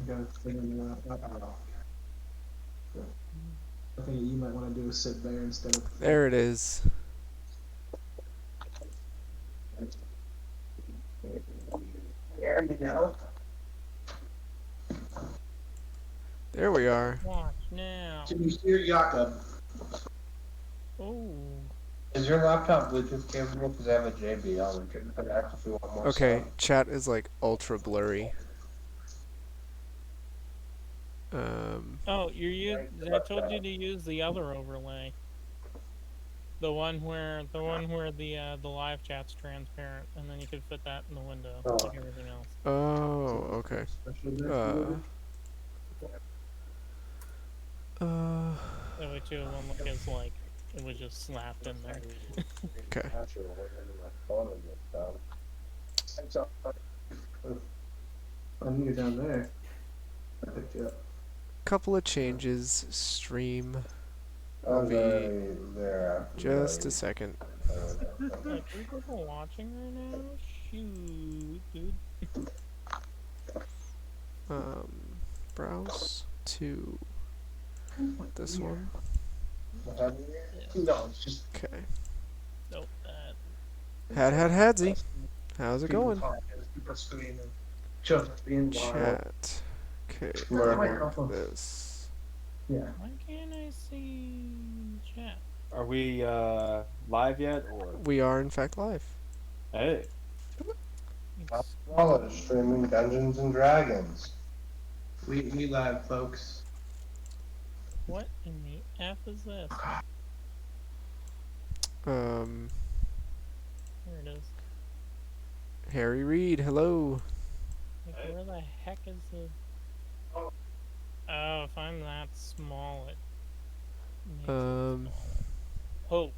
got a thing in the I think you might want to do is sit there instead of. There it is. There you go. There we are. Watch now. Can you hear Jakob? Oh. Is your laptop Bluetooth capable? Because I have a JBL. We could put access if we want more Okay, stuff. chat is like ultra blurry. Oh, I told you to use the other overlay. The one where the live chat's transparent, and then you could fit that in the window like everything else. Oh, okay. That way too, it won't look as like it was just slapped in there. Okay. I knew you're down there. I picked you up. Couple of changes. Stream. I'll Be be there. just a second. Like 3 people watching right now? Shoot, dude. Browse to this one. No, it's just. Okay. Nope. Hadsy. How's it going? People screaming. Children being wild. Chat. Okay. This. Yeah. Why can't I see chat? Are we live yet, or? We are in fact live. Hey. Well, it's streaming Dungeons and Dragons. We live, folks. What in the F is this? Here There it is. Harry Reid, hello. Like, where the heck is the... Oh, if I'm that small, it makes it smaller.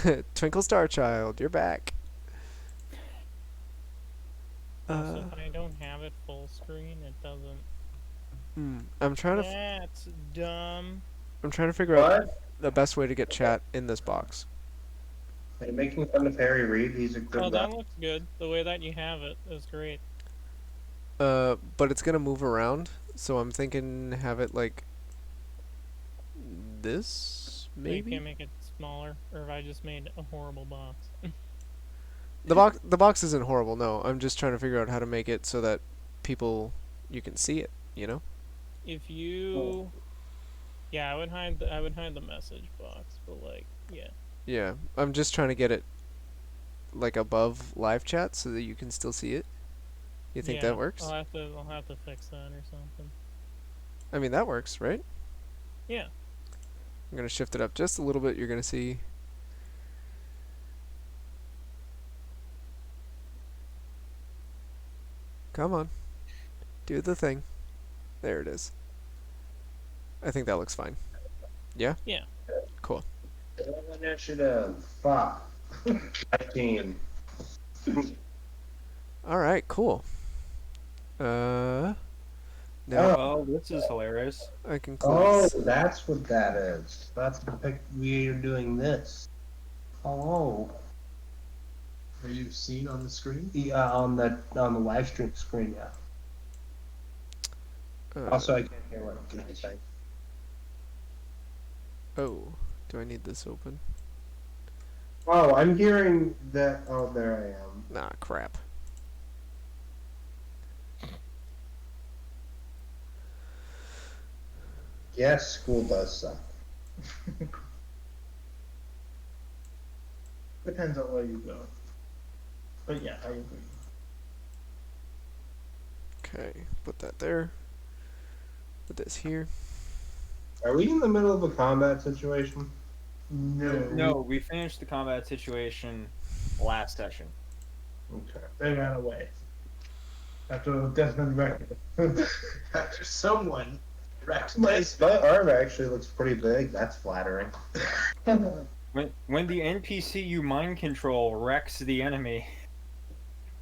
Oh. Twinkle Star Child, you're back. Also, if I don't have it full screen, it doesn't... I'm trying to... That's dumb. I'm trying to figure out the best way to get chat in this box. Are you making fun of Harry Reid? He's a good Oh, guy. that looks good. The way that you have it is great. But it's gonna move around, so I'm thinking have it like this, maybe? You can't make it smaller, or if I just made a horrible box. The box isn't horrible, no. I'm just trying to figure out how to make it so that you can see it, you know? If you... Yeah, I would hide the message box, but like, yeah. Yeah, I'm just trying to get it like above live chat so that you can still see it. You think that works? I'll have to fix that or something. I mean, that works, right? Yeah. I'm gonna shift it up just a little bit. You're gonna see. Come on. Do the thing. There it is. I think that looks fine. Yeah? Yeah. Cool. Initiative. Fuck. 19. Alright, cool. Now Oh, this is hilarious. I can Oh, close. that's what that is. That's the pic. We are doing this. Oh. Are you seen on the screen? Yeah, on the live stream screen, yeah. Also, I can't hear what I'm saying. Oh, do I need this open? Oh, I'm hearing that. Oh, there I am. Nah, crap. Yes, school does suck. Depends on where you go. But yeah, I agree. Okay, put that there. Put this here. Are we in the middle of a combat situation? No. No, we finished the combat situation last session. Okay. They ran away. After Desmond wrecked it. After someone wrecked My arm actually looks pretty big. That's flattering. When the NPC you mind control wrecks the enemy.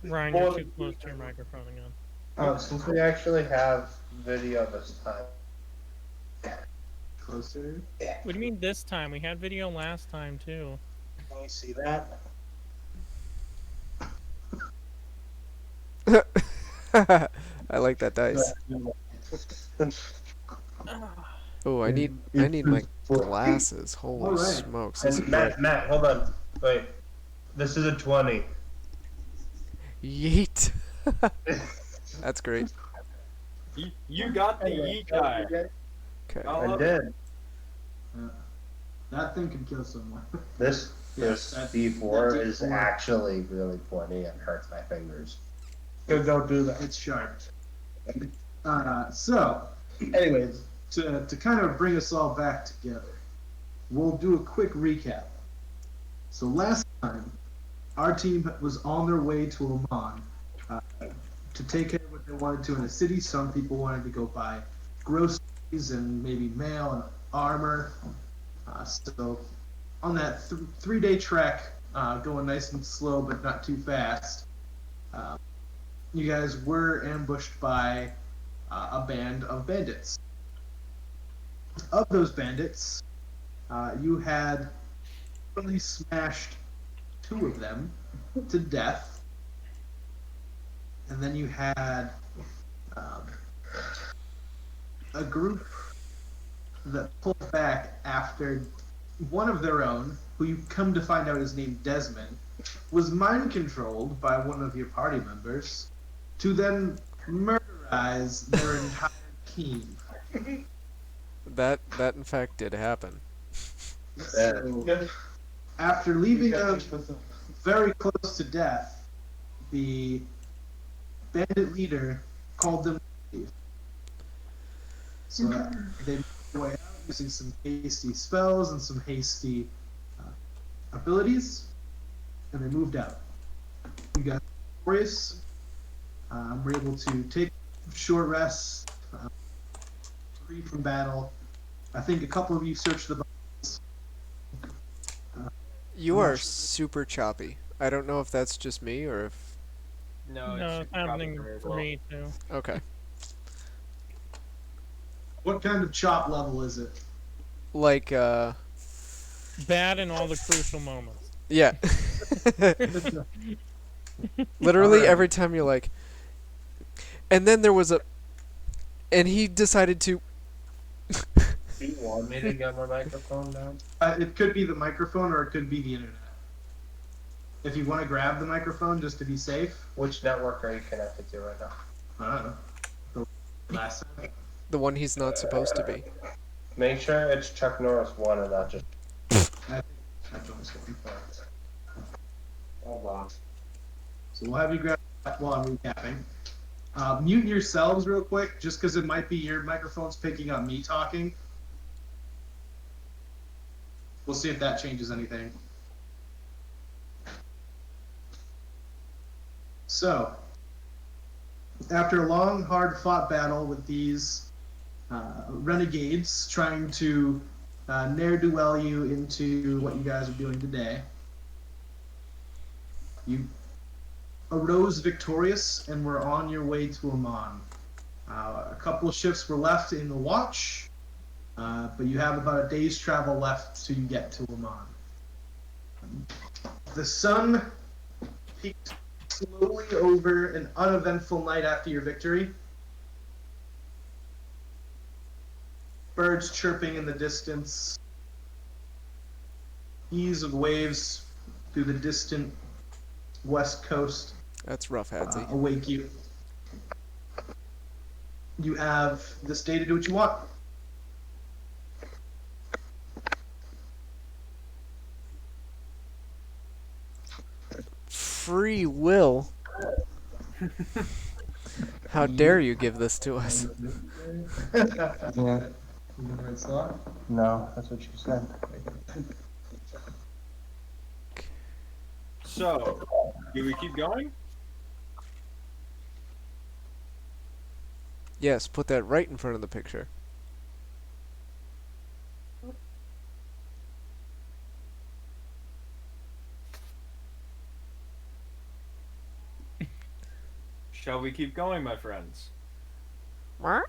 Ryan, you're too close to your microphone again. Oh, since we actually have video this time. Closer. What do you mean this time? We had video last time too. Can you see that? I like that dice. Oh, I need my glasses. Holy Alright. smokes, this is And bright. Matt, hold on. Wait. This is a 20. Yeet. That's great. You got the yeet guy. Okay. I I love did. That thing can kill someone. This Yes, that's D4 is D4. actually really pointy and hurts my fingers. Don't do that. It's sharp. So, anyways, to kind of bring us all back together, we'll do a quick recap. So last time, our team was on their way to Oman to take care of what they wanted to in the city. Some people wanted to go buy groceries and maybe mail and armor. So on that 3-day trek, going nice and slow but not too fast, you guys were ambushed by a band of bandits. Of those bandits, you had really smashed 2 of them to death, and then you had a group that pulled back after one of their own, who you come to find out is named Desmond, was mind controlled by one of your party members to then murderize their entire team. That in fact did happen. So, after leaving them very close to death, the bandit leader called them leave. So they moved away out using some hasty spells and some hasty abilities, and they moved out. You got Couriers, were able to take short rests, free from battle. I think a couple of you searched the bodies. You are super choppy. I don't know if that's just me or if... No, No, it's it's happening for me too. Okay. What kind of chop level is it? Like, Bad in all the crucial moments. yeah. Literally Alright. every time you're like... And then there was a... And he decided to... Do you want me to get my microphone down? It could be the microphone or it could be the internet. If you want to grab the microphone just to be safe. Which network are you connected to right now? I don't know. The last time. The one he's not supposed to be. Make sure it's Chuck Norris 1 and not just... I think that's what it's going for. Hold on. So we'll have you grab that while I'm recapping. Mute yourselves real quick, just because it might be your microphone's picking up me talking. We'll see if that changes anything. So, after a long, hard-fought battle with these renegades trying to ne'er-do-well you into what you guys are doing today, you arose victorious and were on your way to Oman. A couple of ships were left in the watch, but you have about a day's travel left to get to Oman. The sun peaked slowly over an uneventful night after your victory. Birds chirping in the distance. Ease of waves through the distant west coast That's rough, Hadsy. awake you. You have this day to do what you want. Free will? How dare you give this to us? No, that's what you said. So, do we keep going? Yes, put that right in front of the picture. Shall we keep going, my friends? All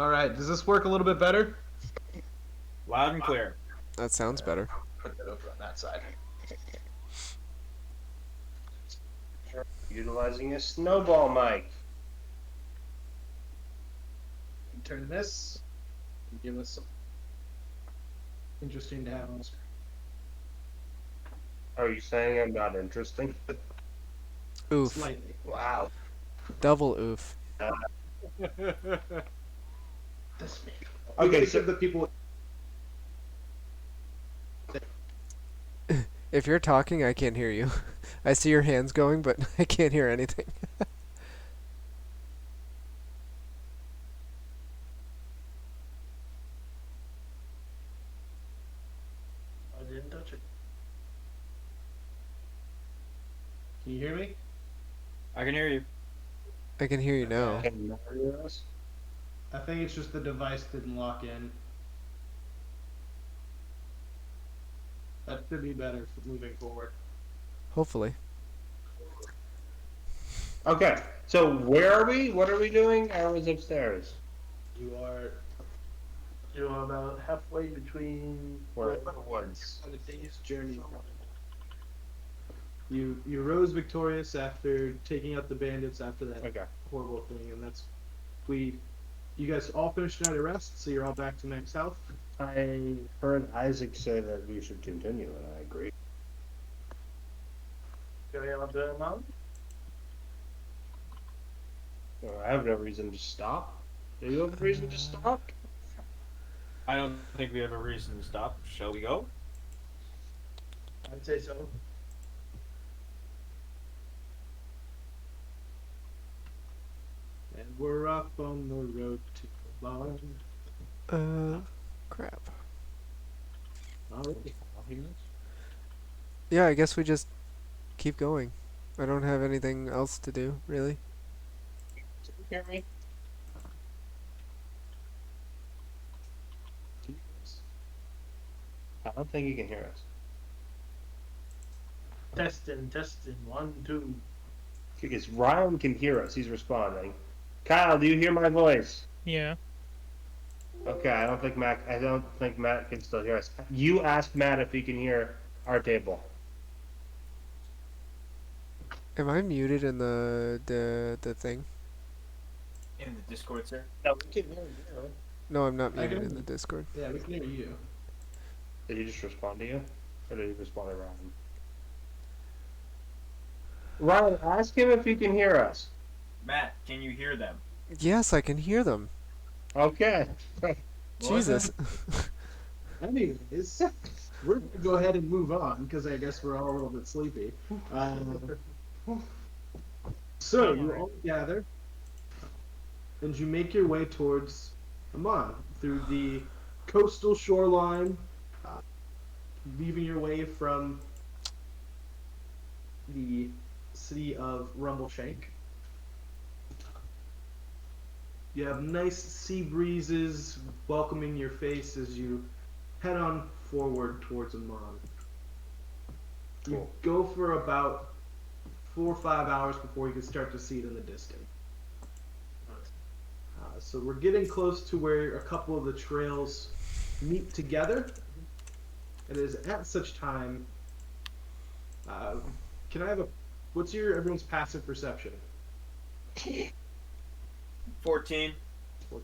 right. Does this work a little bit better? Loud and clear. That sounds better. Put that over on that side. Utilizing a snowball mic. Turn this and give us some interesting to have on the screen. Are you saying I'm not interesting? Oof. Slightly. Wow. Double oof. This me. Okay, Okay, so give the people. If you're talking, I can't hear you. I see your hands going, but I can't hear anything. I didn't touch it. Can you hear me? I can hear you. I can hear you now. Okay. can you hear us? I think it's just the device didn't lock in. That could be better for moving forward. Hopefully. Okay, so where are we? What are we doing? I was upstairs. You are about halfway between. We're in the woods. On a day's journey. You rose victorious after taking out the bandits after that Okay. horrible thing, and that's you guys all finished tonight at rest, so you're all back to max health. I heard Isaac say that we should continue, and I agree. Carry on to the mountain. Well, I have no reason to stop. Do you have a reason to stop? I don't think we have a reason to stop. Shall we go? I'd say so. And we're up on the road to the barn. Crap. Alright. Yeah, I guess we just keep going. I don't have anything else to do, really. Can you hear me? I don't think you can hear us. Testing, 1, 2. Because Ryan can hear us. He's responding. Kyle, do you hear my voice? Yeah. Okay, I don't think Matt can still hear us. You asked Matt if he can hear our table. Am I muted in the thing? In the Discord, sir. No, we can hear you. No, I'm not I muted can- in the Discord. Yeah, we can hear you. Did he just respond to you? Or did he respond to Ryan? Ryan, ask him if he can hear us. Matt, can you hear them? Yes, I can hear them. Okay. Jesus. Anyways, we're gonna go ahead and move on because I guess we're all a little bit sleepy. So you all gather, and you make your way towards Amman through the coastal shoreline, leaving your way from the city of Rumbleshank. You have nice sea breezes welcoming your face as you head on forward towards Amman. You Cool. go for about 4 or 5 hours before you can start to see it in the distance. So we're getting close to where a couple of the trails meet together. It is at such time. Can I have what's everyone's passive perception? 14. 14.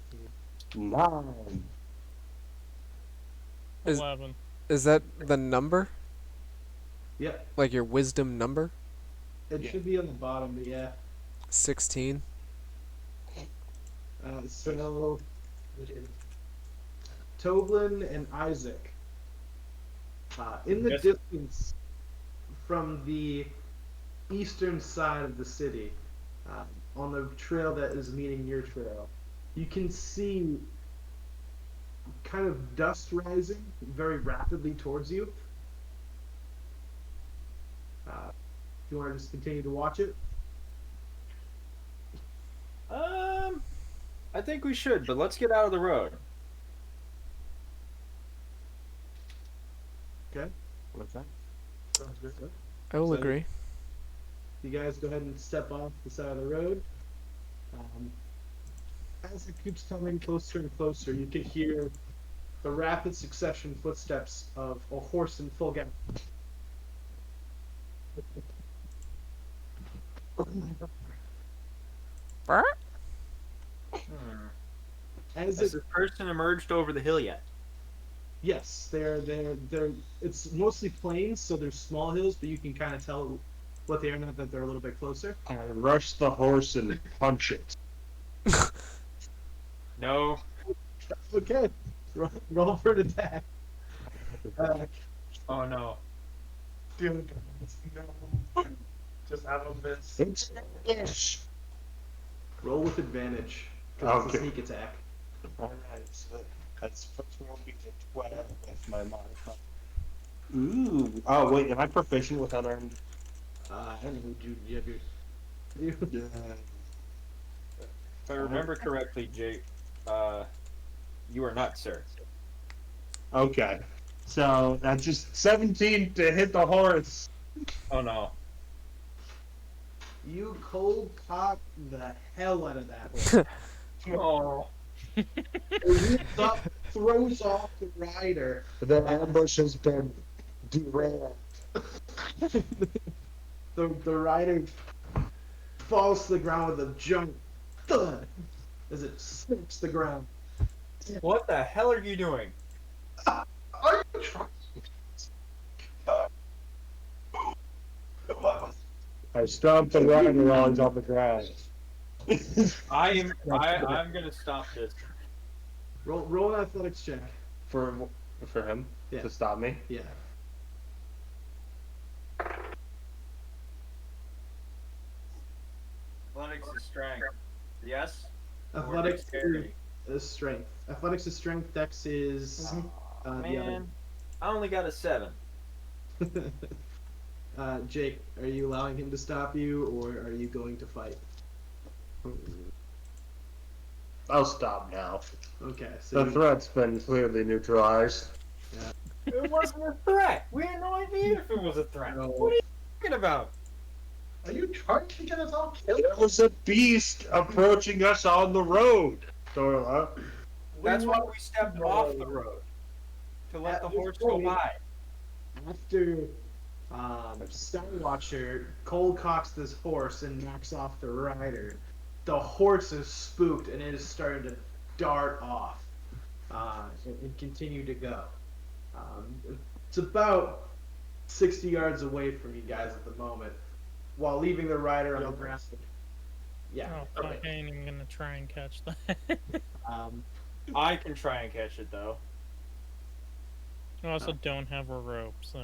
9. Is- 11. Is that the number? Yep, Like your wisdom number? it Yeah. should be on the bottom, but yeah. 16? So Toblin and Isaac, in the Yes. distance from the eastern side of the city, on the trail that is meeting your trail, you can see kind of dust rising very rapidly towards you. You want to just continue to watch it? I think we should, but let's get out of the road. Okay. What's that? Sounds good. I will So- agree. You guys go ahead and step off the side of the road. As it keeps coming closer and closer, you can hear the rapid succession footsteps of a horse in full gallop. As Has it this person emerged over the hill yet? Yes, they're. It's mostly plains, so there's small hills, but you can kind of tell what they are. Not that they're a little bit closer. I rush the horse and punch it. No. Okay, roll for an attack. Oh no. Dude, no. Just have a miss. It's ish. Roll with advantage. 'Cause it's a Okay. sneak attack. Alright, so that's first one will be a 12 with my modifier. Ooh. Oh, wait, am I proficient with unarmed? I don't know. You have your. Yeah. If I remember correctly, Jake, you are not, sir. Okay. So that's just 17 to hit the horse. Oh no. You cold cock the hell out of that one. Oh. Leaps up, throws off the rider. The ambush has been derailed. The rider falls to the ground with a jump thud as it smacks the ground. What the hell are you doing? Are you trying? I stomped the rider while he's on the ground. I'm gonna stop this. Roll an athletics check. For him Yeah. to stop me. Yeah. Athletics is strength. Yes? Or Athletics dexterity? is strength. Athletics is strength. Dex is the Man, I only got a 7. other. Jake, are you allowing him to stop you, or are you going to fight? I'll stop now. Okay, so The threat's been clearly neutralized. It wasn't a threat. We had no idea if it was a threat. No. What are you talking about? are you trying to get us all killed? There was a beast approaching us on the road, Dorla. That's why we stepped off the road. To let the horse go by. After Skywatcher cold cocks this horse and knocks off the rider, the horse is spooked and it is starting to dart off and continue to go. It's about 60 yards away from you guys at the moment, while leaving the rider on the ground. Yeah. Oh, fuck, I ain't even gonna try and catch that. I can try and catch it though. I also don't have a rope, so.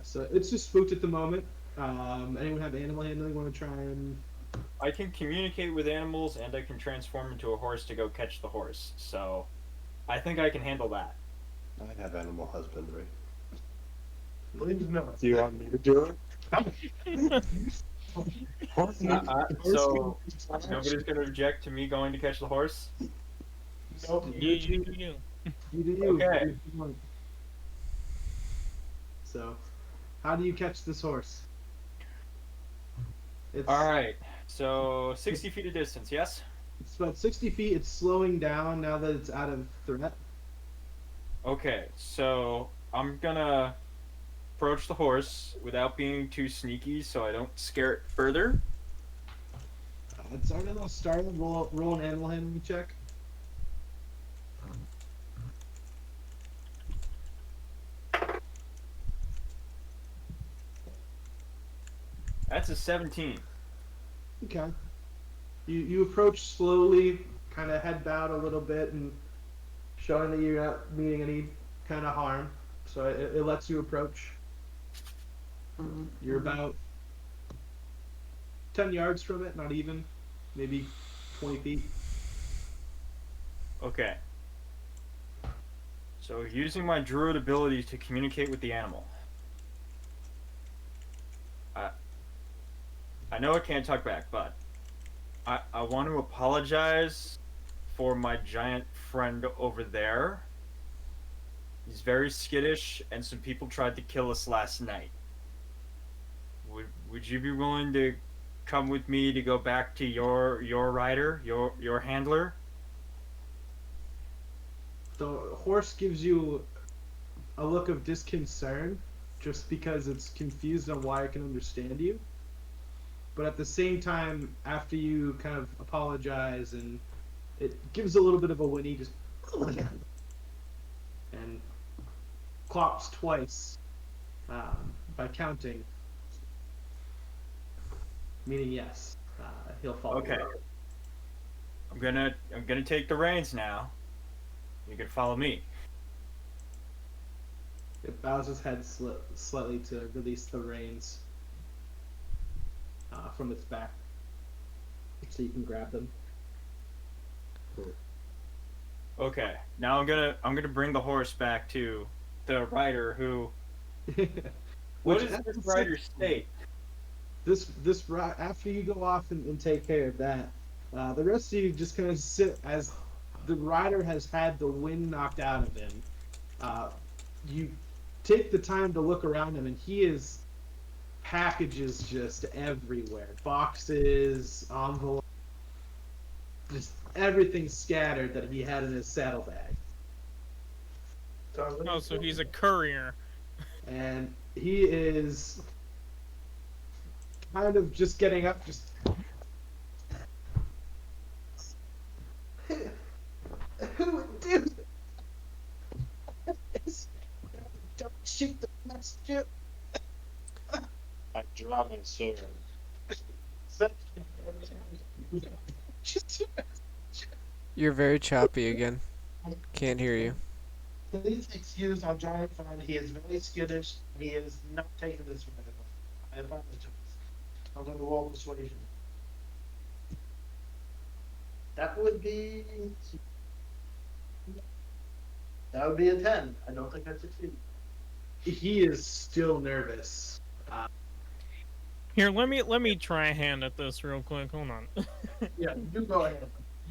So it's just spooked at the moment. Anyone have animal handling? Want to try and? I can communicate with animals and I can transform into a horse to go catch the horse. So I think I can handle that. I have animal husbandry. Please no. Do you want me to do it? So nobody's gonna object to me going to catch the horse? You. You do you. Okay. So, how do you catch this horse? It's, Alright, so 60 feet of distance, yes? It's about 60 feet. It's slowing down now that it's out of threat. Okay, so I'm gonna approach the horse without being too sneaky so I don't scare it further. It's already a little startled. Roll an animal handling check. That's a 17. Okay. You approach slowly, kind of head bowed a little bit, and showing that you're not meaning any kind of harm. So it lets you approach. You're about 10 yards from it, not even, maybe 20 feet. Okay. So using my druid ability to communicate with the animal. I know I can't talk back, but I want to apologize for my giant friend over there. He's very skittish, and some people tried to kill us last night. Would you be willing to come with me to go back to your rider, your handler? The horse gives you a look of disconcern, just because it's confused on why it can understand you. but at the same time, after you kind of apologize and it gives a little bit of a whinny, just and clocks twice by counting, meaning yes, he'll follow. Okay. I'm gonna take the reins now. You can follow me. It bows his head slightly to release the reins from its back, so you can grab them. Okay. Now I'm gonna bring the horse back to the rider who. What is this rider's state? After you go off and take care of that, the rest of you just kind of sit as the rider has had the wind knocked out of him. You take the time to look around him, and he is packages just everywhere, boxes, envelopes, just everything scattered that he had in his saddlebag. Oh, so he's a courier. And he is kind of just getting up, just. Who would do this? Don't shoot the messenger. I draw my sword. You're very choppy again. Can't hear you. Please excuse our giant friend. He is very skittish. He is not taking this very well. I apologize. I'm going to roll persuasion. That would be a 10. I don't think I succeeded. He is still nervous. Here, let me try a hand at this real quick. Hold on. Yeah, you go ahead.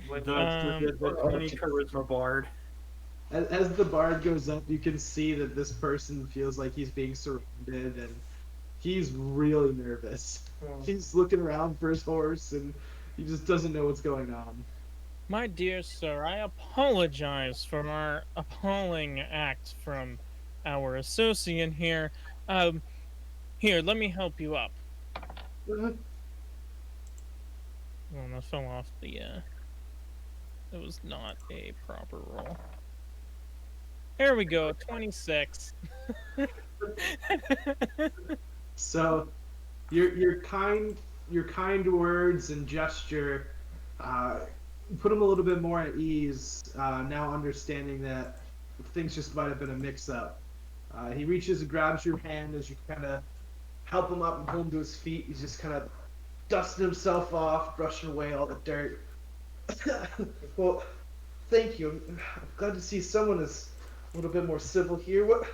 The 20 charisma bard. As the bard goes up, you can see that this person feels like he's being surrounded, and he's really nervous. He's looking around for his horse, and he just doesn't know what's going on. My dear sir, I apologize for our appalling act from our associate here. Here, let me help you up. Oh, that fell off the, it was not a proper roll. There we go, 26. So, your kind words and gesture put him a little bit more at ease. Now understanding that things just might have been a mix-up. He reaches and grabs your hand as you kind of help him up and pull him to his feet. He's just kind of dusting himself off, brushing away all the dirt. Well, thank you. I'm glad to see someone is a little bit more civil here. What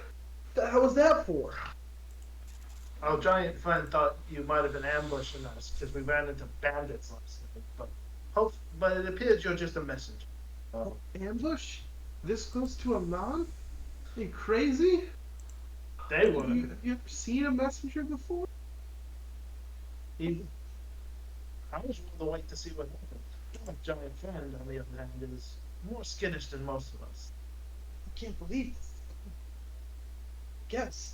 the hell was that for? Our giant friend thought you might have been ambushing us because we ran into bandits last night. But it appears you're just a messenger. Oh, ambush? This close to a man? Are you crazy? They were. You ever seen a messenger before? I was willing to wait to see what happened. Our giant friend, on the other hand, is more skittish than most of us. I can't believe this. Guess.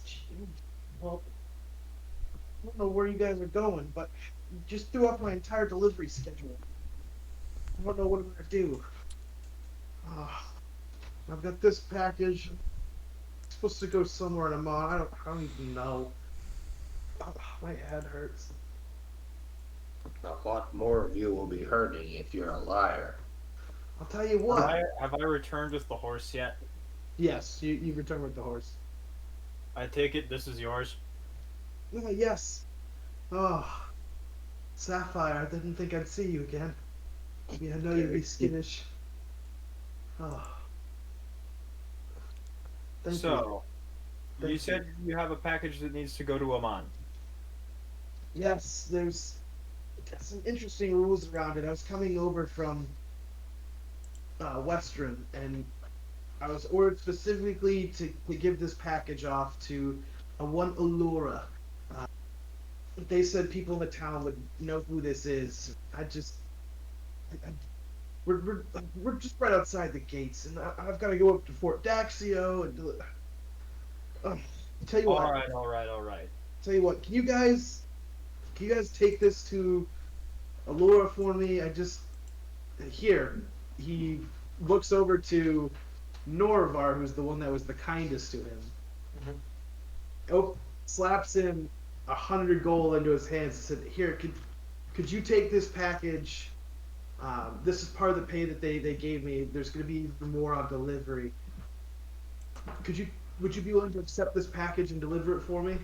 Well, I don't know where you guys are going, but you just threw off my entire delivery schedule. I don't know what I'm gonna do. I've got this package. It's supposed to go somewhere in a month. I don't even know. My head hurts. A lot more of you will be hurting if you're a liar. I'll tell you what. Have I returned with the horse yet? Yes, you return with the horse. I take it this is yours. Yes. Oh, Sapphire, I didn't think I'd see you again. I know you'd be skittish. Oh. Thank you. You said you have a package that needs to go to Amman. Yes, there's some interesting rules around it. I was coming over from Western, and I was ordered specifically to give this package off to a one Allura. They said people in the town would know who this is. We're just right outside the gates, and I've got to go up to Fort Daxio and tell you what. All right. Tell you what, can you guys can you guys take this to Allura for me? Here, he looks over to Norvar, who's the one that was the kindest to him. Mhm. Oh, slaps him 100 gold into his hands and said, "Here, could you take this package? This is part of the pay that they gave me. There's going to be even more on delivery. Would you be willing to accept this package and deliver it for me?"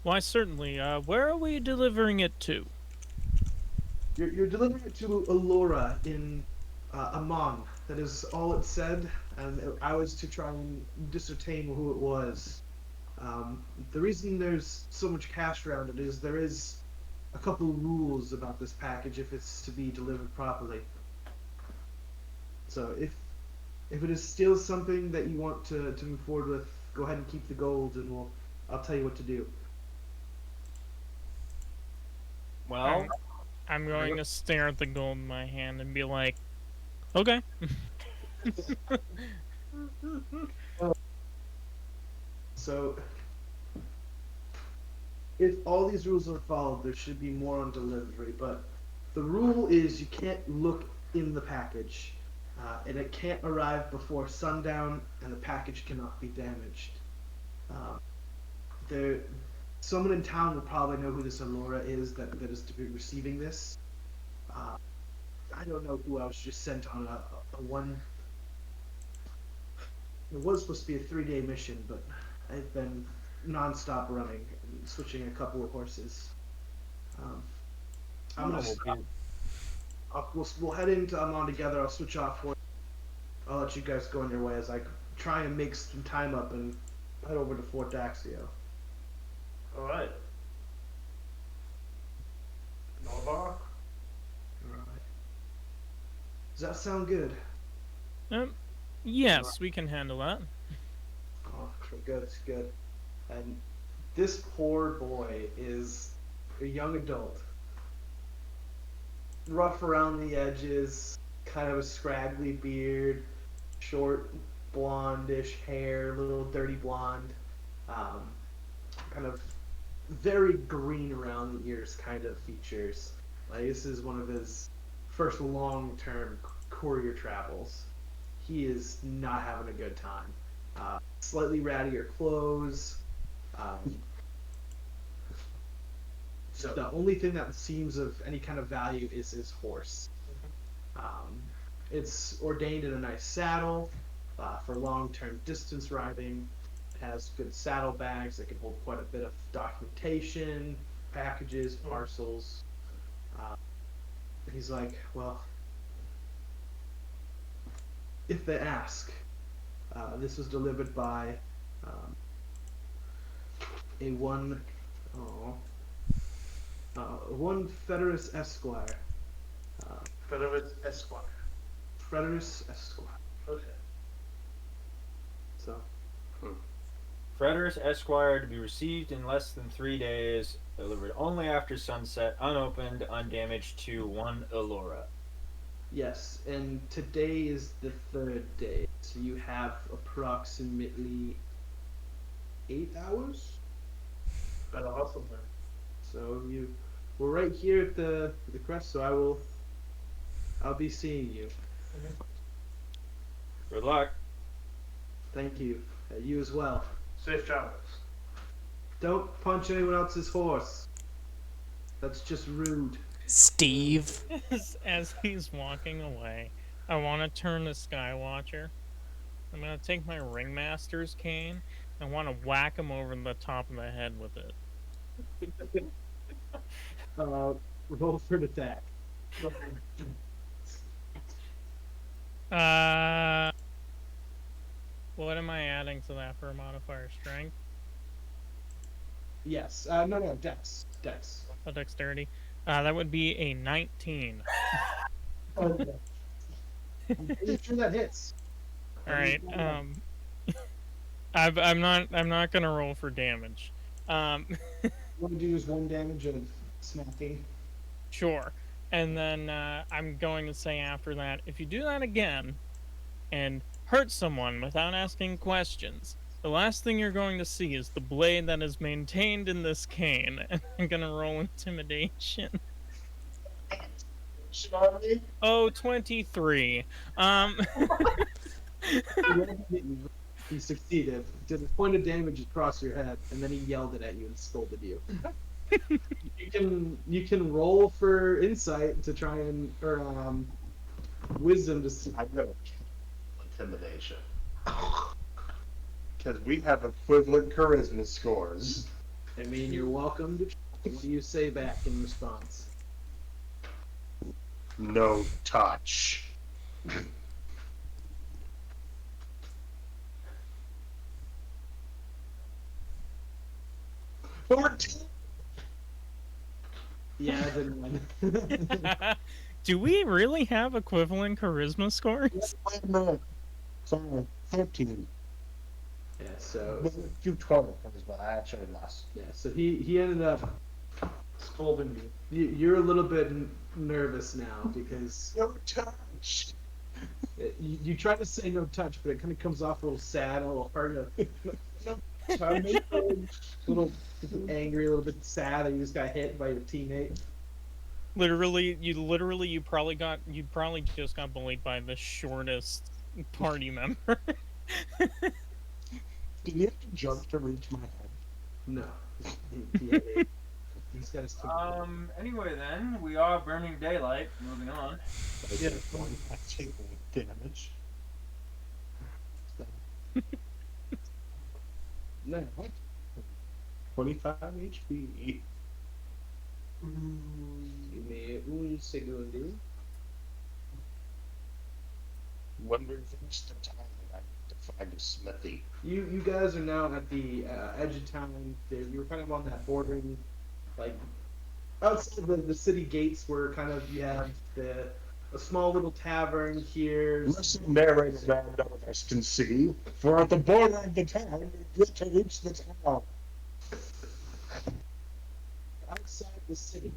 Why, certainly. Where are we delivering it to? You're delivering it to Allura in Amon. That is all it said, and I was to try and discertain who it was. The reason there's so much cash around it is there is a couple rules about this package if it's to be delivered properly. So if it is still something that you want to move forward with, go ahead and keep the gold, and I'll tell you what to do. Well, I'm going to stare at the gold in my hand and be like, okay. So if all these rules are followed, there should be more on delivery. But the rule is you can't look in the package, and it can't arrive before sundown, and the package cannot be damaged. There, someone in town will probably know who this Allura is that is to be receiving this. I don't know who else just sent on a one. It was supposed to be a 3-day mission, but I've been non-stop running and switching a couple of horses. I'm gonna stop. We'll head into Amon together. I'll switch off horses. I'll let you guys go on your way as I try and make some time up and head over to Fort Daxio. All right. Norvar? Does that sound good? Yes, we can handle that. Oh, good, good. And this poor boy is a young adult. Rough around the edges, kind of a scraggly beard, short blondish hair, little dirty blonde, kind of very green around the ears kind of features. Like this is one of his first long-term courier travels. He is not having a good time. Slightly rattier clothes. The only thing that seems of any kind of value is his horse. It's ordained in a nice saddle for long-term distance riding. It has good saddlebags that can hold quite a bit of documentation, packages, parcels. He's like, well, if they ask, this was delivered by one Federus Esquire. Federus Esquire. Federus Esquire. Okay. So. Frederick Esquire to be received in less than 3 days, delivered only after sunset, unopened, undamaged to one Allura. Yes, and today is the 3rd day, so you have approximately 8 hours. Better hustle, man. So we're right here at the crest. So I'll be seeing you. Good luck. Thank you. You as well. Safe travels. Don't punch anyone else's horse. That's just rude. Steve. As he's walking away, I want to turn to Skywatcher. I'm going to take my Ringmaster's cane and want to whack him over the top of the head with it. Roll for an attack. What am I adding to that for a modifier? Strength? Yes. No. Dex. Oh, dexterity. That would be a 19. Okay. I'm pretty sure that hits. All right. I'm not gonna roll for damage. What to do is 1 damage of smacking. Sure. And then I'm going to say after that, if you do that again and hurt someone without asking questions, The last thing you're going to see is the blade that is maintained in this cane, and I'm gonna roll intimidation. Oh, 23. He succeeded. Did a point of damage across your head, and then he yelled it at you and scolded you. You can roll for insight to try and or wisdom to see. I know. Intimidation. Because we have equivalent charisma scores. I mean, you're welcome to. What do you say back in response? No touch. 14. Yeah, then one. Do we really have equivalent charisma scores? Wait a minute. Sorry, 13. Yeah, so But you 12 charisma. I actually lost. yeah, so he ended up scolding you. You're a little bit nervous now because No touch. you try to say no touch, but it kind of comes off a little sad, a little hard, a little angry, a little bit sad that you just got hit by your teammate. You probably just got bullied by the shortest party member. Did he have to jump to reach my head? No, he's got his. Anyway, then we are burning daylight. Moving on. Yeah, I take damage. No, what? 25 HP. Give me un segundo. When we reach the time, I need to find a smithy. You guys are now at the edge of town. You're kind of on that bordering, like outside the city gates, where kind of you have a small little tavern here. Listen, narrator man, none of us can see. For at the border of the town, we get to reach the town. Outside the city,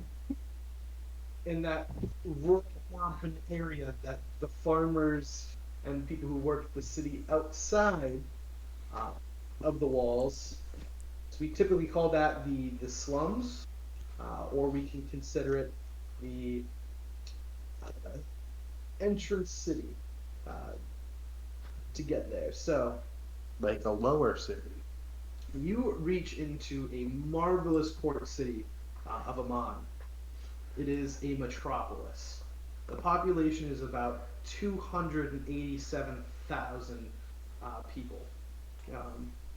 in that rural urban area that the farmers and people who work the city outside of the walls. So we typically call that the slums, or we can consider it the entrance city to get there. So Like a lower city. you reach into a marvelous port city of Amman. It is a metropolis. The population is about 287,000 people.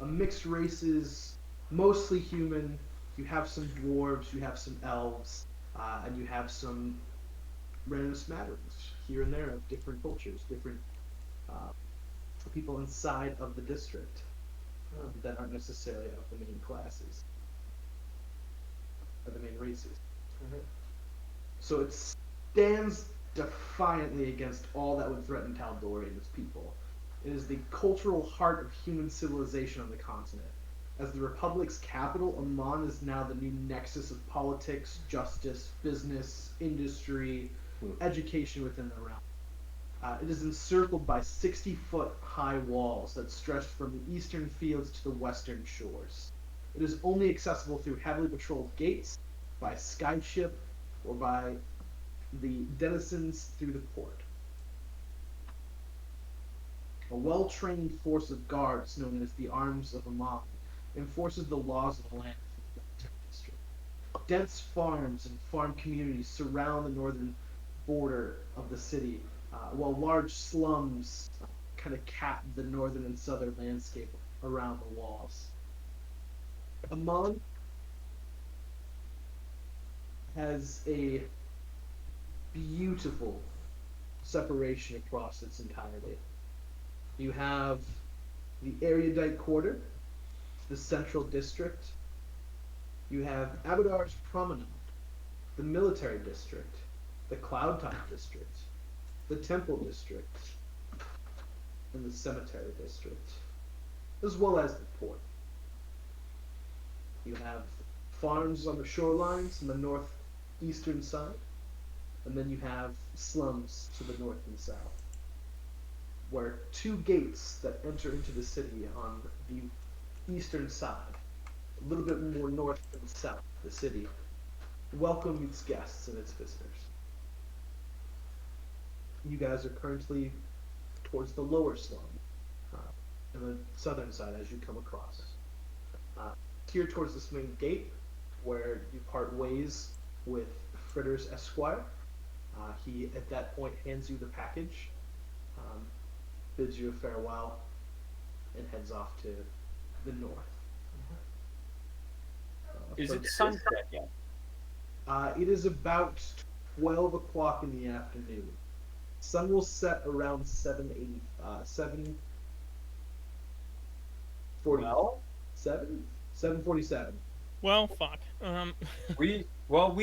A mixed races, mostly human. You have some dwarves, you have some elves, and you have some random smatterings here and there of different cultures, different people inside of the district that aren't necessarily of the main classes, of the main races. So it stands defiantly against all that would threaten Tal'Dorei and its people. It is the cultural heart of human civilization on the continent. As the Republic's capital, Amman is now the new nexus of politics, justice, business, industry, education within the realm. It is encircled by 60-foot high walls that stretch from the eastern fields to the western shores. It is only accessible through heavily patrolled gates, by skyship, or by the denizens through the port. A well-trained force of guards known as the Arms of Amman enforces the laws of the land for the military district. Dense farms and farm communities surround the northern border of the city, while large slums kind of cap the northern and southern landscape around the walls. Amman has a beautiful separation across its entirety. You have the erudite quarter, the central district. You have Abadar's promenade, the military district, the Cloudtop district, the temple district, and the cemetery district, as well as the port. You have farms on the shorelines on the northeastern side, and then you have slums to the north and south. where two gates that enter into the city on the eastern side, a little bit more north and south of the city, welcome its guests and its visitors. You guys are currently towards the lower slum, on the southern side as you come across. Here towards this main gate, where you part ways with Fritters Esquire. He, at that point, hands you the package, bids you a farewell, and heads off to the north. Is from it sunset yet? It is about 12 o'clock in the afternoon. Sun will set around 7:47. Well, fuck. We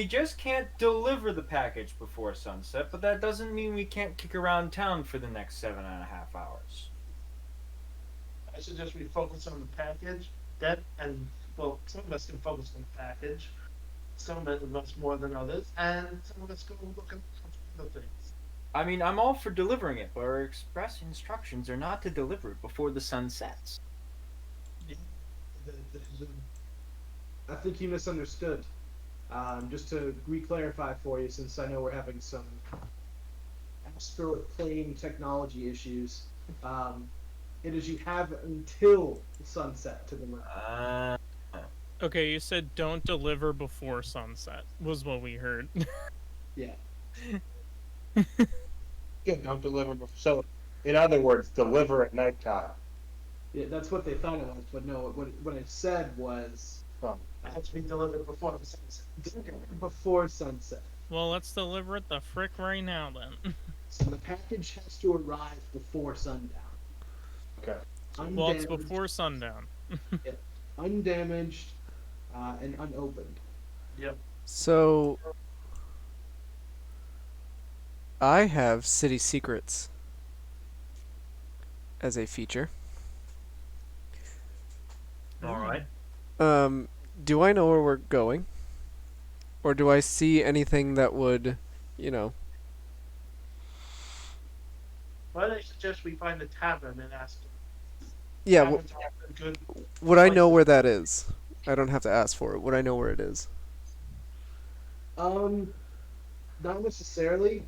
just can't deliver the package before sunset, but that doesn't mean we can't kick around town for the next 7.5 hours. I suggest we focus on the package. Well, some of us can focus on the package. Some of us more than others, and some of us go look at other things. I mean, I'm all for delivering it, but our express instructions are not to deliver it before the sun sets. Yeah. I think you misunderstood. Just to re-clarify for you, since I know we're having some astral plane technology issues, it is you have until sunset to the left. Okay, you said don't deliver before sunset, was what we heard. Yeah. Yeah, don't deliver before. So, in other words, deliver at nighttime. Yeah, that's what they thought it was, but no, what I said was It has to be delivered before the sunset. before sunset. Well, let's deliver it the frick right now then. So the package has to arrive before sundown. Okay. Well, it's before sundown. Undamaged and unopened. Yep. So I have city secrets as a feature. All right. Do I know where we're going? Or do I see anything that would, Why don't I suggest we find a tavern and ask them? Yeah, Taverns are often good. would I know places. where that is? I don't have to ask for it. Would I know where it is? Not necessarily.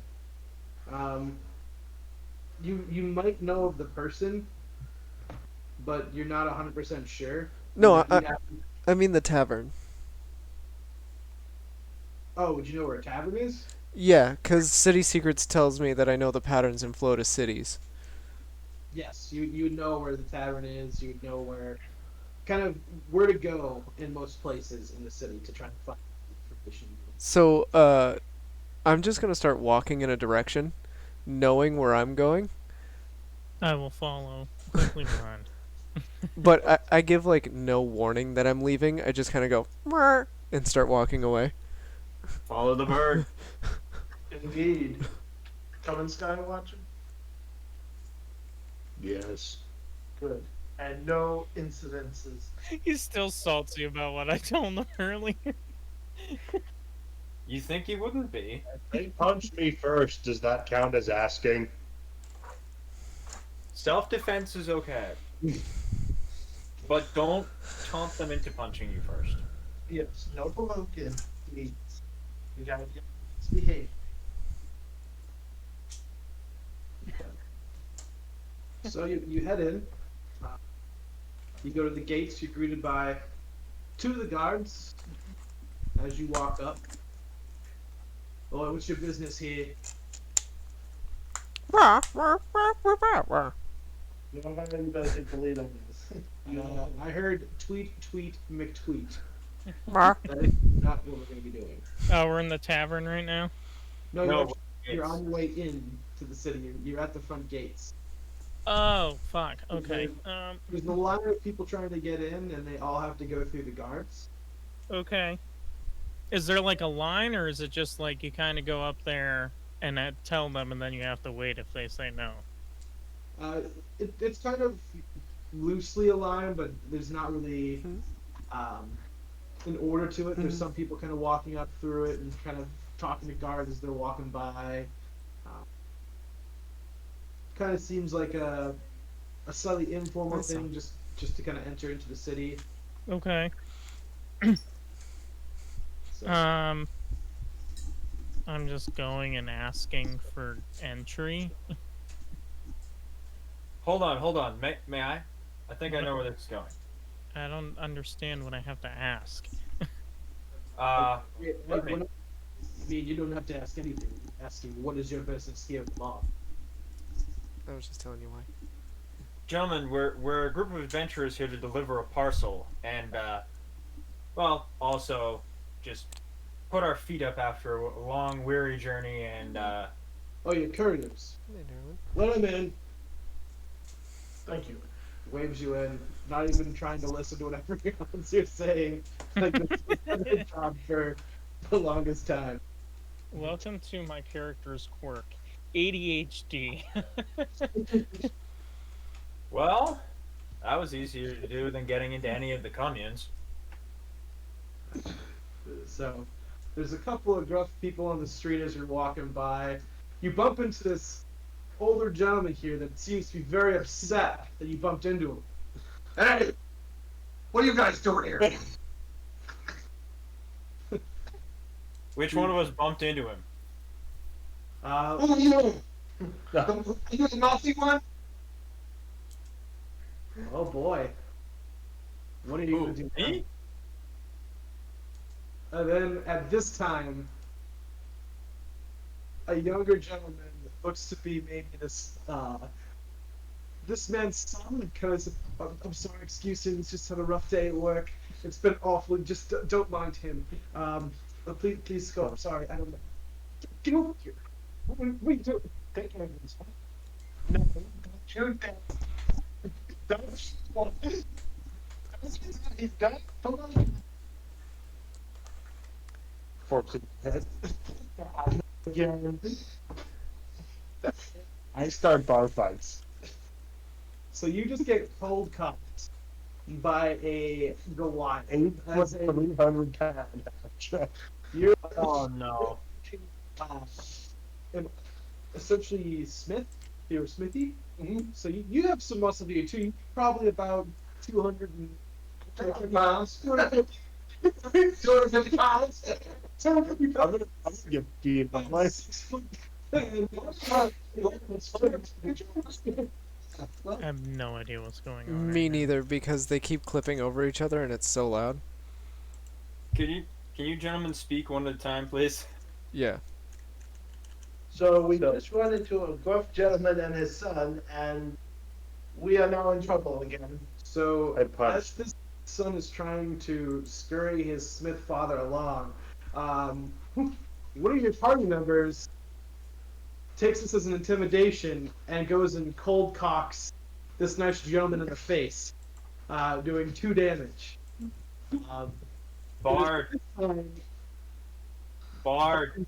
You might know of the person, but you're not 100% sure. No, You'd have to- I mean the tavern. Oh, would you know where a tavern is? Yeah, 'cause City Secrets tells me that I know the patterns in flow to cities. Yes, you would know where the tavern is. You would know where to go in most places in the city to try and find information. So, I'm just gonna start walking in a direction, knowing where I'm going, I will follow quickly behind. but I give like no warning that I'm leaving. I just kind of go "Meow," and start walking away. Follow the bird. Indeed. Coming Skywatcher? Yes. Good. And no incidences. He's still salty about what I told him earlier. You think he wouldn't be? They punched me first. Does that count as asking? Self-defense is okay. But don't taunt them into punching you first. Yes, no provoking, please. You gotta behave. So you head in. You go to the gates. You're greeted by two of the guards as you walk up. Oh, what's your business here? You know, you better take the lead on this. I heard tweet, McTweet. That is not what we're going to be doing. Oh, we're in the tavern right now? No, No, you're on your way in to the city. You're at the front gates. Oh, fuck. Okay. There's a line of people trying to get in, and they all have to go through the guards. Okay. Is there like a line, or is it just like you kind of go up there and tell them, and then you have to wait if they say no? It's kind of loosely aligned, but there's not really an order to it. There's some people kind of walking up through it and kind of talking to guards as they're walking by. kind of seems like a slightly informal Nice. thing, just to kind of enter into the city. Okay. So, I'm just going and asking for entry. Hold on. May I? I think I know where this is going. I don't understand what I have to ask. Let me. I mean, you don't have to ask anything. You're asking, what is your business here at law? I was just telling you why. Gentlemen, we're a group of adventurers here to deliver a parcel, and well, also just put our feet up after a long, weary journey, and Oh, you're couriers. Hey, darling. Let him in. Thank you. Waves you in, not even trying to listen to whatever else you're saying. Like, this has been a job for the longest time. Welcome to my character's quirk, ADHD. well, that was easier to do than getting into any of the communes. So, there's a couple of gruff people on the street as you're walking by. You bump into this older gentleman here that seems to be very upset that you bumped into him. Hey! What are you guys doing here? Which one of us bumped into him? Who are you? Are you the Nazi one? Oh boy. What are you Who, going to do? me? And then at this time, a younger gentleman looks to be maybe this man's son, because I'm sorry, excuse him, he's just had a rough day at work. It's been awful. Just don't mind him. Please go. I'm sorry. I don't know. Get over here. What are you doing? Take care of this. No, don't shoot that. Don't shoot. He's got. Hold on. Forks in the head. Again. I start bar fights. So you just get cold cocked by a Goliath. 300 pound. You're Oh no. and essentially Smith. You're a Smithy. Mm-hmm. So you have some muscle to you too. You're probably about 250 pounds. 250 pounds? 250 I'm pounds. gonna get beat by my 6 foot. And I have no idea what's going on. Me right now. neither, because they keep clipping over each other and it's so loud. Can you gentlemen speak one at a time, please? Yeah. So we just run into a gruff gentleman and his son, and we are now in trouble again. So I punch. as this son is trying to scurry his Smith father along, one of your party members takes this as an intimidation and goes and cold cocks this nice gentleman in the face, doing 2 damage. Bard. Bard.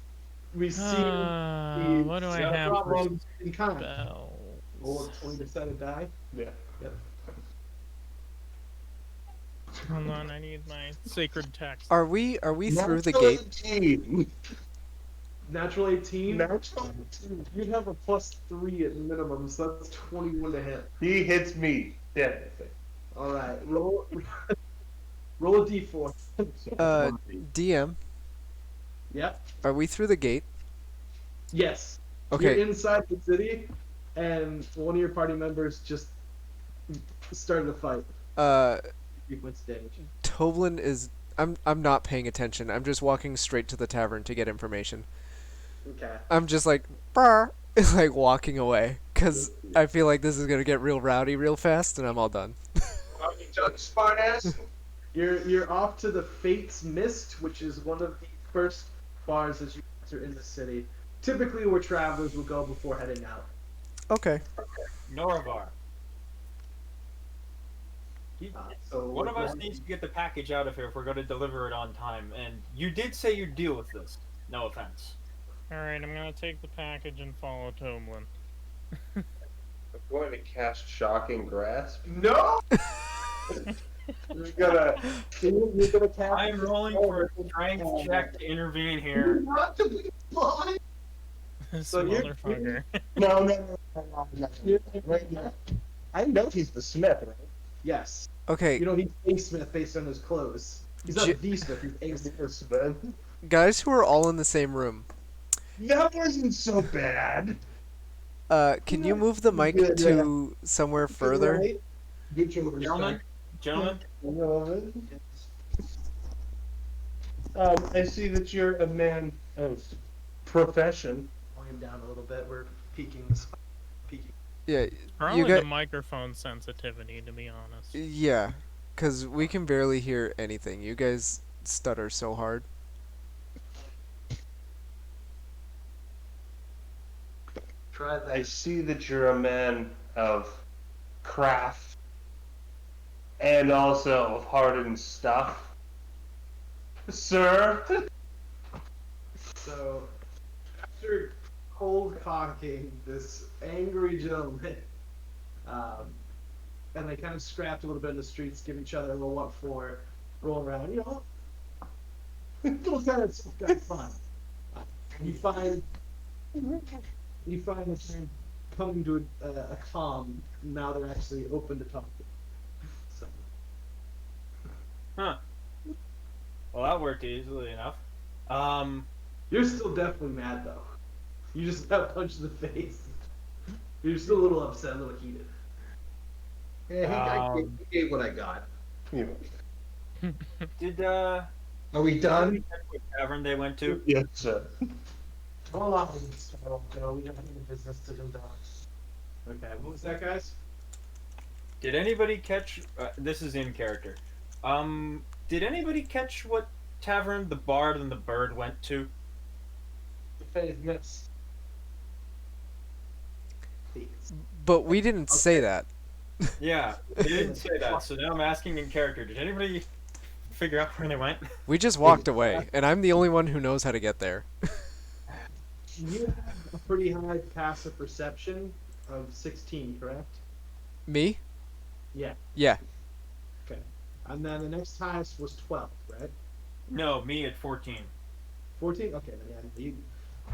We see What do I have for problem in kind. spells? Roll a 20% die. Yeah. Yep. Hold on, I need my sacred text. Are we through the gate? 18. Natural 18. Natural You'd have a +3 at minimum, so that's 21 to hit. He hits me. Dead. All right, roll a d4. DM, Yep. are we through the gate? Yes. Okay. You're inside the city, and one of your party members just started a fight. Sequence damage. Toblin is. I'm not paying attention. I'm just walking straight to the tavern to get information. Okay. I'm just like, brr, like walking away, cause I feel like this is gonna get real rowdy real fast, and I'm all done. Smart ass. You're off to the Fates Mist, which is one of the first bars as you enter in the city. Typically, where travelers will go before heading out. Okay. Noravar. So One of us needs to get the package out of here if we're going to deliver it on time. And you did say you'd deal with this. No offense. Alright, I'm gonna take the package and follow Tomlin. I'm going to cast Shocking Grasp. No. You're gonna cast. I'm rolling for a strength check to intervene here. Not to be blind. So Some you're- motherfucker. No. I know he's the Smith, right? Yes. Okay, You know he's a Smith based on his clothes. He's not J- the Smith. He's a Smith. Smith. guys who are all in the same room, That wasn't so bad. can you move the mic Good, to somewhere further? Right? Good choice. Gentlemen, I see that you're a man of profession. Volume him down a little bit. We're peaking this. Peaking. Yeah, Probably you the got. microphone sensitivity, to be honest. Yeah, because we can barely hear anything. You guys stutter so hard. Try that. I see that you're a man of craft and also of hardened stuff. Sir? So, after cold cocking this angry gentleman, and they kind of scrapped a little bit in the streets, give each other a little what for, roll around, you know, little kind of fun. You find that they're coming to a calm. Now they're actually open to talking. So, huh? Well, that worked easily enough. you're still definitely mad though. You just got punched in the face. You're still a little upset, a little heated. Yeah, he gave what I got. Did Are we done? what tavern they went to? Yes, sir. Hold on, Mr. Joe. We have any business to do now. Okay, what was that, guys? Did anybody catch? This is in character. Did anybody catch what tavern the Bard and the Bird went to? The Faith Miss. But we didn't say that. Yeah, they didn't say that. So now I'm asking in character. Did anybody figure out where they went? We just walked away, and I'm the only one who knows how to get there. You have a pretty high passive perception of 16, correct? Me? Yeah. Yeah. Okay. And then the next highest was 12, right? No, me at 14. 14? Okay, then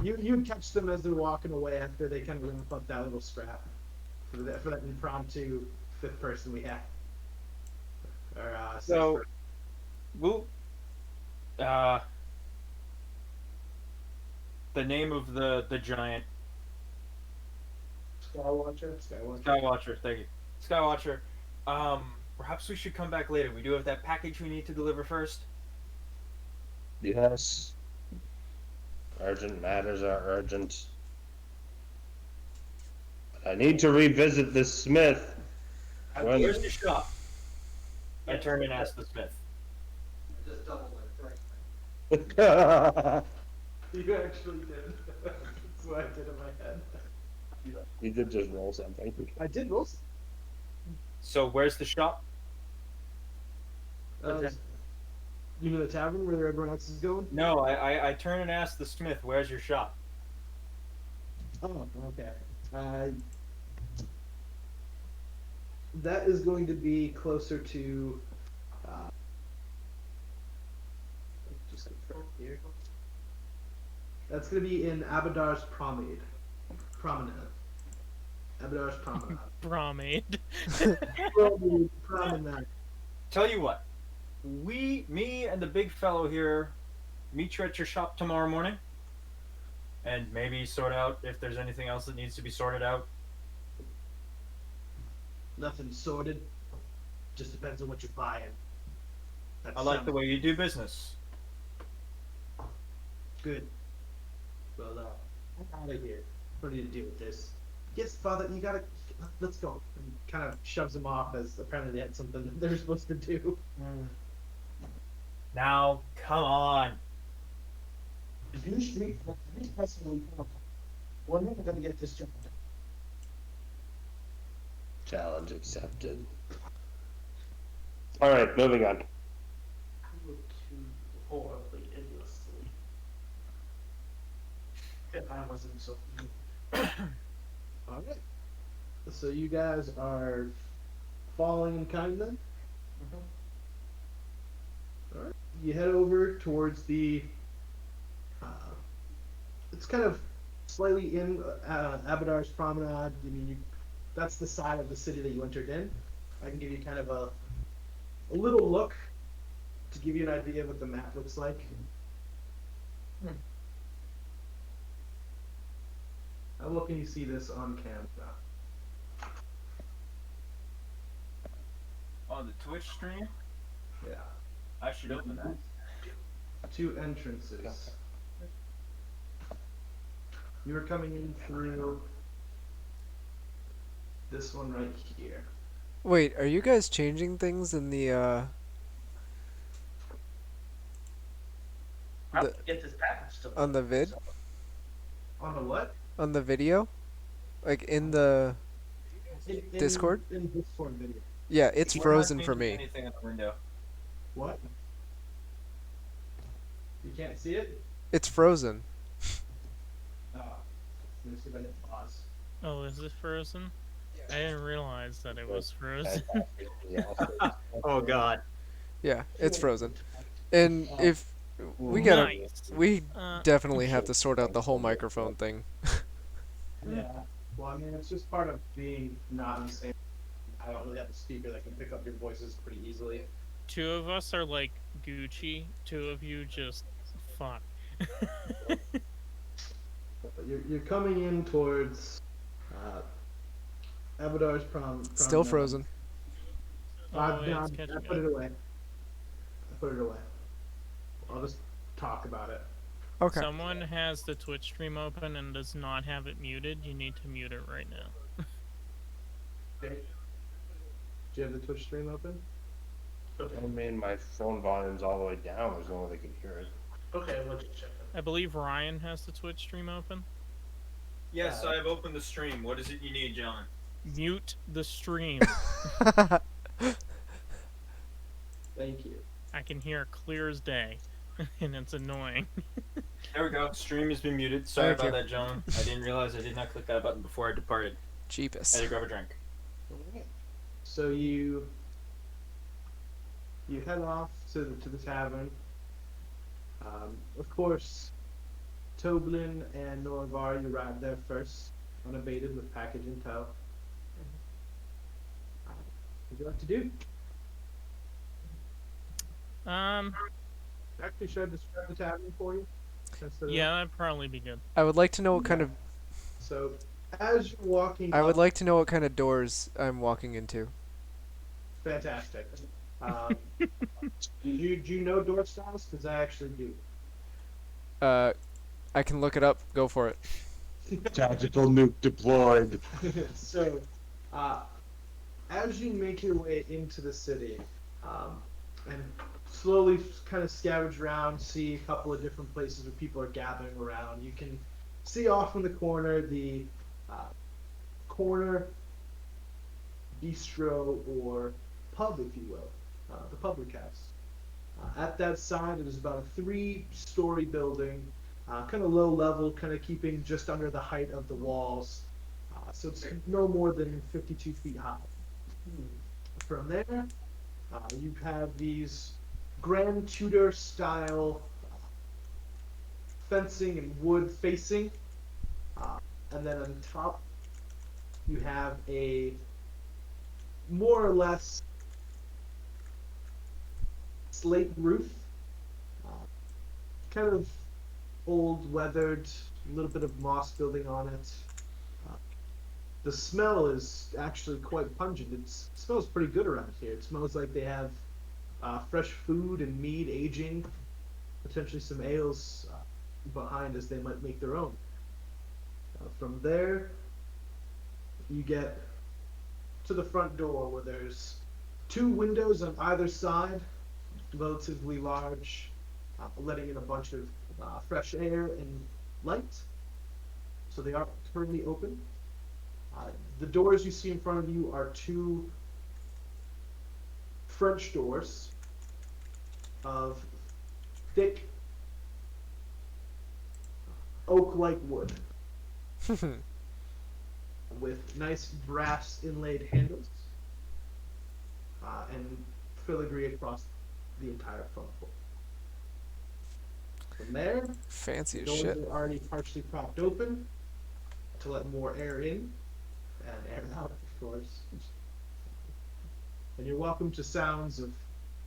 yeah, you'd catch them as they're walking away after they kind of ramp up that little scrap for that impromptu fifth person we had. Or sixth So, person. well, the name of the giant Skywatcher. Skywatcher. Thank you, Skywatcher. Perhaps we should come back later. We do have that package we need to deliver first. Yes. Urgent matters are urgent. I need to revisit this Smith. Where's the shop? I turned and asked the smith. Just double it. You You actually did. That's what I did in my head. did just roll something. I did roll some. So where's the shop? You know the tavern where everyone else is going? No, I turned and asked the smith, where's your shop? Oh, okay. That is going to be closer to. Just confirm here. That's going to be in Abadar's Promenade. Abadar's Promenade. Bromade. Promenade. Tell you what, me and the big fellow here meet you at your shop tomorrow morning, and maybe sort out if there's anything else that needs to be sorted out. Nothing sorted. Just depends on what you're buying. That's I like the way you do business. Good. Well, I'm out of here. What do you do with this? Yes, Father, you gotta. Let's go. And kind of shoves him off as apparently they had something that they're supposed to do. Now, come on. If you street, we're never gonna get this job done. Challenge accepted. All right, moving on. I look too horribly endlessly. If I wasn't so. Alright. So you guys are following in kind then? Alright. You head over towards the. It's kind of slightly in Abadar's Promenade. I mean, that's the side of the city that you entered in. I can give you kind of a little look to give you an idea of what the map looks like. How well can you see this on camera? On the Twitch stream, Yeah. I should open that. 2 entrances. You are coming in through this one right here. Wait, are you guys changing things in the How do we get this package to on the vid? On the what? On the video? Like in the Discord? In Discord video. Yeah, it's We're not frozen for changing me. anything in the window. What? You can't see it? It's frozen. Oh. Let me see if I can pause. Oh, is it frozen? I didn't realize that it was frozen. Oh God. Yeah, it's frozen. And if we gotta, Nice. we Uh, definitely have to sort out the whole microphone thing. Yeah. Well, I mean, it's just part of being not in the same. I don't really have a speaker that can pick up your voices pretty easily. 2 of us are like Gucci. 2 of you just fuck. But you're coming in towards Abadar's Still promenade. frozen. Oh, No, it's I catching put up. it away. I put it away. I'll just talk about it. Okay. Someone has the Twitch stream open and does not have it muted. You need to mute it right now. Okay. Do you have the Twitch stream open? I mean, my phone volume's all the way down. There's no way they can hear it. Okay, we'll just check it. I believe Ryan has the Twitch stream open. Yes, I've opened the stream. What is it you need, John? Mute the stream. Thank you. I can hear clear as day, and it's annoying. There we go. Stream has been muted. Sorry Thank about you. that, John. I didn't realize I did not click that button before I departed. I had Jeepus. to grab a drink. So you head off to the tavern. Of course, Toblin and Norvar, you arrived there first, unabated with package in tow. What would you like to do? Actually, should I describe the tavern for you? Yeah, that'd probably be good. I would like to know what kind of So, as you're walking I would up- like to know what kind of doors I'm walking into. Fantastic. Do you know door styles? Because I actually do. I can look it up. Go for it. Tactical nuke deployed. So, as you make your way into the city, and slowly kind of scavenge around, see a couple of different places where people are gathering around, you can see off in the corner the corner bistro or pub, if you will, the public house. At that side, it is about a 3-story building, kind of low level, kind of keeping just under the height of the walls. So it's no more than 52 feet high. From there, you have these Grand Tudor style fencing and wood facing, and then on top you have a more or less slate roof, kind of old, weathered, a little bit of moss building on it. The smell is actually quite pungent. It smells pretty good around here. It smells like they have fresh food and mead aging, potentially some ales behind as they might make their own. From there, you get to the front door where there's 2 windows on either side, relatively large, letting in a bunch of fresh air and light. So they are currently open. The doors you see in front of you are 2 French doors of thick oak-like wood with nice brass inlaid handles and filigree across the entire front door. From there, Fancy the as doors shit. are already partially propped open. to let more air in and air out, of course. And you're welcome to sounds of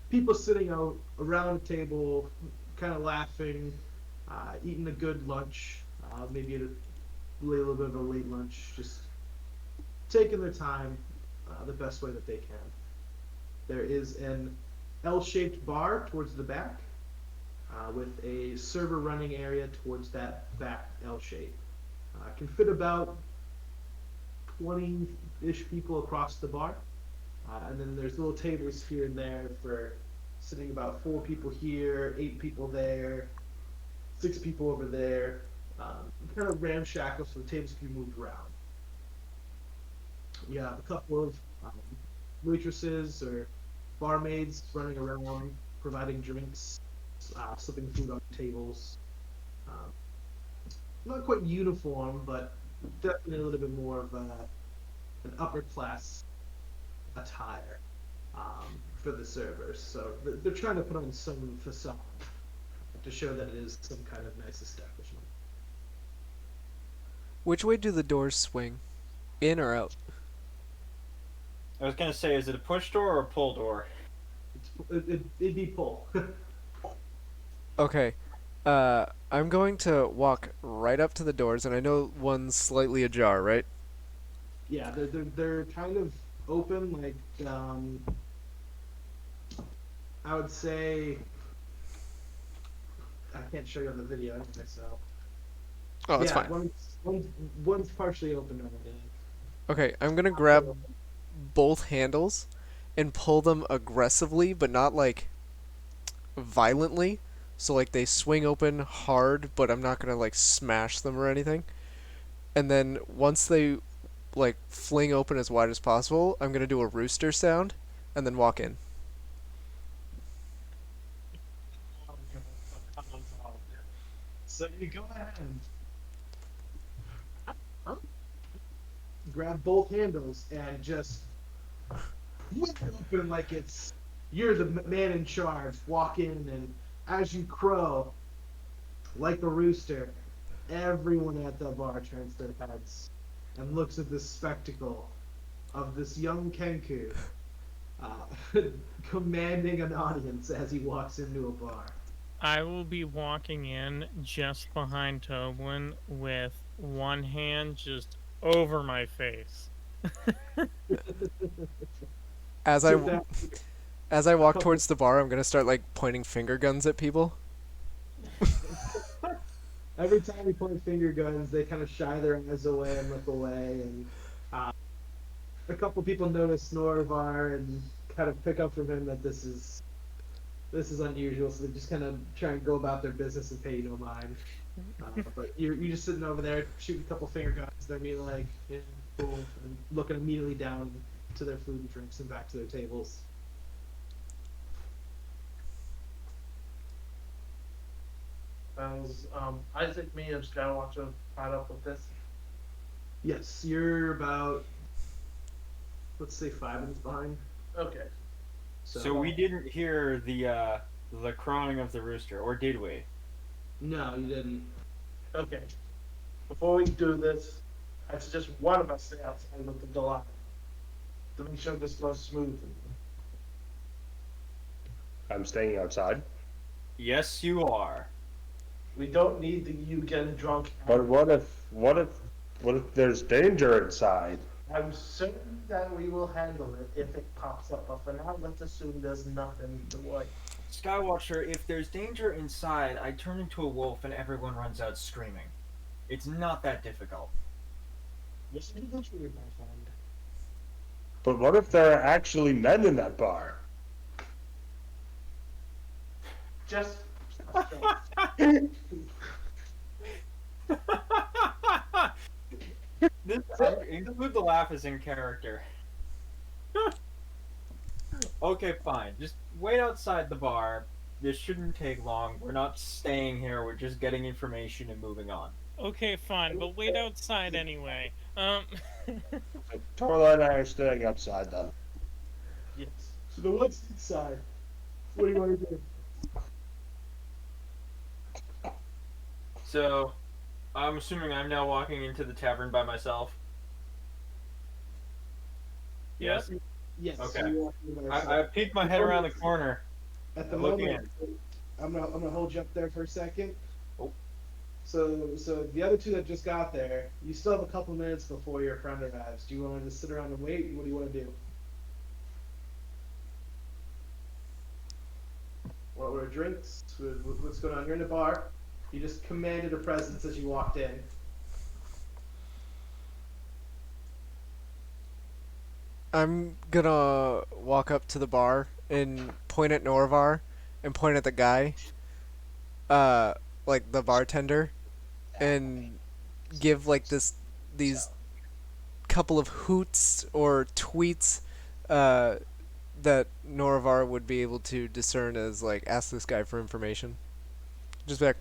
people sitting out around a table, kind of laughing, eating a good lunch, maybe a little bit of a late lunch, just taking their time the best way that they can. There is an L-shaped bar towards the back with a server running area towards that back L shape. Can fit about 20-ish people across the bar. And then there's little tables here and there for sitting about 4 people here, 8 people there, 6 people over there. Kind of ramshackle so the tables can be moved around. You have a couple of waitresses or barmaids running around, providing drinks, slipping food on tables. Not quite uniform, but definitely a little bit more of an upper class attire for the servers. So they're trying to put on some facade to show that it is some kind of nice establishment. Which way do the doors swing? In or out? I was gonna say, is it a push door or a pull door? It'd be pull. Okay. I'm going to walk right up to the doors, and I know one's slightly ajar, right? Yeah, they're kind of open, like I would say. I can't show you on the video anyway, so. Oh, that's Yeah, fine. one's partially open already. Okay, I'm gonna grab both handles and pull them aggressively, but not like violently. So like they swing open hard, but I'm not gonna like smash them or anything. And then once they like fling open as wide as possible, I'm gonna do a rooster sound and then walk in. So you go ahead and grab both handles and just whip it open like it's you're the man in charge. Walk in, and as you crow like a rooster, everyone at the bar turns their heads and looks at this spectacle of this young Kenku commanding an audience as he walks into a bar. I will be walking in just behind Toblin with one hand just over my face. As So I that- as I walk towards the bar, I'm gonna start like pointing finger guns at people. Every time we point finger guns, they kind of shy their eyes away and look away. And a couple people notice Norvar and kind of pick up from him that this is unusual. So they just kind of try and go about their business and pay you no mind. But you're just sitting over there shooting a couple finger guns. They're immediately like, yeah, cool, and looking immediately down to their food and drinks and back to their tables. As Isaac, me, and Skywatcher caught up with this. Yes, you're about, let's say, 5 minutes behind. Okay. So we didn't hear the crowing of the rooster, or did we? No, you didn't. Okay. Before we do this, I suggest one of us stay outside with the door to make sure this goes smoothly. I'm staying outside. Yes, you are. We don't need you getting drunk. But what if there's danger inside? I'm certain that we will handle it if it pops up, but for now, let's assume there's nothing to worry. Skywatcher, if there's danger inside, I turn into a wolf and everyone runs out screaming. It's not that difficult. Yes, it is weird, my friend. But what if there are actually men in that bar? Just. This include the laugh as in character. Okay, fine. Just wait outside the bar. This shouldn't take long. We're not staying here. We're just getting information and moving on. Okay, fine, but wait outside anyway. Torla and I are staying outside then. Yes. So the what's inside? What do you want to do? So, I'm assuming I'm now walking into the tavern by myself. Yep. Yes. Yes. Okay. You walk in by I yourself. peek my head around the corner. At I the look moment, in. I'm gonna hold you up there for a second. Oh. So the other two that just got there, you still have a couple minutes before your friend arrives. Do you want to just sit around and wait? What do you want to do? Want to order drinks? What's going on? You're in a bar. You just commanded a presence as you walked in. I'm gonna walk up to the bar and point at Norvar and point at the guy, uh, like the bartender, and give like these couple of hoots or tweets, uh, that Norvar would be able to discern as like ask this guy for information. Just be like,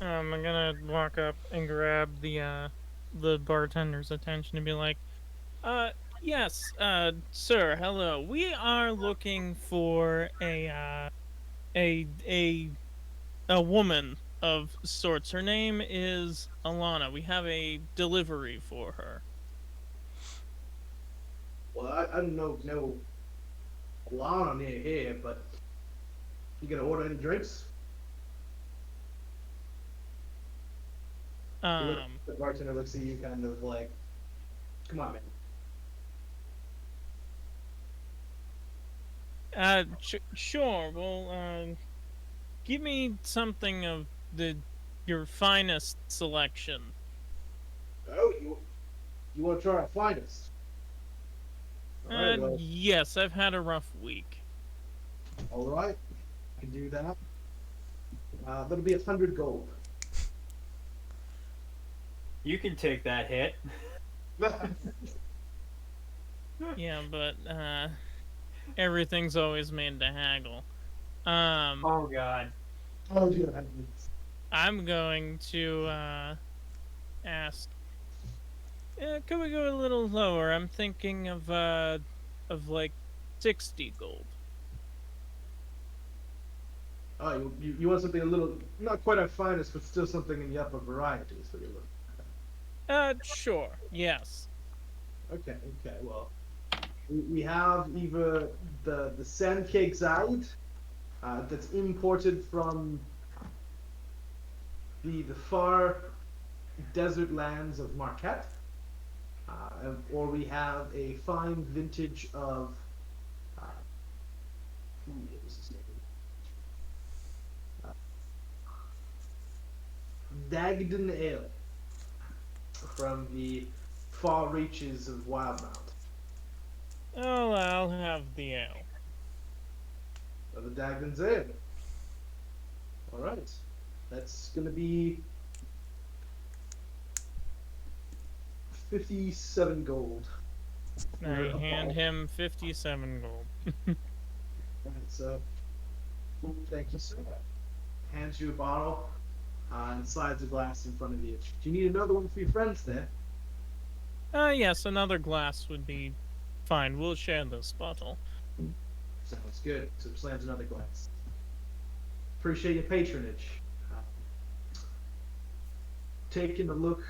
I'm gonna walk up and grab the bartender's attention and be like, yes, sir, hello. We are looking for a a a woman of sorts. Her name is Alana. We have a delivery for her. Well, I don't know no Alana near here, but you gonna order any drinks? The bartender looks at you kind of like, come on, man. Sure. Well, give me something of your finest selection. Oh, you want to try our finest? Alright, well, Yes, I've had a rough week. alright. I can do that. That'll be 100 gold. You can take that hit. Yeah, but everything's always made to haggle. Oh God. Oh, yeah. I'm going to ask. Could we go a little lower? I'm thinking of like 60 gold. Oh, you want something a little, not quite our finest, but still something in the upper variety is what you're looking Sure. Yes. at. Okay, well, we have either the sand cake Zaid, that's imported from the far desert lands of Marquette, or we have a fine vintage of, what was his name? Dagden Ale from the far reaches of Wildmount. Oh, I'll have the ale. The Dagden's Ale. Alright. That's gonna be 57 gold. I hand him 57 gold. Alright, so thank you, sir. Hands you a bottle, and slides a glass in front of you. Do you need another one for your friends there? Yes, another glass would be fine. We'll share this bottle. Sounds good. So slams another glass. Appreciate your patronage. Taking a look.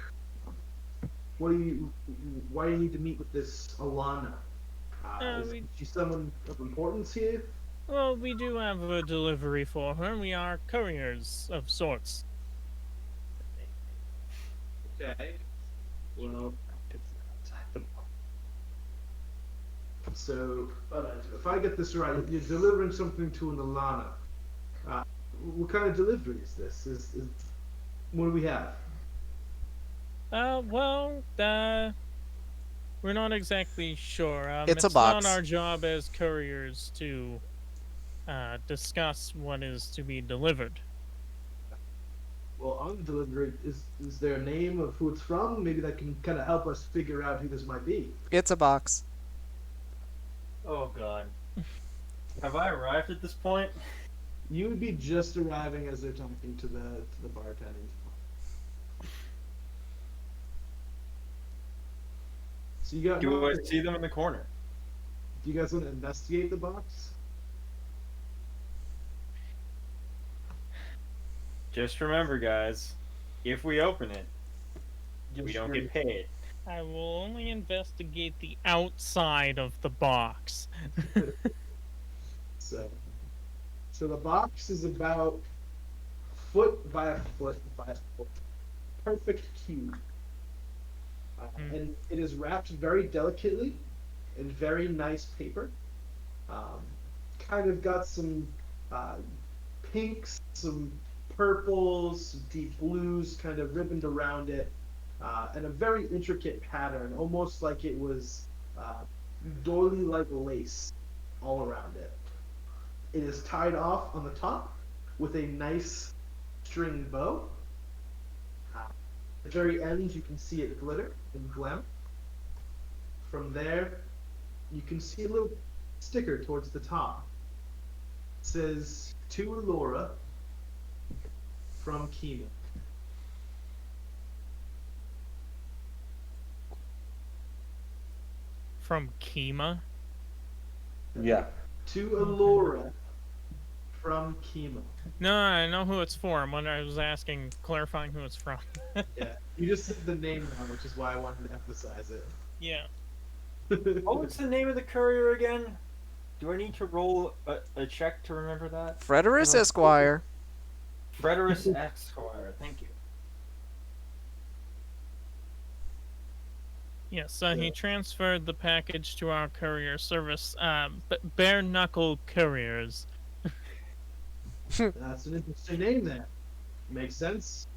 Why do you need to meet with this Alana? Is she someone of importance here? Well, we do have a delivery for her. We are couriers of sorts. Okay. Well, so if I get this right, you're delivering something to an Alana. What kind of delivery is this? What do we have? Well, we're not exactly sure. It's a box. Not our job as couriers to discuss what is to be delivered. Well, on the delivery, is there a name of who it's from? Maybe that can kind of help us figure out who this might be. it's a box. Oh God. Have I arrived at this point? You would be just arriving as they're talking to the bartender. So you got. Do I see them in the corner? Do you guys want to investigate the box? Just remember, guys, if we open it, we don't get paid. I will only investigate the outside of the box. So, so the box is about foot by a foot by a foot. Perfect cube. And it is wrapped very delicately in very nice paper. Um, kind of got some pinks, some purples, some deep blues kind of ribboned around it, and a very intricate pattern, almost like it was doily-like lace all around it. It is tied off on the top with a nice string bow. At the very end, you can see it glitter and gleam. From there, you can see a little sticker towards the top. It says, "To Laura from Kima." From Kima? Yeah. To Alora from Kima. No, I know who it's for. I was asking, clarifying who it's from. Yeah, you just said the name now, which is why I wanted to emphasize it. Yeah. What was the name of the courier again? Do I need to roll a check to remember that? Frederick Esquire. Frederick Esquire. Thank you. Yes, he transferred the package to our courier service, Bareknuckle Couriers. That's an interesting name there. Makes sense.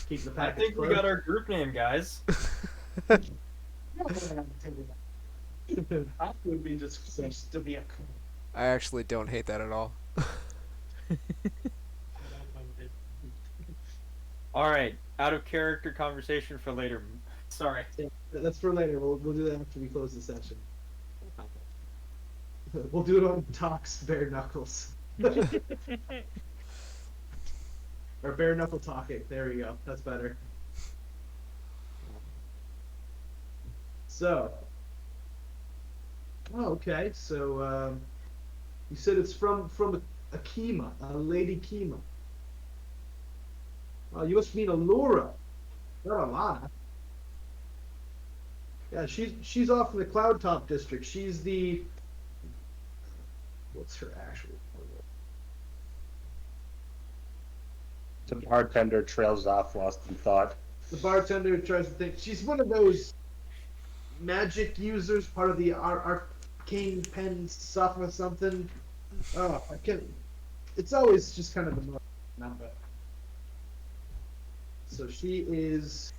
Keep the I package think we closed. got our group name, guys. That would be just to be a I actually don't hate that at all. All right, out of character conversation for later. Sorry. That's for later. We'll do that after we close the session. We'll do it on Talks Bare Knuckles. Or Bare Knuckle Talking. There we go. That's better. So. Oh, okay. So, you said it's from a Kima, a Lady Kima. Oh, you must mean Allura, not Alana. Yeah, she's off in the Cloud Top district. She's the what's her actual The bartender trails off, lost in thought. The bartender tries to think. She's one of those magic users, part of the arcane pen stuff or something. Oh, I can't. It's always just kind of a number. So she is.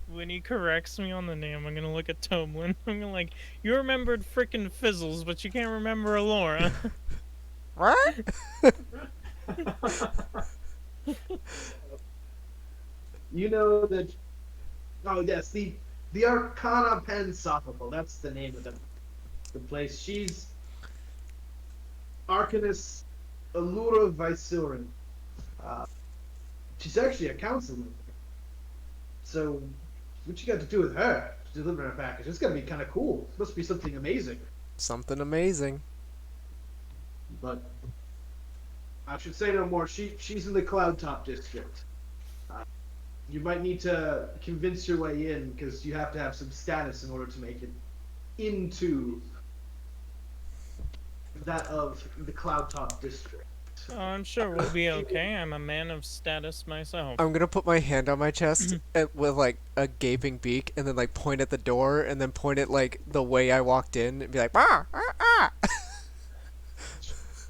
When he corrects me on the name, I'm gonna look at Tomlin. I'm gonna like, you remembered frickin' Fizzles, but you can't remember Alora. What? You know that. Oh yes, the Arcana Pen Sophocles. That's the name of the place. She's Arcanist Allura Vysurin. She's actually a council member. So, what you got to do with her to deliver a package? It's gotta be kind of cool. Must be something amazing. Something amazing. But I should say no more. She's in the Cloud Top district. You might need to convince your way in because you have to have some status in order to make it into that of the Cloud Top district. Oh, I'm sure we'll be okay. I'm a man of status myself. I'm gonna put my hand on my chest with like a gaping beak, and then like point at the door, and then point it like the way I walked in, and be like, ah, ah, ah.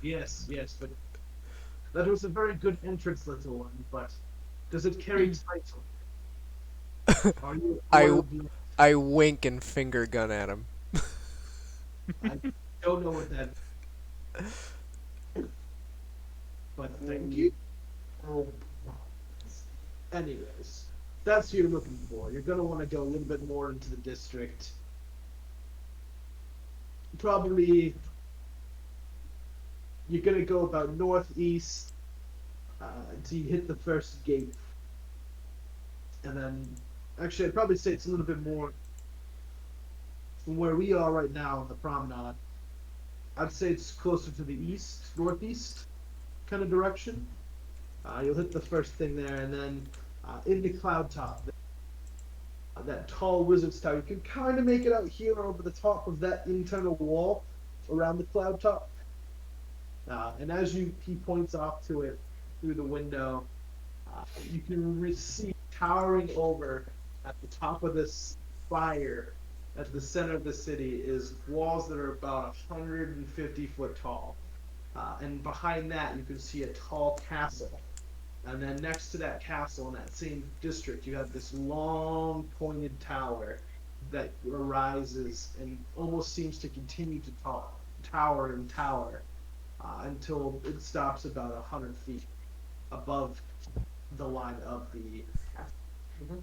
Yes, but that was a very good entrance, little one. But does it carry title? Are you? I wink and finger gun at him. I don't know what that. But thank you. Anyways, that's what you're looking for. You're gonna want to go a little bit more into the district. Probably, you're gonna go about northeast until you hit the first gate, and then, actually, I'd probably say it's a little bit more from where we are right now on the promenade. I'd say it's closer to the east, northeast. kind of direction. You'll hit the first thing there, and then into Cloud Top. That tall wizard's tower. You can kind of make it out here over the top of that internal wall around the Cloud Top. And as he points off to it through the window, you can see towering over at the top of this spire at the center of the city is walls that are about 150 foot tall. And behind that, you can see a tall castle. And then next to that castle in that same district, you have this long pointed tower that arises and almost seems to continue to tower and tower until it stops about 100 feet above the line of the castle. Mm-hmm.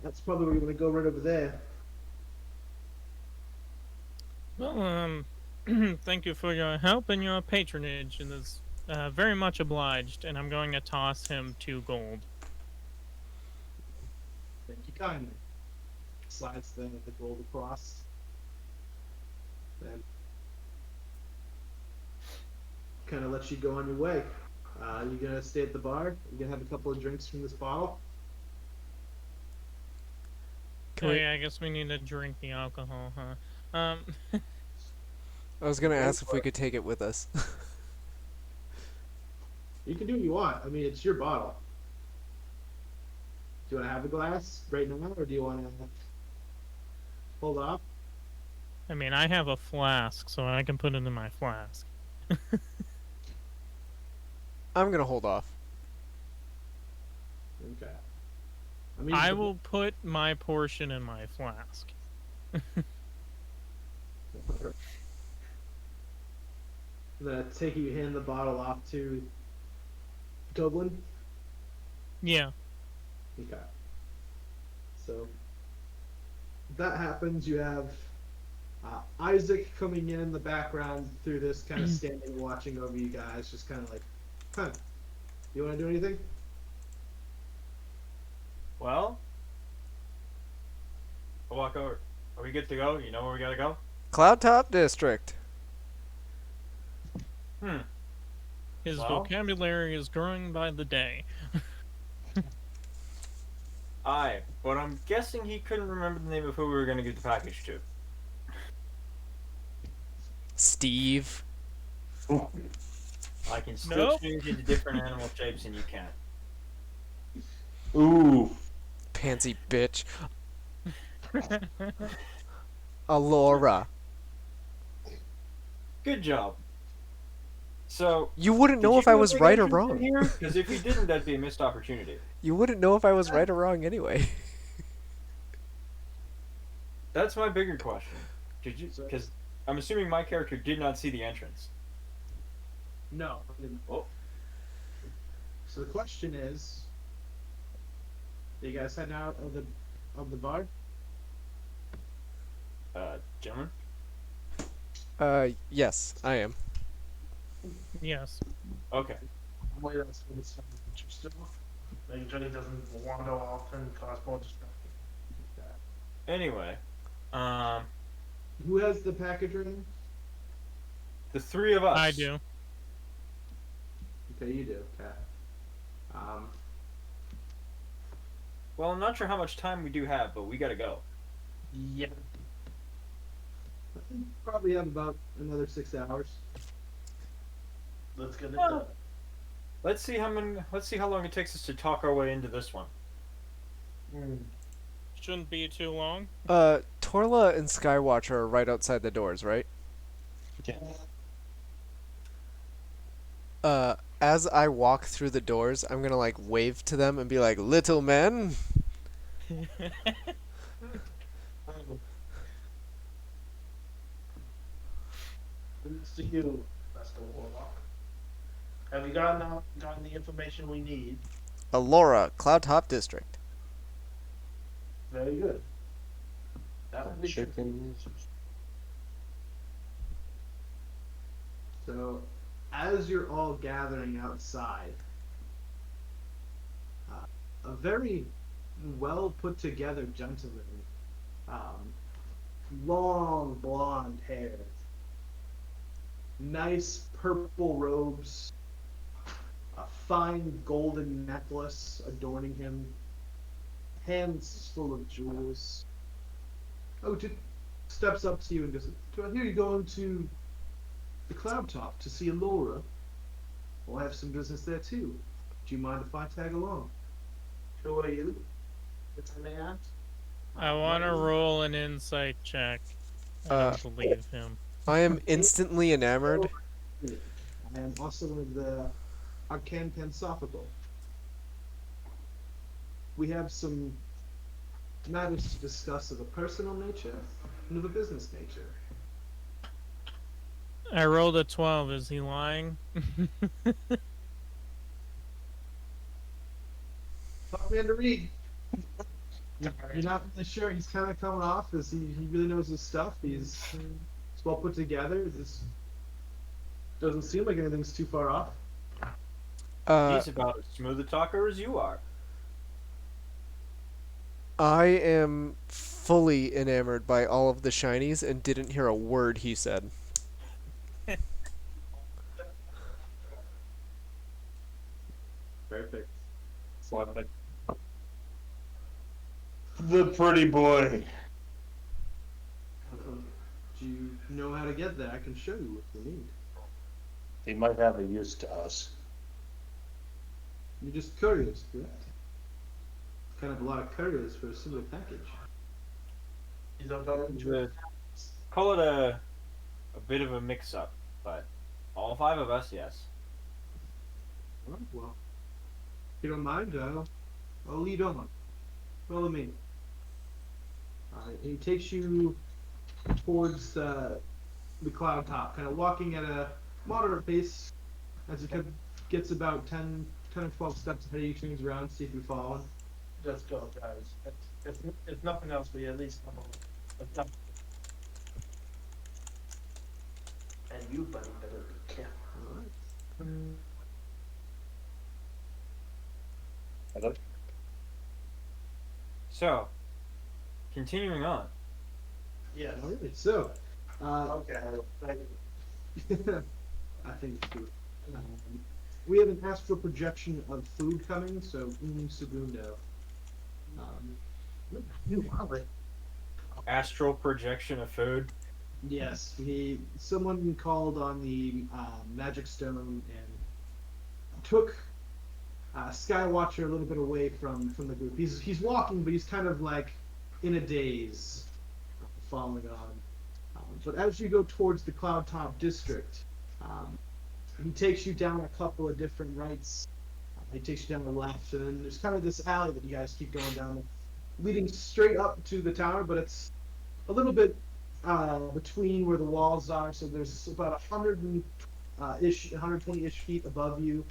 That's probably where we're going to go right over there. Well, thank you for your help and your patronage, and is very much obliged. And I'm going to toss him 2 gold. Thank you kindly. Slides the gold across. Then kind of lets you go on your way. You gonna stay at the bar? You gonna have a couple of drinks from this bottle? Oh yeah, I guess we need to drink the alcohol, huh? I was gonna ask if we could take it with us. You can do what you want. I mean, it's your bottle. Do you want to have a glass right now, or do you want to hold off? I mean, I have a flask, so I can put it in my flask. I'm gonna hold off. Okay. I mean, I will put my portion in my flask. The take you hand the bottle off to Dublin. Yeah. Okay. So that happens. You have Isaac coming in the background through this, kind of standing, watching over you guys, just kind of like, huh? You want to do anything? Well, I'll walk over. Are we good to go? You know where we gotta go? Cloud Top District. His Well? vocabulary is growing by the day. Aye, but I'm guessing he couldn't remember the name of who we were gonna give the package to. Steve. I can still Nope. change into different animal shapes and you can't. Ooh. Pansy bitch. Alora. Good job. So, You wouldn't did know you if I know was big right or entrance in wrong. here? Because if you didn't, that'd be a missed opportunity. You wouldn't know if I was right or wrong anyway. That's my bigger question. Did you? Because I'm assuming my character did not see the entrance. No. I didn't. Oh. So the question is, are you guys heading out of the bar? Gentlemen? Yes, I am. Yes. Okay. Wait, that's what it's interesting. Making sure he doesn't wander off and cause more distraction. Anyway, Who has the package ring? the 3 of us. I do. Okay, you do. Okay. Well, I'm not sure how much time we do have, but we gotta go. Yeah. I think probably have about another 6 hours. Let's get it Well, done. Let's see how long it takes us to talk our way into this one. Shouldn't be too long. Torla and Skywatcher are right outside the doors, right? As I walk through the doors, I'm gonna like wave to them and be like, "Little men." Good to you, Master Warlock. Have you gotten the information we need? Alora, Cloud Top District. Very good. That would be Chickens. So, as you're all gathering outside, a very well put together gentleman, long blonde hair, nice purple robes, a fine golden necklace adorning him, hands full of jewels. Oh, steps up to you and goes, "Do I hear you going to the cloud top to see Alora? Well, I have some business there too. Do you mind if I tag along?" Who are you? If I may ask? I want to roll an insight check. I Uh, don't believe him. I am instantly enamored. I am also of the Arcane Pansophical. We have some matters to discuss of a personal nature and of a business nature. I rolled a 12. Is he lying? Tough man to read. You're not really sure. He's kind of coming off as he really knows his stuff. He's well put together. This doesn't seem like anything's too far off. Uh, He's about as smooth a talker as you are. I am fully enamored by all of the shinies and didn't hear a word he said. Perfect. The pretty boy. Do you know how to get there? I can show you if you need. He might have a use to us. You're just couriers, correct? Kind of a lot of couriers for a single package. You don't go into it. Call it a bit of a mix-up, but all 5 of us, yes. All right, well, if you don't mind, I'll lead on. Follow me. He takes you towards the cloud top, kind of walking at a moderate pace as he kind of gets about 10 or 12 steps ahead of you, turns around, see if you're following. Just go, guys. If nothing else, we at least come on. And you, buddy, better be careful. All right. Hello? So, continuing on. Yes. All right. So, Okay. Thank you. I think it's good. We have an astral projection of food coming, so segundo. You love it. Astral projection of food. Yes, someone called on the magic stone and took Skywatcher a little bit away from the group. He's walking, but he's kind of like in a daze, following on. But as you go towards the Cloud Top district, he takes you down a couple of different rights. He takes you down the left, and then there's kind of this alley that you guys keep going down, leading straight up to the tower. But it's a little bit between where the walls are, so there's about 120-ish feet above you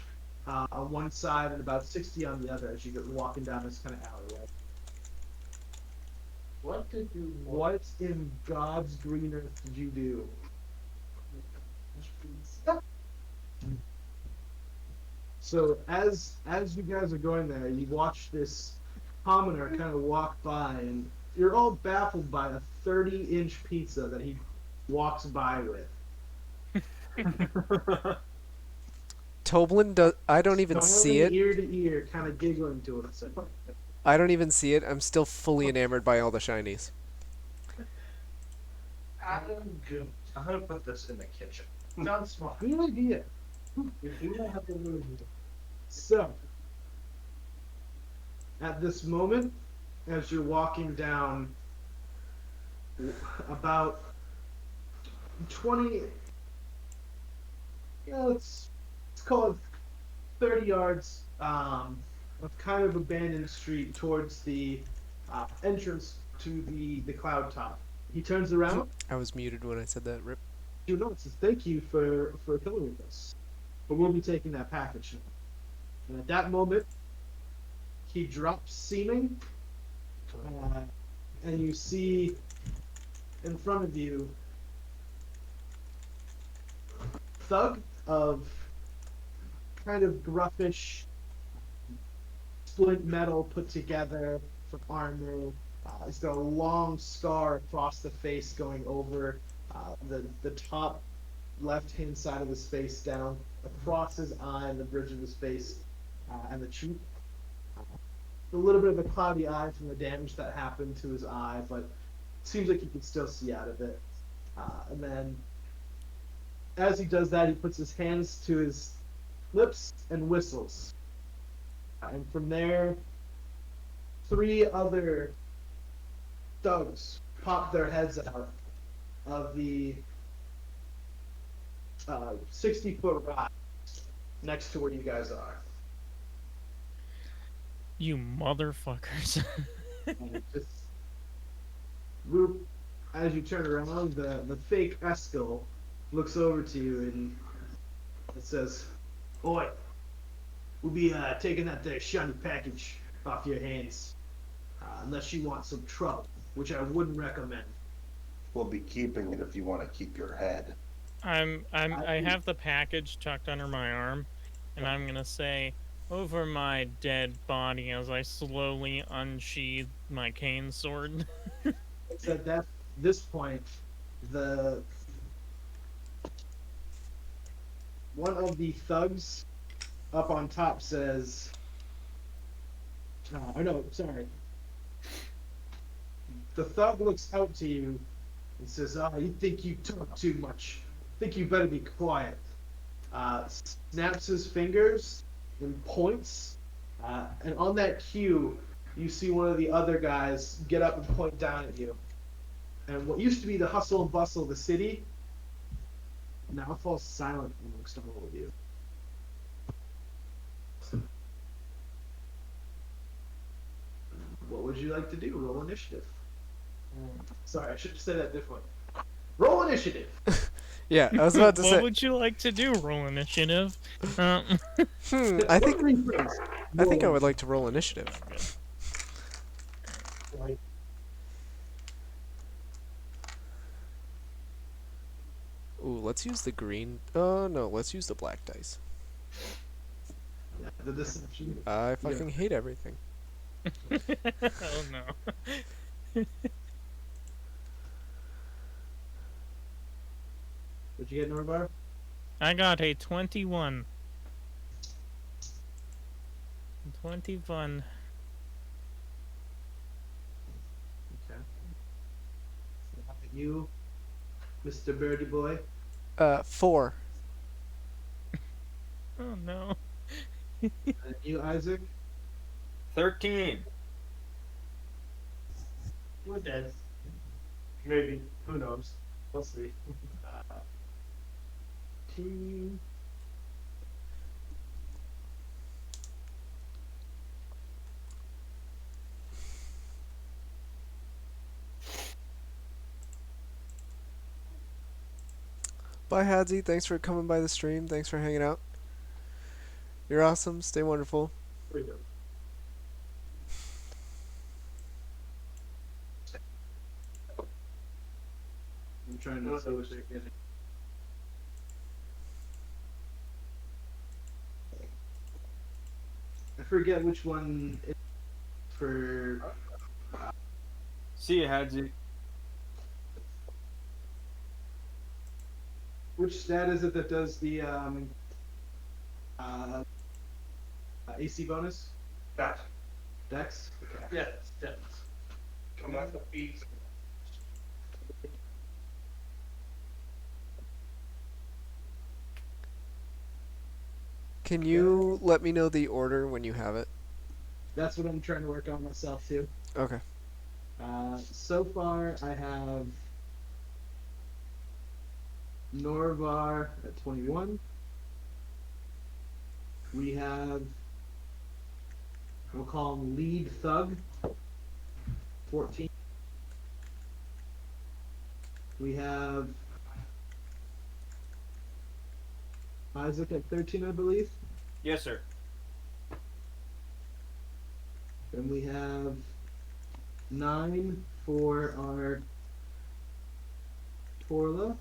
on one side, and about 60 on the other as you go walking down this kind of alleyway. What did you What in God's green earth did you do? So as you guys are going there, you watch this commoner kind of walk by, and you're all baffled by a 30-inch pizza that he walks by with. Toblin does. I don't even see it. Ear to ear, kind of giggling to himself. I don't even see it. I'm still fully enamored by all the shinies. I'm good. I'm gonna put this in the kitchen. Not smart. Good idea. You do not have to really do it. So, at this moment, as you're walking down about 20, let's call it 30 yards of kind of abandoned street towards the entrance to the cloud top. He turns around. I was muted when I said that. Rip. You know, it says, "Thank you for coming with us, but we'll be taking that package now." And at that moment, he drops seeming, and you see in front of you thug of kind of gruffish splint metal put together for armor. He's got a long scar across the face going over the top left hand side of his face down, across his eye and the bridge of his face, and the cheek. A little bit of a cloudy eye from the damage that happened to his eye, but it seems like he can still see out of it. And then, as he does that, he puts his hands to his lips and whistles. And from there, three other thugs pop their heads out of the 60-foot rise next to where you guys are. You motherfuckers. And just whoop, as you turn around, the fake Eskel looks over to you and it says, "Oi, we'll be taking that there shiny package off your hands, unless you want some trouble, which I wouldn't recommend." We'll be keeping it if you want to keep your head. I have the package tucked under my arm, and I'm gonna say, over my dead body as I slowly unsheathe my cane sword. So at this point, the one of the thugs up on top says, "Oh no, sorry." The thug looks out to you and says, "Oh, you think you talk too much? Think you better be quiet." Snaps his fingers and points, and on that cue, you see one of the other guys get up and point down at you. And what used to be the hustle and bustle of the city now falls silent amongst all of you. What would you like to do? Roll initiative. Sorry, I should have said that differently. Roll initiative. Yeah, I was about to What say. would you like to do? Roll initiative. I think I think I would like to roll initiative. Ooh, let's use the green. Oh no, let's use the black dice. Yeah, the deception. I fucking hate everything. Oh no. What'd you get, Norbar? I got a 21. 21. Okay. So how about you, Mr. Birdie Boy? 4. Oh no. And you, Isaac? 13. We're dead. Maybe. Who knows? We'll see. Team. Bye, Hadzi. Thanks for coming by the stream. Thanks for hanging out. You're awesome. Stay wonderful. There you go. I'm trying to see what they're getting. I forget which one is for. See you, Hadzi. Which stat is it that does the AC bonus? That. Dex? Okay. Yeah, it's dead. Come off the feet. Can you let me know the order when you have it? That's what I'm trying to work on myself too. Okay. So far, I have Norvar at 21. We have, we'll call him Lead Thug, 14. We have Isaac at 13, I believe. Yes, sir. Then we have 9 for our Torla.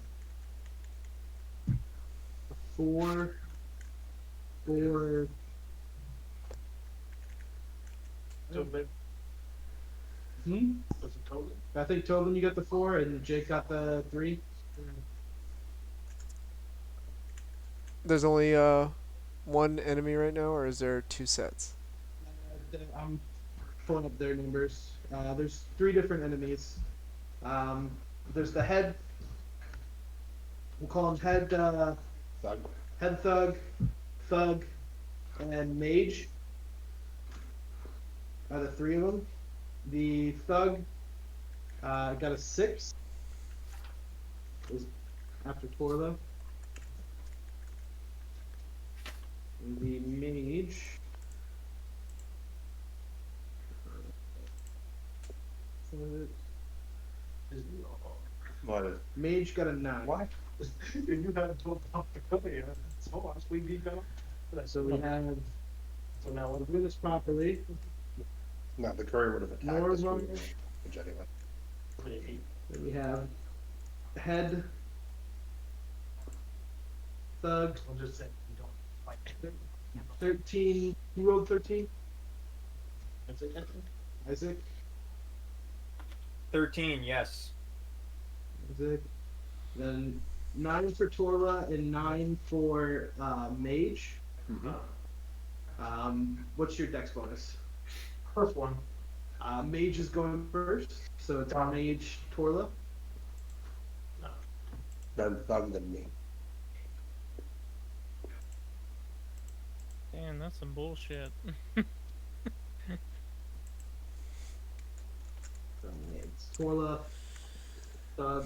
4 for Tobin. Hmm? Was it Tobin? I think Tobin, you got the 4, and Jake got the 3. There's only one enemy right now, or is there two sets? I'm pulling up their numbers. There's three different enemies. Um, there's the head. We'll call him Thug. head thug, and mage. Are the three of them? The thug got a 6. Is after Torla. The mage. What? Mage got a 9. What? You have to talk to Courier. So us, we beat them. So we have. So now I'll what do this properly. No, the courier would have attacked us. Normal. Which anyway. Then we have head, thug, I'll just say you don't fight. 13. Who rolled 13? That's it. Isaac. 13, yes. Isaac. Then 9 for Torla and 9 for Mage. Mhm. What's your dex bonus? First one. Mage is going first, so it's Mage Torla. Then thug than me. Damn, that's some bullshit. It's Torla, thug,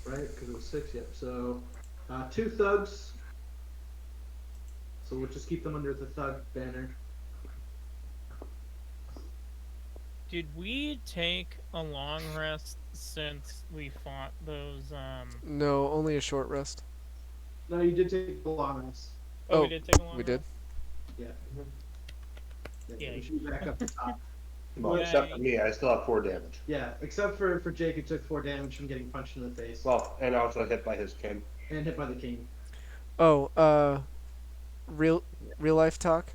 right? Because it was 6, yep. So 2 thugs. So we'll just keep them under the thug banner. Did we take a long rest since we fought those, No, only a short rest. No, you did take a long rest. Oh, we Oh, did take a long we rest? did. Yeah. Yeah. We should be back up the top. Well, Yeah, except for me, I still have 4 damage. Yeah, except for Jake, who took 4 damage from getting punched in the face Well, and also hit by his king. and hit by the king. Oh, real life talk.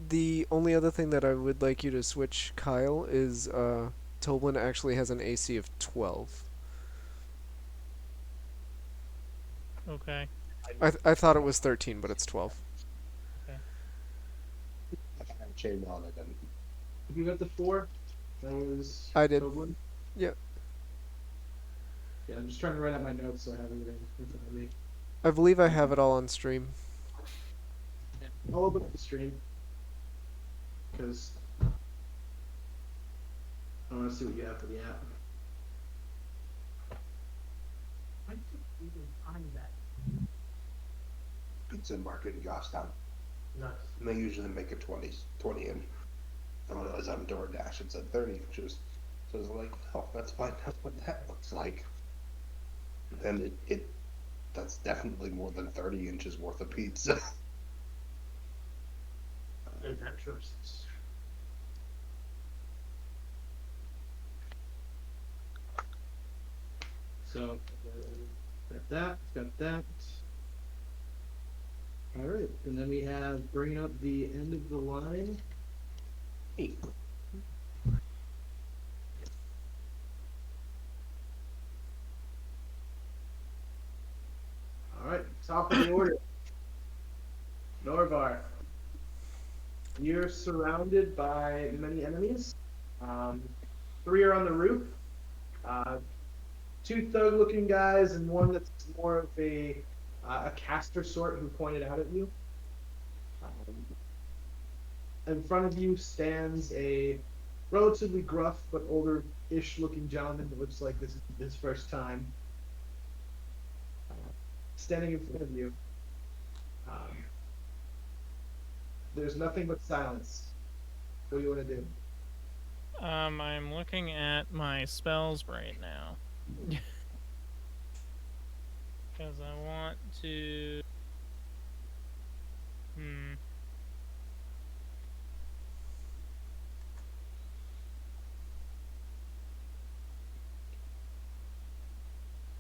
The only other thing that I would like you to switch, Kyle, is Toblin actually has an AC of 12. Okay. I thought it was 13, but it's 12. I can chain on it and You got the 4? That was I did. Toblin? Yep. Yeah, I'm just trying to write out my notes so I have everything in front of me. I believe I have it all on stream. I'll open up the stream. Because I want to see what you have for the app. I couldn't even find that. pizza market in Goffstown. Nice. And they usually make it 20 inch. And when I was on DoorDash, it said 30 inches. So I was like, oh, let's find out what that looks like. And that's definitely more than 30 inches worth of pizza. Adventures. So, got that. All right, and then we have bringing up the end of the line. Hey. All right, top of the order. Norvar. You're surrounded by many enemies. 3 are on the roof. 2 thug-looking guys and one that's more of a caster sort who pointed out at you. In front of you stands a relatively gruff but older-ish looking gentleman that looks like this is his first time. Standing in front of you. There's nothing but silence. What do you want to do? I'm looking at my spells right now. Because I want to...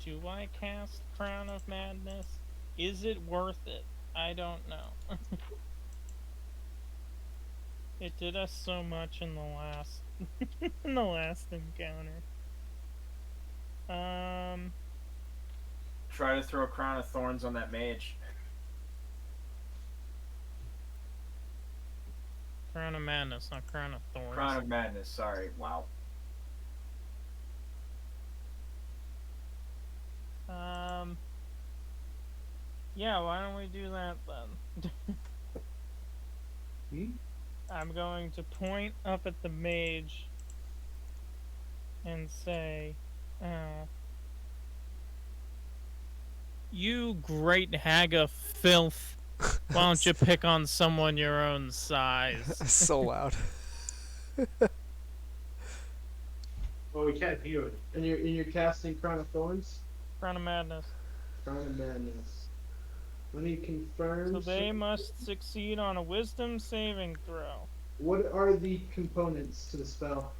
Do I cast Crown of Madness? Is it worth it? I don't know. It did us so much in the last encounter. try to throw a crown of thorns on that mage. Crown of Madness, not Crown of Thorns. Crown of Madness. Sorry. Wow. Yeah, why don't we do that then? I'm going to point up at the mage and say, you great hag of filth, why don't you pick on someone your own size? So loud. Well, we can't hear it. And you're casting Crown of Thorns? Crown of Madness. Crown of Madness. Let me confirm. So they must succeed on a wisdom saving throw. What are the components to the spell?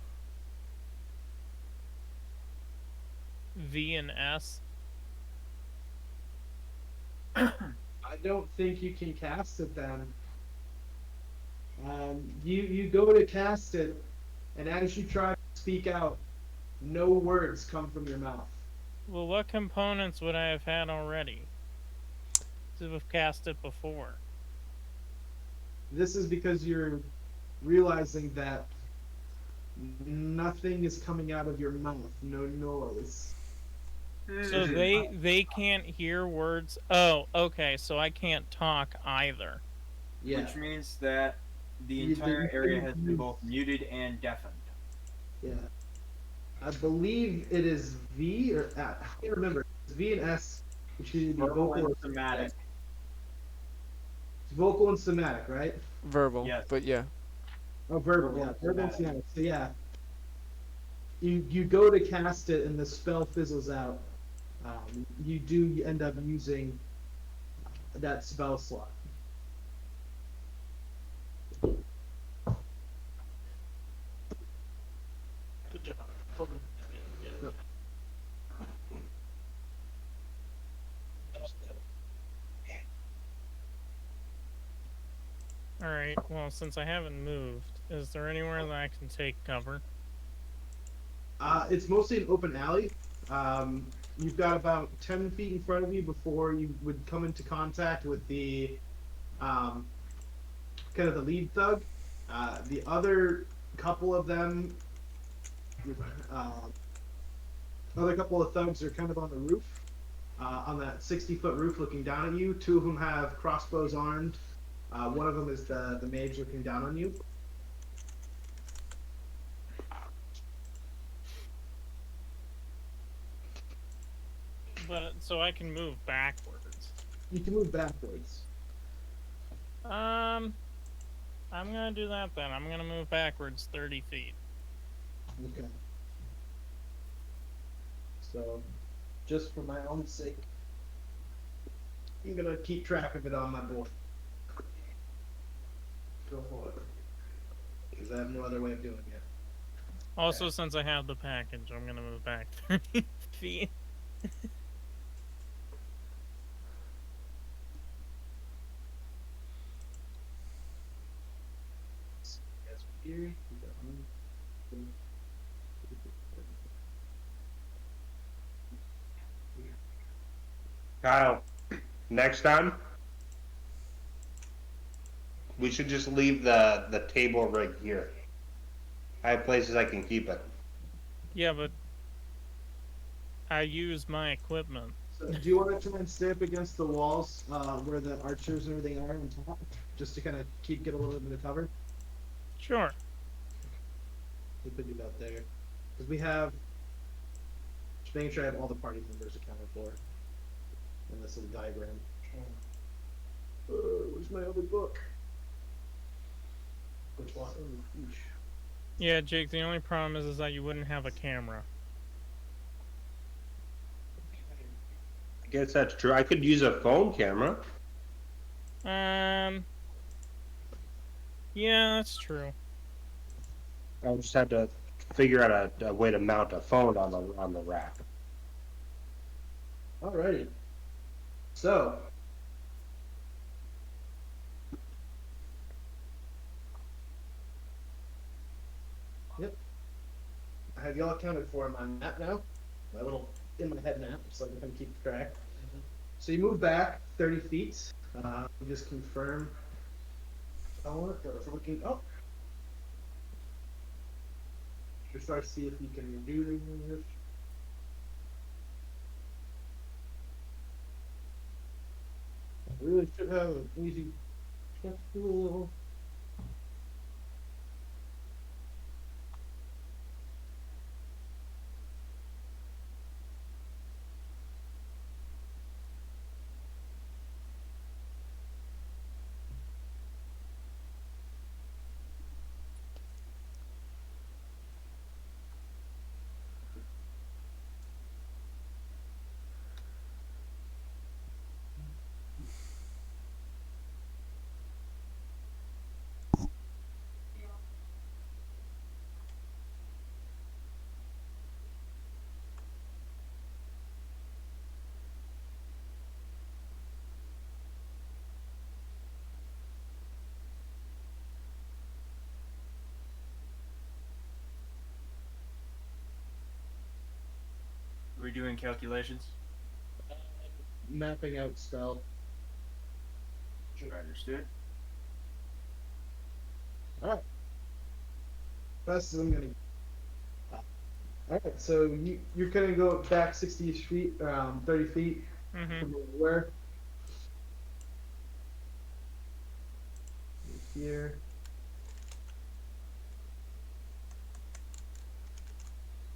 V and S. I don't think you can cast it then. You go to cast it, and as you try to speak out, no words come from your mouth. Well, what components would I have had already to have cast it before? This is because you're realizing that nothing is coming out of your mouth, no noise. So they can't hear words. Oh, okay. So I can't talk either. Yeah. Which means that the entire area has been both muted and deafened. Yeah. I believe it is V or I can't remember. It's V and S, which should be vocal and or somatic. It's vocal and somatic, right? Verbal. Yes. But yeah. Oh, verbal. Yeah, verbal and somatic. So yeah, you go to cast it and the spell fizzles out. You do end up using that spell slot. Good job. Alright, well, since I haven't moved, is there anywhere that I can take cover? It's mostly an open alley. You've got about 10 feet in front of you before you would come into contact with the kind of the lead thug. The other couple of them, other couple of thugs are kind of on the roof, on that 60-foot roof looking down at you. Two of them have crossbows armed. One of them is the mage looking down on you. But so I can move backwards. You can move backwards. I'm gonna do that then. I'm gonna move backwards 30 feet. Okay. So, just for my own sake, I'm gonna keep track of it on my board. Go for it. Because I have no other way of doing it. Also, since I have the package, I'm gonna move back 30 feet. Kyle, next time we should just leave the table right here. I have places I can keep it. Yeah, but I use my equipment. So, do you want to try and stay up against the walls where the archers and everything are on top, just to kind of get a little bit of cover? Sure. We could do that there, because we have. Just making sure I have all the party members accounted for. And this is a diagram. Where's my other book? Which one? Yeah, Jake, the only problem is that you wouldn't have a camera. I guess that's true. I could use a phone camera. Yeah, that's true. I'll just have to figure out a way to mount a phone on the rack. Alrighty. So. Yep. I have y'all accounted for in my map now. My little in my head map, so I can keep track. So you move back 30 feet. Just confirm. Oh, I was looking. Oh, just start to see if you can do this. I really should have an easy check tool. We're doing calculations. Mapping out spell. Understood. All right. Best I'm gonna. All right. So you're gonna go back 60 feet, 30 feet Mm-hmm. from where? Here.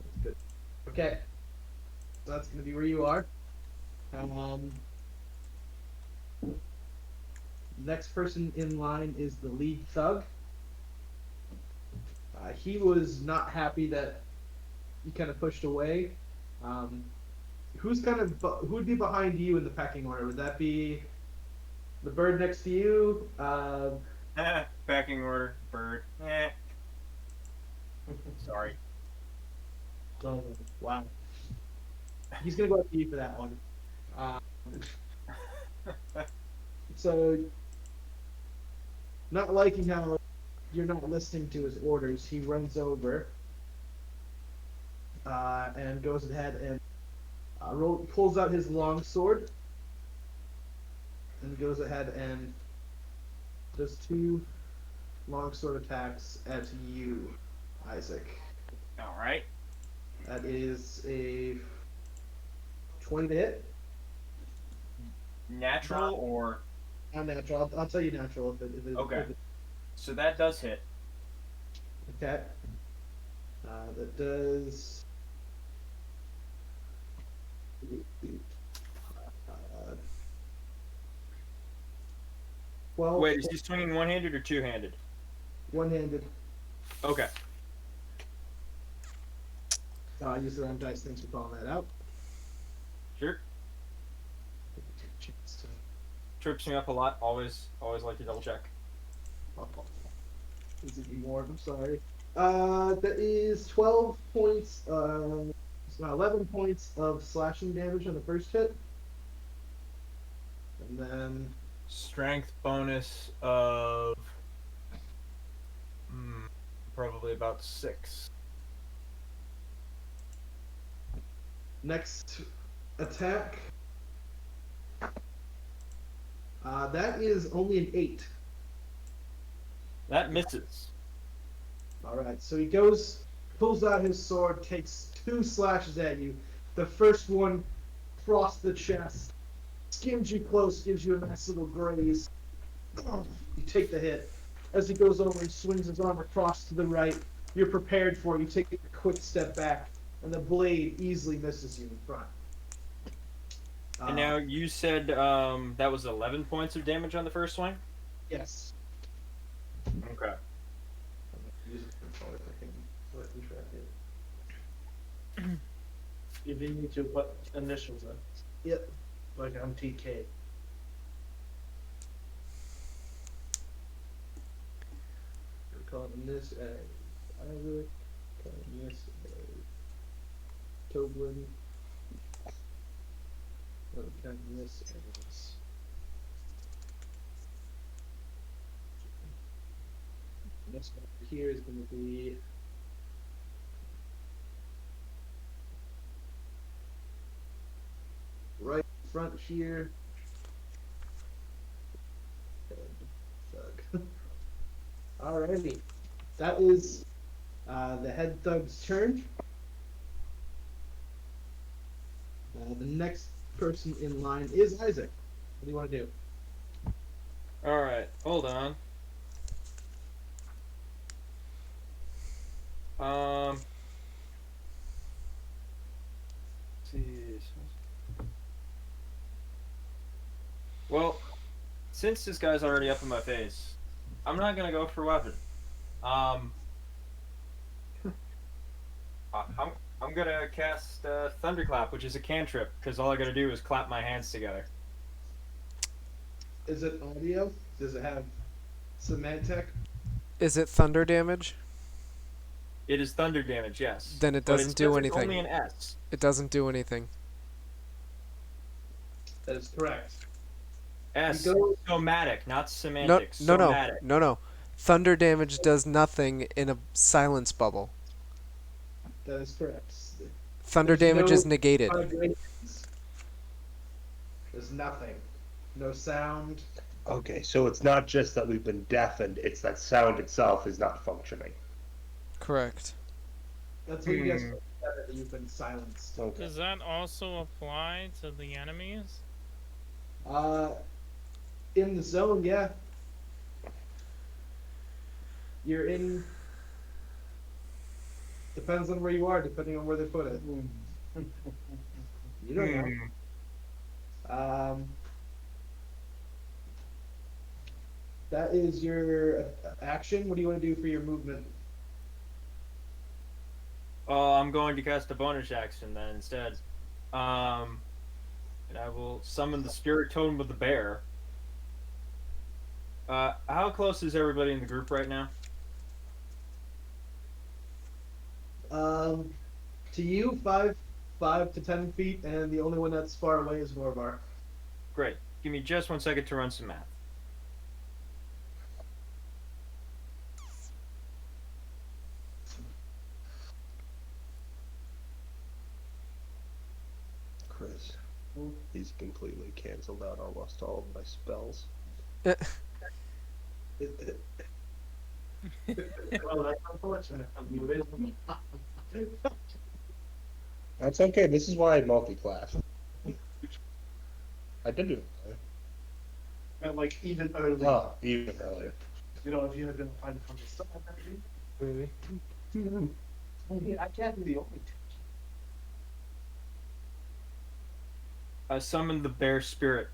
That's good. Okay. So that's gonna be where you are. Next person in line is the lead thug. He was not happy that you kind of pushed away. Who would be behind you in the pecking order? Would that be the bird next to you? Packing order, bird. Sorry. Oh, wow. He's gonna go after you for that one. So, not liking how you're not listening to his orders, he runs over and goes ahead and pulls out his long sword and goes ahead and does 2 long sword attacks at you, Isaac. All right. That is a 20 to hit. Natural or Unnatural. I'll tell you natural if it okay. if it, So that does hit. okay. That does. Uh, 12. Wait, is he swinging one-handed or two-handed? One-handed. Okay. Use the round dice. Thanks for calling that out. Sure. Trips me up a lot. Always like to double check. Is it more? I'm sorry. That is 12 points. 11 points of slashing damage on the first hit, and then Strength bonus of probably about 6. next attack. That is only an 8. That misses. All right, so he pulls out his sword, takes 2 slashes at you. The first one across the chest, skims you close, gives you a nice little graze. You take the hit. As he goes over and swings his arm across to the right, you're prepared for it. You take a quick step back, and the blade easily misses you in front. And now you said that was 11 points of damage on the first swing? Yes. Okay. If you need to put initials in, Yep. like I'm TK. We're calling this as Isaac. Calling this as Toblin. We're calling this as. This one here is going to be. Right in front here. Thug. Alrighty. That is the head thug's turn. The next person in line is Isaac. What do you want to do? All right, hold on. Let's see. Well, since this guy's already up in my face, I'm not gonna go for weapon. I'm gonna cast Thunderclap, which is a cantrip, because all I gotta do is clap my hands together. Is it audio? Does it have semantic? Is it thunder damage? It is thunder damage, yes. Then it But doesn't it's do anything. only an S. It doesn't do anything. That is correct. S. You go- Somatic, not No, semantic. no, no, Somatic. no. Thunder damage does nothing in a silence bubble. That is correct. Thunder There's damage no is negated. vibrations. There's nothing. No sound. Okay, so it's not just that we've been deafened; it's that sound itself is not functioning. Correct. That's what you guys that you've been silenced. Okay. Does that also apply to the enemies? In the zone, yeah. You're in. Depends on where you are, depending on where they put it. You don't know. That is your action. What do you want to do for your movement? I'm going to cast a bonus action then instead. And I will summon the spirit totem of the bear. How close is everybody in the group right now? To you, 5 to 10 feet, and the only one that's far away is Norvar. Great. Give me just 1 second to run some math. Chris, he's completely canceled out almost all of my spells. Well, that's unfortunate. That's okay. This is why I multi-class. I did do it. And like even early, Oh, even earlier. you know, if you had been trying to come to stuff like that, Really? I can't be the only two. I summon the bear spirit.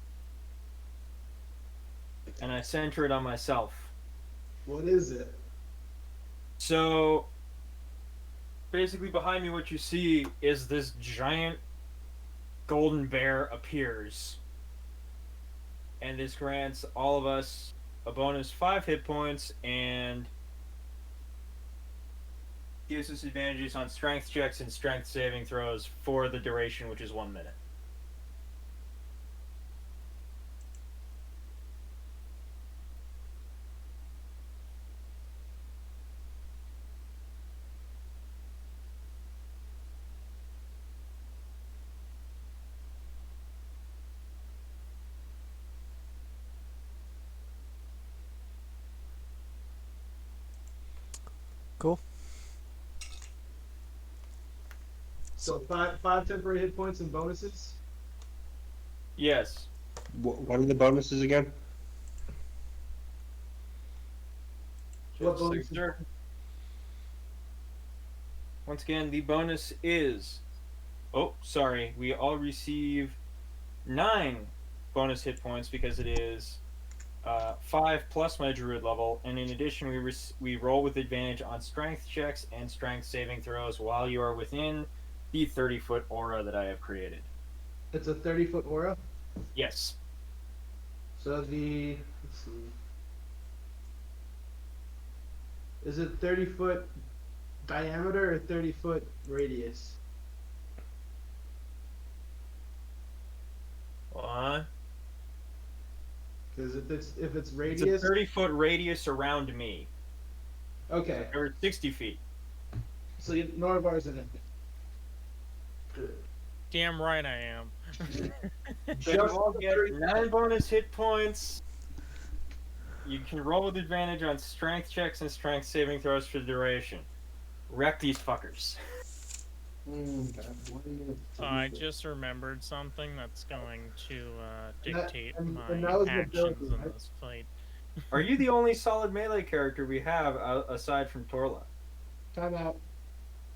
And I center it on myself. What is it? So, basically behind me what you see is this giant golden bear appears. And this grants all of us a bonus 5 hit points and gives us advantages on strength checks and strength saving throws for the duration, which is 1 minute. Cool. So five temporary hit points and bonuses? Yes. What are the bonuses again? What Just a bonuses? second, sir. Once again, the bonus is... Oh, sorry. We all receive 9 bonus hit points because it is 5 plus my druid level, and in addition, we roll with advantage on strength checks and strength saving throws while you are within the 30-foot aura that I have created. It's a 30-foot aura. Yes. So let's see. Is it 30-foot diameter or 30-foot radius? What? Because if it's It's a radius, 30-foot radius around me, okay. or 60 feet. So Norvar's in it. Damn right I am. So you all get 9 bonus hit points. You can roll with advantage on strength checks and strength saving throws for the duration. Wreck these fuckers. I just remembered something that's going to And that- dictate and my that was an actions ability, in right? this fight. Are you the only solid melee character we have aside from Torla? Time out.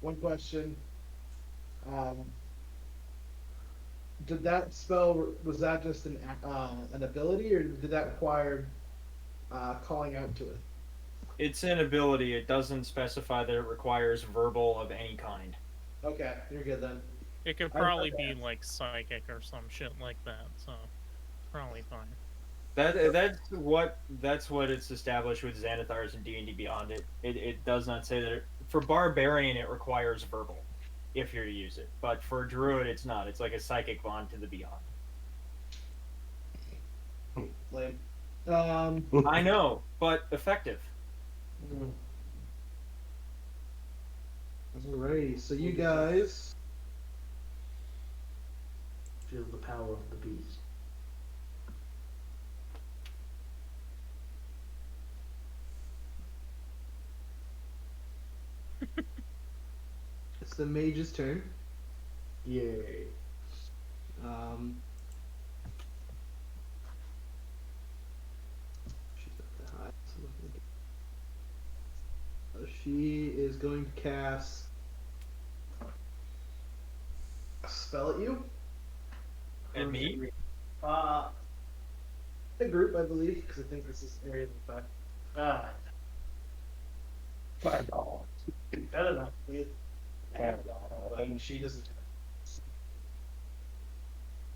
One question. Did that spell, was that just an ability, or did that require calling out to it? It's an ability. It doesn't specify that it requires verbal of any kind. Okay, you're good then. It could probably be like psychic or some shit like that, so probably fine. That's what it's established with Xanathars and D&D Beyond. It does not say that for Barbarian it requires verbal if you're to use it, but for Druid it's not. It's like a psychic bond to the Beyond. Lame. I know, but effective. Alrighty, so you guys Feel the power of the beast. it's the mage's turn. Yay. She's at the high, so let me she is going to cast a spell at you. And me? The group, I believe, because I think this is area of effect. Ah. Fireball. Better not, please. And she doesn't.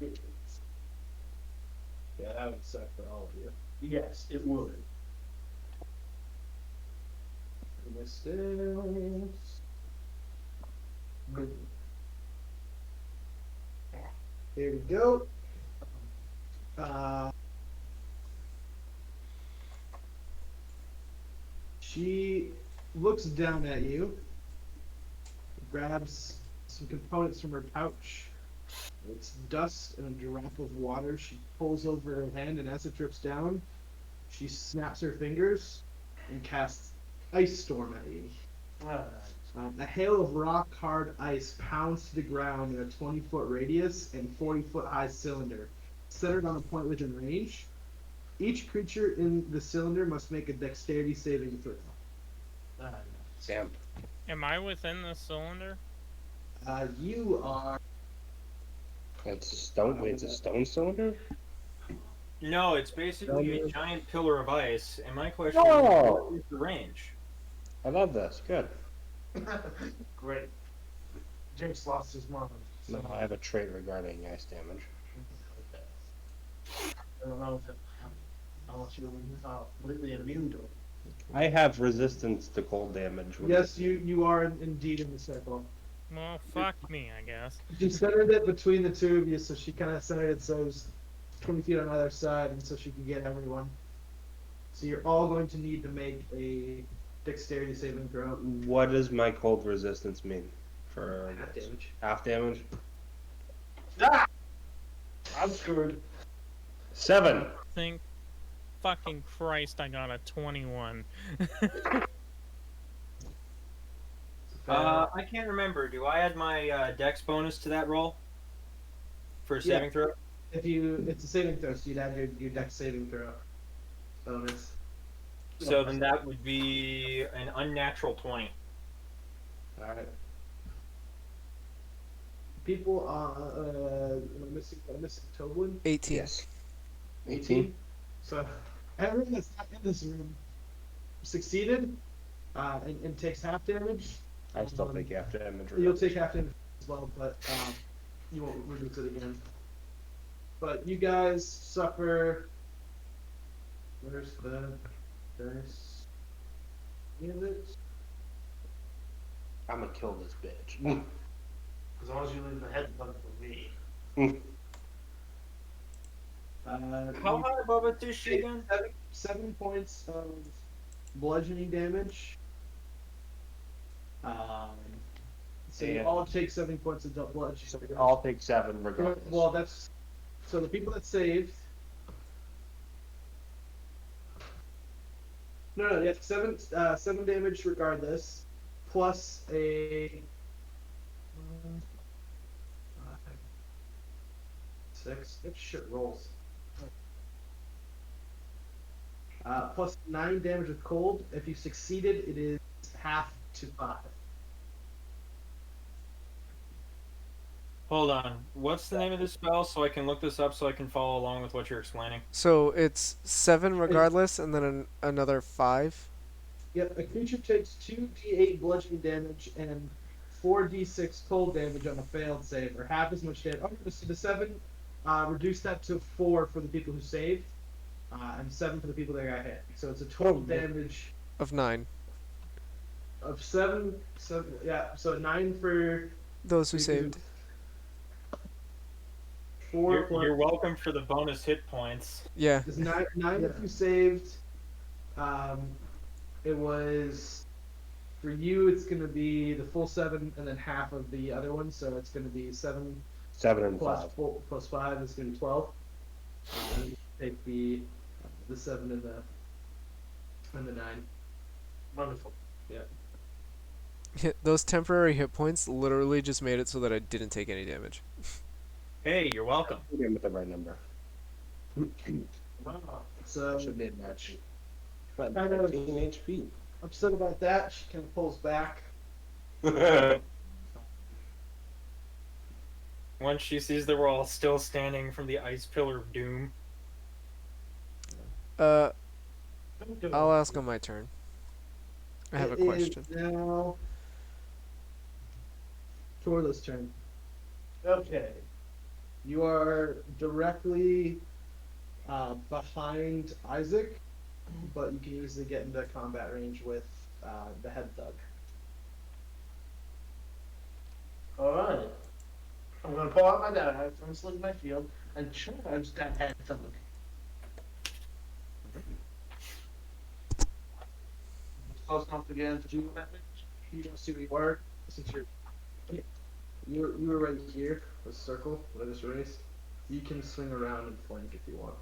Yeah, that would suck for all of you. Yes, it would. Here we go. She looks down at you, grabs some components from her pouch. It's dust and a drop of water. She pulls over her hand, and as it drips down, she snaps her fingers and casts Ice Storm at you. A hail of rock-hard ice pounds to the ground in a 20-foot radius and 40-foot high cylinder, centered on a point within range. Each creature in the cylinder must make a dexterity saving throw. Sam. Am I within the cylinder? You are. It's a stone. Wait, it's a stone cylinder. No, it's basically a giant pillar of ice. And my question Oh! is the range. I love this. Good. Great. Jake's lost his mind. No, I have a trait regarding ice damage. I don't know if unless you're completely immune to it. I have resistance to cold damage. Yes, you are indeed in the circle. Well, fuck me, I guess. She centered it between the two of you, so she kind of centered it so it was 20 feet on either side, and so she can get everyone. So you're all going to need to make a dexterity saving throw. What does my cold resistance mean? For Half damage. Half damage? Ah! I'm screwed. 7. Think, fucking Christ, I got a 21. I can't remember. Do I add my dex bonus to that roll? For a saving throw? It's a saving throw, so you'd add your dex saving throw bonus. So then that would be an unnatural 20. Alright. People am I missing Toblin? 18. Yes. 18. So everyone that's not in this room succeeded and takes half damage. I still take half damage. You'll take half damage as well, but you won't reduce it again. But you guys suffer. Where's the dice? Damage. I'm gonna kill this bitch. As long as you leave the head button for me. How high above it is she again? 7 points of bludgeoning damage. So you And- all take 7 points of blood. So we all take 7 regardless. Well, that's so the people that saved. No, you have 7 damage regardless, plus a 5, 6. It shit rolls. Plus 9 damage with cold. If you succeeded, it is half to 5. Hold on. What's the name of this spell so I can look this up so I can follow along with what you're explaining? So it's 7 regardless, and then another 5. Yep, a creature takes 2d8 bludgeoning damage and 4d6 cold damage on a failed save, or half as much damage. Oh, so the 7, reduce that to 4 for the people who saved, and 7 for the people that got hit. So it's a total damage Of 9. of 7. Yeah, so 9 for Those who people saved. 4 You're welcome for the bonus hit points. Yeah. There's 9 if you saved. It was for you. It's going to be the full 7 and then half of the other one. So it's going to be 7 7 and plus 5. 4 plus 5 is going to be 12. And you take the 7 and the 9. Wonderful. Those temporary hit points literally just made it so that I didn't take any damage. Hey, you're welcome. We're with the right number. Wow. So Should be a match. But Kind of- 15 HP. upset about that. She kind of pulls back. Once she sees that we're all still standing from the ice pillar of doom. I'll Don't ask on my turn. I have a It is question. now Torla's turn. Okay. You are directly behind Isaac, but you can easily get into combat range with the head thug. Alright. I'm gonna pull out my dagger from Sling my field and charge that head thug. Close enough to get into you that range. You don't see where you are since you were right here, the circle that I just raised. You can swing around and flank if you want,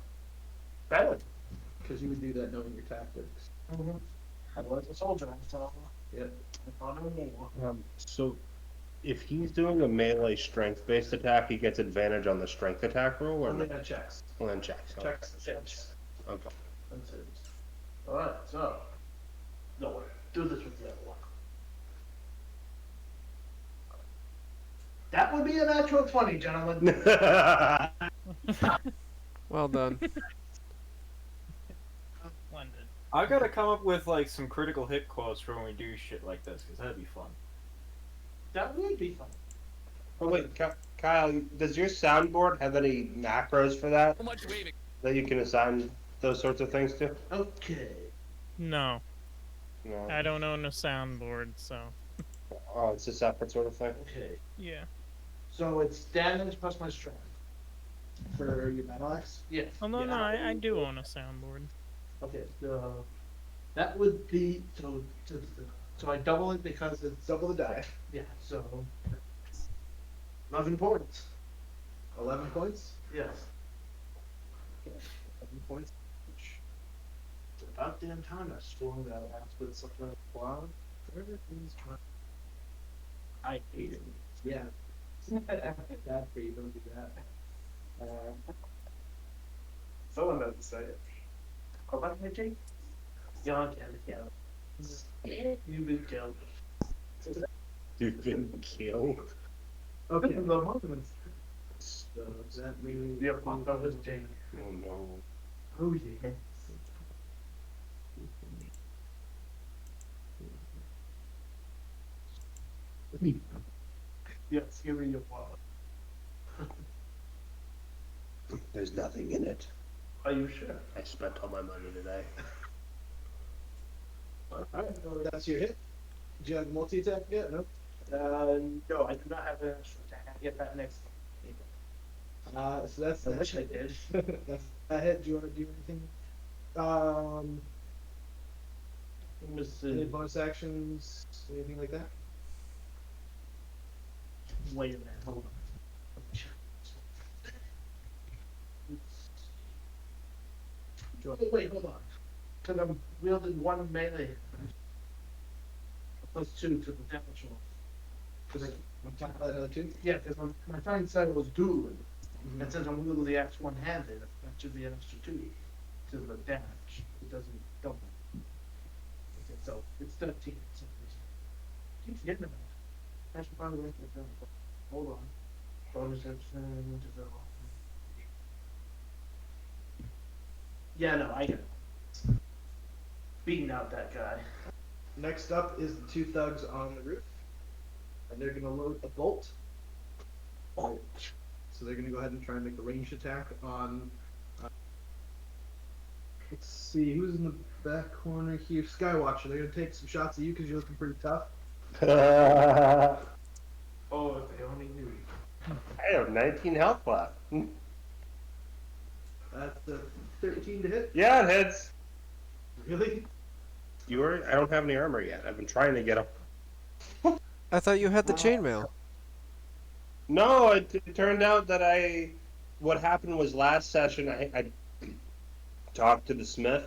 Better. because you would do that knowing your tactics. Mm-hmm. I was a soldier, so Yep. I thought I knew. So, if he's doing a melee strength-based attack, he gets advantage on the strength attack roll, or Only no? on checks. Well, then checks. Oh, Checks. Checks. okay. Alright, so. No, do this with the other one. That would be a natural 20, gentlemen. Well done. Splendid. I gotta come up with like some critical hit quotes for when we do shit like this, because that'd be fun. That would be fun. Oh, wait, Kyle, does your soundboard have any macros for that? That you can assign those sorts of things to? Okay. No, No. I don't own a soundboard, so Oh, it's a separate sort of thing? Okay. yeah. So it's damage plus my strength. For your battle axe. Yes. Oh no, yeah. no, I do own a soundboard. Okay, so that would be so I double it because it's Double the die. yeah. So 11 points. 11 points. Yes. 11 points. It's about damn time I swung that ass with something like cloud. Where is my? I hate it. Yeah. Bad for you. Don't do that. Someone has to say it. Go back, Mitchie. You're killed. You've been killed. You've been killed. Okay. The moment. So does that mean Yeah, that was Jake. Oh no. Oh yeah. Yes, give me your wallet. There's nothing in it. Are you sure? I spent all my money today. Alright, that's your hit. Do you have multi attack yet? No. No, I do not have an extra attack. I get that next. So that's I that. wish I did. That's that hit. Do you want to do anything? Let me Any see. bonus actions? Anything like that? Wait a minute, hold on. Wait, hold on. Because I'm wielding one melee plus two to the damage roll. Because I'm talking about another two. yeah, because my friend said it was dueling. And since I'm wielding the axe one-handed, that should be an extra two to the damage. It doesn't double. Okay, so it's 13. So keep forgetting about it. I should probably write that down. Hold on. Bonus action to go. Yeah, no, I get it. Beating out that guy. Next up is the two thugs on the roof, and they're gonna load a bolt. So they're gonna go ahead and try and make a ranged attack on. Let's see who's in the back corner here. Skywatcher. They're gonna take some shots at you because you're looking pretty tough. Oh, if they only knew. I have 19 health left. That's a 13 to hit. Yeah, it hits. Really? I don't have any armor yet. I've been trying to get them. I thought you had the chainmail. No, it turned out that what happened was last session I talked to the smith.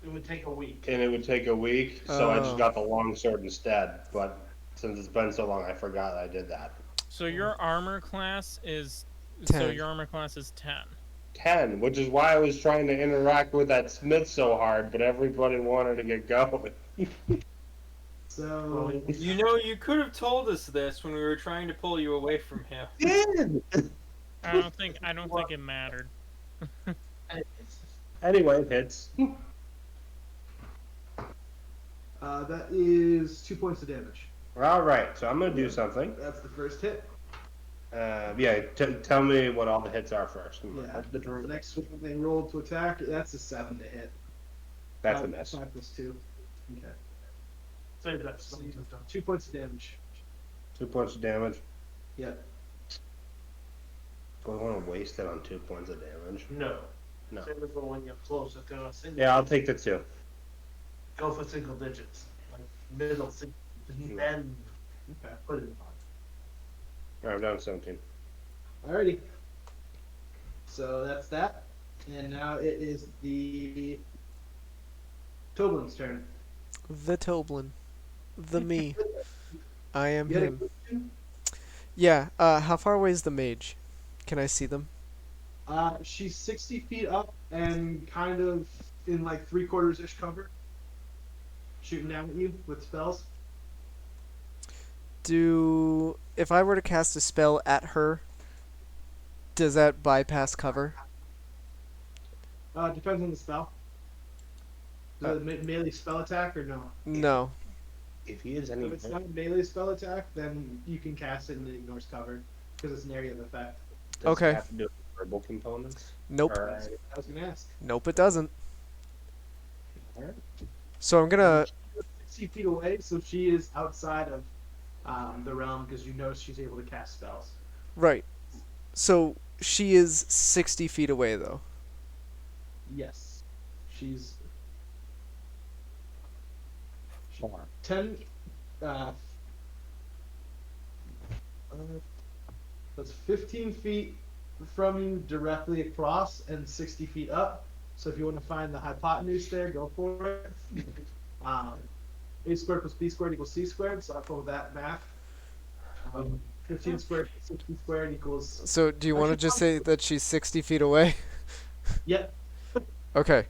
It would take a week. And it would take a week, so I Oh. just got the long sword instead. But since it's been so long, I forgot I did that. So your armor class is 10. 10. 10, which is why I was trying to interact with that smith so hard, but everybody wanted to get going. So You know, you could have told us this when we were trying to pull you away from him. I don't think it mattered. Anyway, it hits. that is 2 points of damage. All right, so I'm gonna do something. That's the first hit. Tell me what all the hits are first. Yeah. The next one they roll to attack. That's a 7 to hit. That's a miss. 5 plus 2. Okay. Save that. So 2 points of damage. 2 points of damage. Yep. Do I want to waste it on 2 points of damage? No. No. Save it for when you're closer to a single. Yeah, I'll take the 2. Go for single digits. Like middle single digits. Then Okay. put it on. All right, I'm down to 17. Alrighty. So that's that. And now it is the Toblin's turn. The Toblin. The me. I am You had a him. question? Yeah, how far away is the mage? Can I see them? She's 60 feet up and kind of in like 3/4-ish cover. Shooting down at you with spells. If I were to cast a spell at her, does that bypass cover? Depends on the spell. The melee spell attack or no? No. If he is any If it's not a melee spell attack, then you can cast it and it ignores cover because it's an area of effect. does Okay. it have to do with verbal components? Nope. Or- That's what I was gonna ask. Nope, it doesn't. Alright. So I'm gonna 60 feet away, so she is outside of the realm because you notice she's able to cast spells. right. So she is 60 feet away though. Yes, she's Far. 10. That's 15 feet from you directly across and 60 feet up. So if you want to find the hypotenuse there, go for it. A squared plus B squared equals C squared, so I'll go with that math. 15 squared plus 60 squared equals. So do you want to just say that she's 60 feet away? Yep. Okay.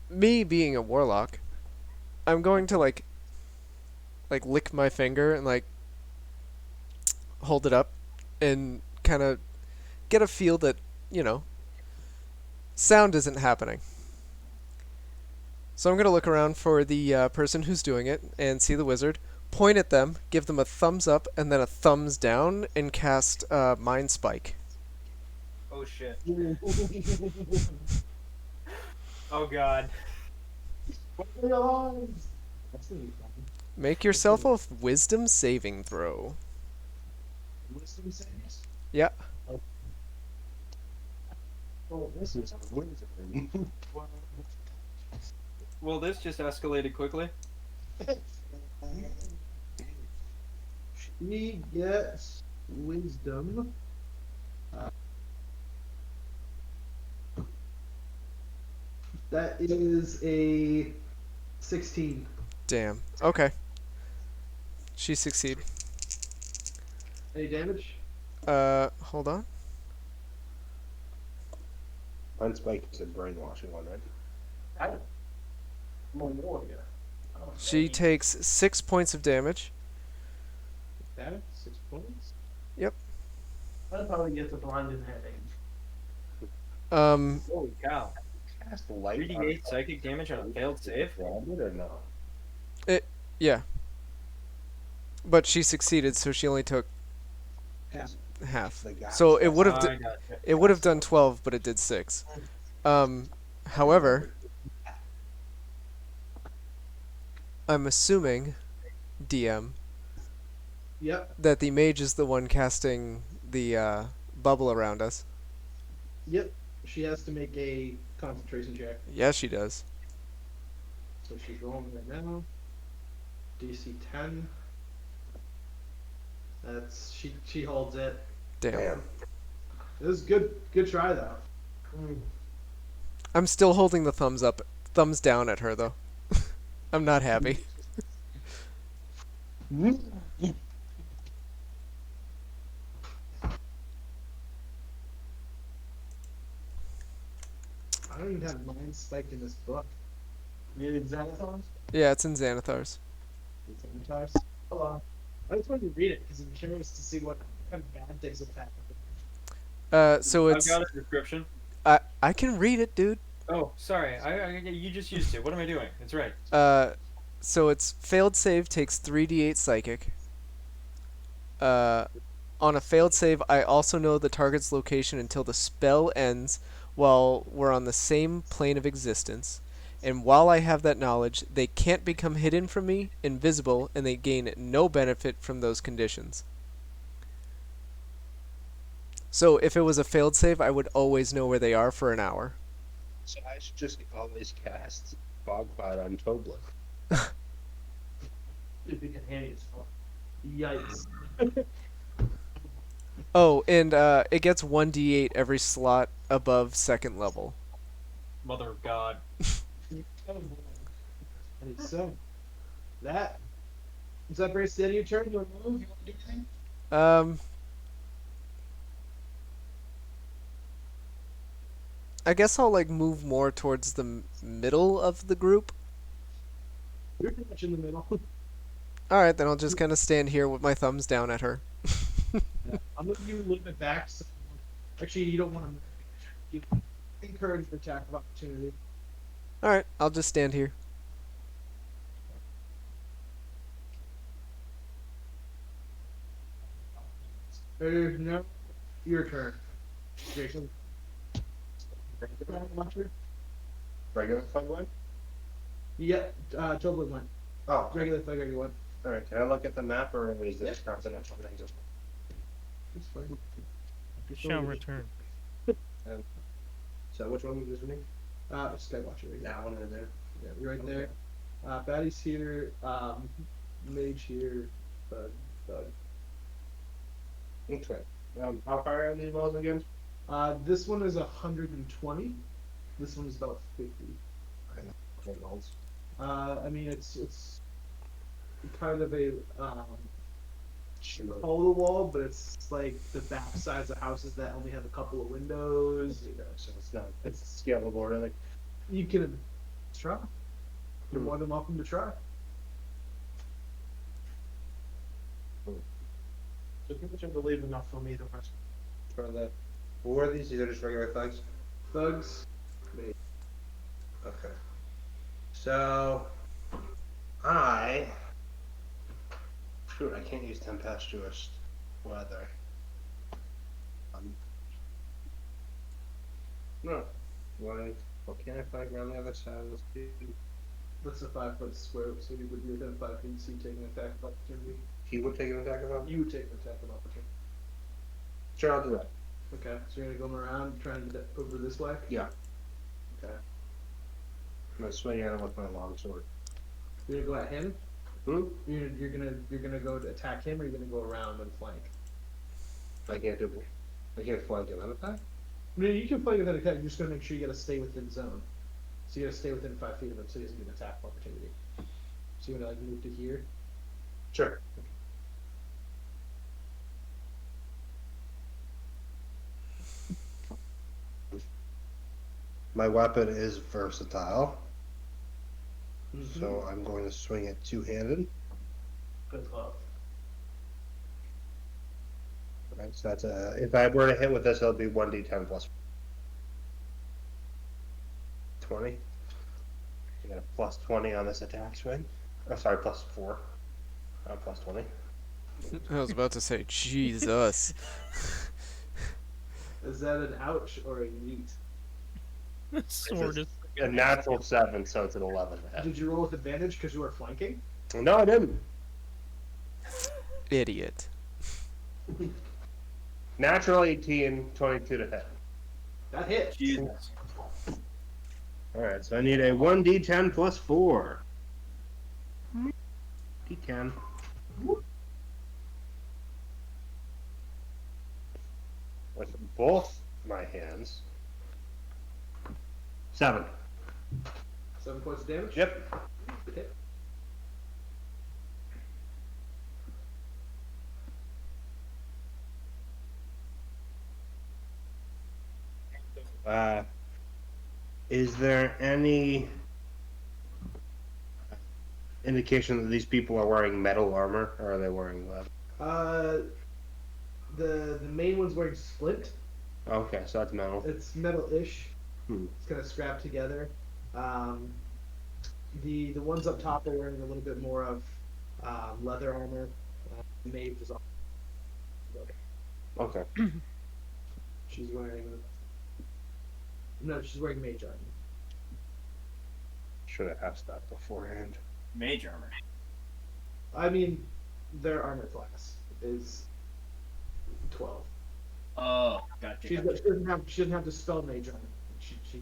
Me being a warlock, I'm going to like lick my finger and like hold it up and kind of get a feel that, sound isn't happening. So I'm going to look around for the person who's doing it and see the wizard, point at them, give them a thumbs up and then a thumbs down and cast Mind Spike. Oh shit. Oh god. That's gonna be fun. Make yourself a wisdom saving throw. Wisdom saves? Yeah. Oh, this is Well, this just escalated quickly. He gets wisdom. Uh, that is a 16. Damn. Okay. She succeed. Any damage? Hold on. Unspike is a brainwashing one, right? I'm a warrior. She takes 6 points of damage. That 6 points. Yep. I'd probably get the blinded headache. Holy cow. Cast light 3d8 psychic damage on a failed save? Grounded or no? Yeah. But she succeeded, so she only took Half. half. The guy- So it would have I gotcha. it would have done 12, but it did 6. However, I'm assuming, DM, Yep. that the mage is the one casting the bubble around us. Yep. She has to make a concentration check. Yeah, she does. So she's rolling right now. DC 10. That's she holds it. Damn. Damn. It was good try though. I'm still holding the thumbs down at her though. I'm not happy. I don't even have mind spike in this book. You need Xanathons? Yeah, it's in Xanathar's. It's in the tires. Hold on. I just wanted to read it because I'm curious to see what kind of bad things have happened. So I've it's got a description. I can read it, dude. Oh, sorry. You just used it. What am I doing? It's right. So it's failed save takes 3d8 psychic. On a failed save, I also know the target's location until the spell ends while we're on the same plane of existence. And while I have that knowledge, they can't become hidden from me, invisible, and they gain no benefit from those conditions. So if it was a failed save, I would always know where they are for an hour. So I should just always cast Fog Cloud on Tobler. If you can handy as fuck. Yikes. Oh, and it gets 1d8 every slot above second level. Mother of God. And so that does that bring us to the end of your turn? You want to move? You want to do anything? I guess I'll like move more towards the middle of the group. You're pretty much in the middle. All right, then I'll just kind of stand here with my thumbs down at her. Yeah. I'm moving you a little bit back. So actually, you don't want to move. You encourage the attack of opportunity. All right, I'll just stand here. No, your turn, Jason. Watcher? Regular Fog one? Yep, totally one. Oh, Regular thug, regular one. alright. Can I look at the map or is this confidential things? It's fine. Shall return. So which one was me? Skywatcher. Right That one in there. Yeah, you're right there. Batty's here. Mage here. Thug. Okay. How far are these walls again? This one is 120. This one is about 50. Okay, walls. I mean it's kind of a Sure. hole the wall, but it's like the back sides of houses that only have a couple of windows. So it's not. It's scalable or like. You can try. You're more than welcome to try. So pretty much I believe enough for me to rest. For the. Who are these? These are just regular thugs. Thugs. Okay. So. Shoot, I can't use tempestuous weather. No. Why? What can I find around the other side of this dude? That's a 5-foot square, so you would be within 5 feet, so you take an attack of opportunity. He would take an attack of him? You would take an attack of opportunity. Sure, I'll do that. Okay, so you're gonna go around trying to get over this way? Yeah. Okay. I'm gonna swing at him with my longsword. You're gonna go at him? You're gonna go to attack him, or you're gonna go around and flank. I can't flank him and attack. I mean, you can flank with an attack. You're just gonna make sure you gotta stay within zone. So you gotta stay within 5 feet of him, so he doesn't get an attack opportunity. So you wanna like move to here. Sure. My weapon is versatile, so I'm going to swing it two-handed. Good club. Right, so that's if I were to hit with this, it'll be 1d10 plus 20. You got a plus 20 on this attack swing. Oh, sorry, plus 4. Plus 20. I was about to say, Jesus. Is that an ouch or a yeet? Sword is. A natural 7, so it's an 11 to hit. Did you roll with advantage because you were flanking? No, I didn't. Idiot. Natural 18, 22 to hit. That hit. Jesus. Alright, so I need a 1d10 plus 4. D10. With both my hands. 7. 7 points of damage? Yep. Okay. Is there any indication that these people are wearing metal armor, or are they wearing leather? The main one's wearing splint. Okay, so that's metal. It's metal-ish. Hmm. It's kind of scrapped together. The ones up top are wearing a little bit more of leather armor. Maeve is all. Okay. She's wearing. No, she's wearing mage armor. Should have asked that beforehand. Mage armor. I mean, their armor class is 12. Oh, gotcha. She doesn't have to spell mage armor. She.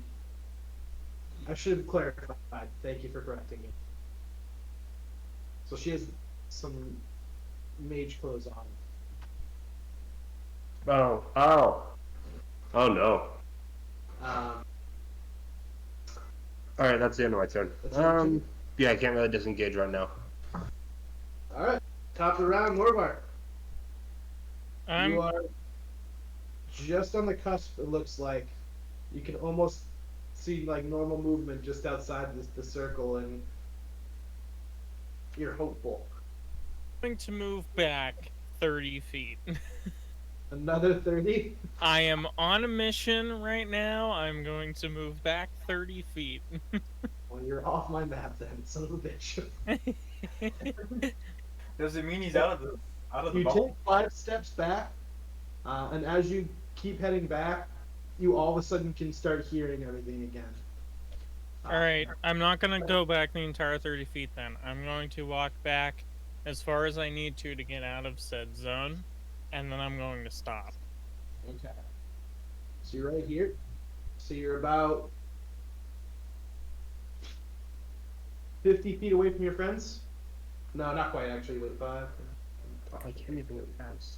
I should have clarified. Thank you for correcting me. So she has some mage clothes on. Oh no. Um, Alright, that's the end of my turn. That's your turn? Yeah, I can't really disengage right now. all right, top of the round, Morvar. You are just on the cusp. It looks like you can almost see like normal movement just outside the circle, and you're hopeful. I'm going to move back 30 feet. Another 30. I am on a mission right now. I'm going to move back 30 feet. Well, you're off my map then, son of a bitch. Does it mean he's out of the You ball? take 5 steps back, and as you keep heading back, you all of a sudden can start hearing everything again. Alright, I'm not going to go back the entire 30 feet then. I'm going to walk back as far as I need to get out of said zone, and then I'm going to stop. Okay. So you're right here. So you're about 50 feet away from your friends? No, not quite actually. Wait, 5. I can't even pass.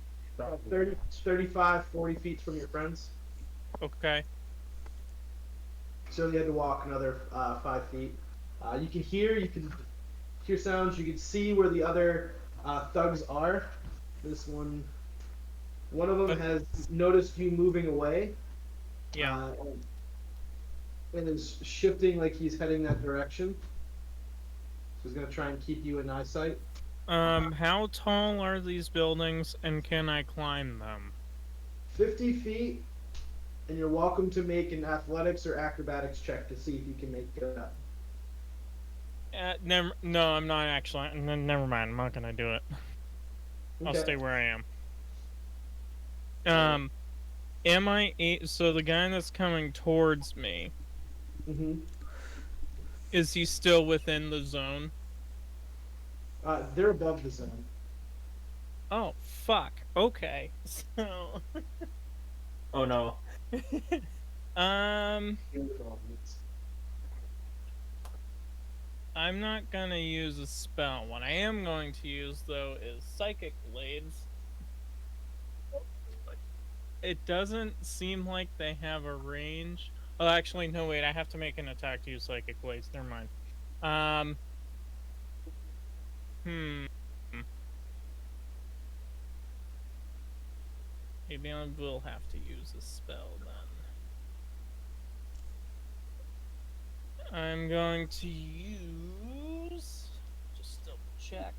30, 35, 40 feet from your friends. Okay. So you had to walk another 5 feet. You can hear sounds. You can see where the other thugs are. This one of them has noticed you moving away. Yeah. And is shifting like he's heading that direction. So he's gonna try and keep you in eyesight. How tall are these buildings, and can I climb them? 50 feet, and you're welcome to make an athletics or acrobatics check to see if you can make it up. No, I'm not actually. Never mind. I'm not gonna do it. I'll Okay. stay where I am. Am I? So the guy that's coming towards me, Mm-hmm. is he still within the zone? They're above the zone. Oh fuck. Okay. So. Oh no. I'm not gonna use a spell. What I am going to use though is Psychic Blades. It doesn't seem like they have a range. Oh, actually, no. Wait, I have to make an attack to use Psychic Blades. Never mind. Hmm. Maybe I will have to use a spell then. I'm going to use. Just double check.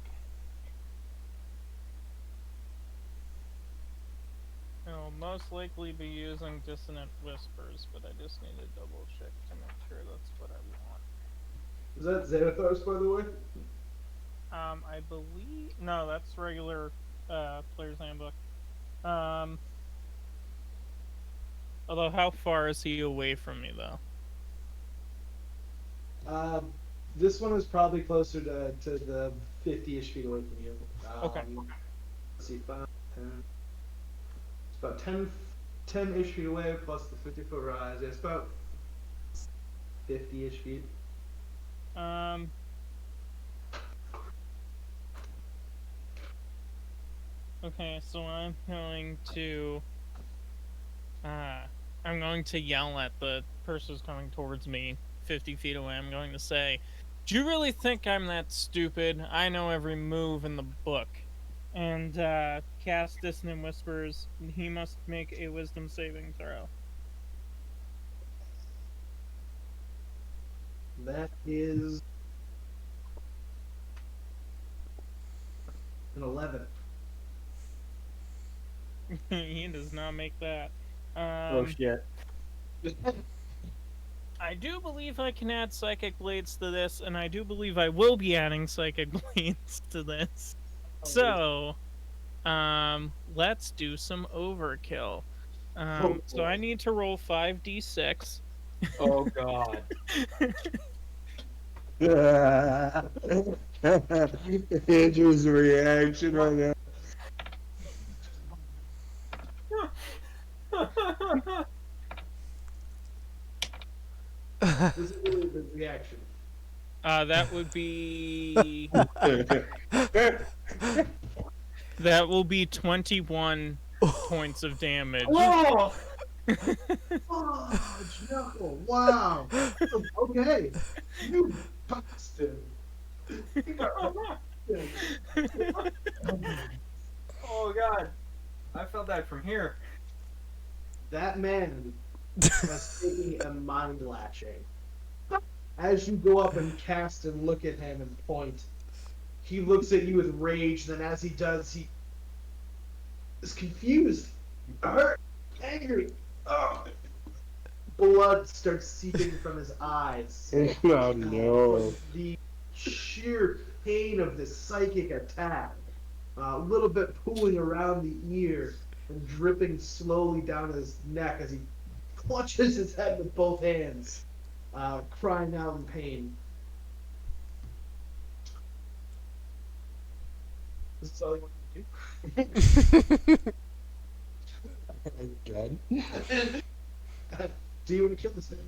I'll most likely be using Dissonant Whispers, but I just need to double check to make sure that's what I want. Is that Xanathar's, by the way? I believe no, that's regular Player's Handbook. Although how far is he away from me though? This one is probably closer to the 50-ish feet away from you. Okay. Let's see, 5, 10. It's about 10-ish feet away plus the 50-foot rise. Yeah, it's about 50-ish feet. Okay, so I'm going to yell at the person who's coming towards me 50 feet away. I'm going to say, "Do you really think I'm that stupid? I know every move in the book." And cast Dissonant Whispers. He must make a Wisdom saving throw. That is an 11. He does not make that. Oh shit. I do believe I can add Psychic Blades to this, and I do believe I will be adding Psychic Blades to this. So, let's do some overkill. So I need to roll 5d6. Oh god. Andrew's reaction right now. This is really the reaction. That would be that will be 21 points of damage. Oh! Oh, Knuckle! Wow. Okay. You bastard. Oh god. I felt that from here. That man was taking a mind latching. As you go up and cast and look at him and point, he looks at you with rage. Then, as he does, he is confused, hurt, angry. Oh. Blood starts seeping from his eyes. Oh no. The sheer pain of this psychic attack, a little bit pooling around the ear and dripping slowly down his neck as he clutches his head with both hands, crying out in pain. This is all you want to do? Good. Do you want to kill this man?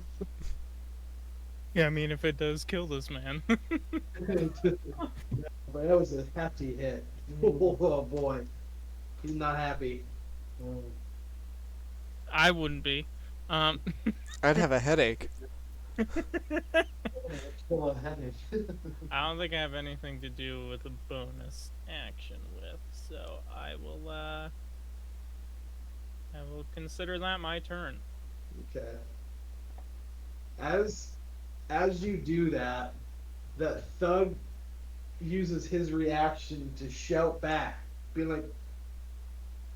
Yeah, I mean, if it does kill this man. But that was a hefty hit. Oh boy. He's not happy. I wouldn't be. I'd have a headache. Still a headache. I don't think I have anything to do with a bonus action with, so I will consider that my turn. Okay. As you do that, that thug uses his reaction to shout back, being like,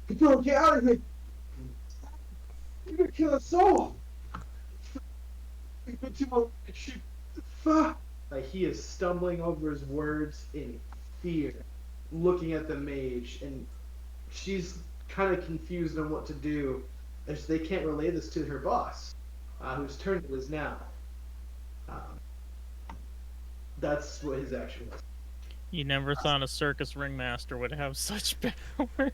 "Control, get out of here! You're gonna kill us all!" Like he is stumbling over his words in fear, looking at the mage, and she's kind of confused on what to do, as they can't relay this to her boss, whose turn it is now. That's what his action was. You never thought a circus ringmaster would have such power.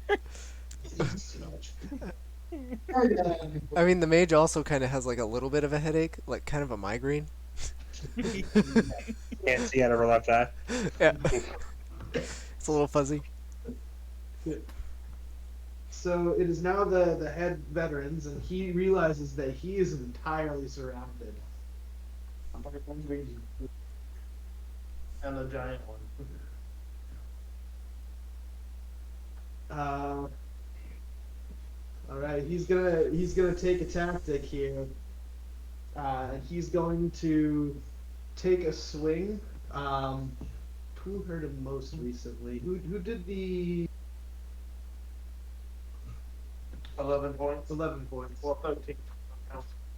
I mean, the mage also kind of has like a little bit of a headache, like kind of a migraine. Can't see out of her left eye. Yeah. It's a little fuzzy. So it is now the head veterans, and he realizes that he is entirely surrounded. And the giant one. All right, he's gonna take a tactic here, and he's going to take a swing. Who hurt him most recently? Who did the 11 points. 11 points? Well, 13.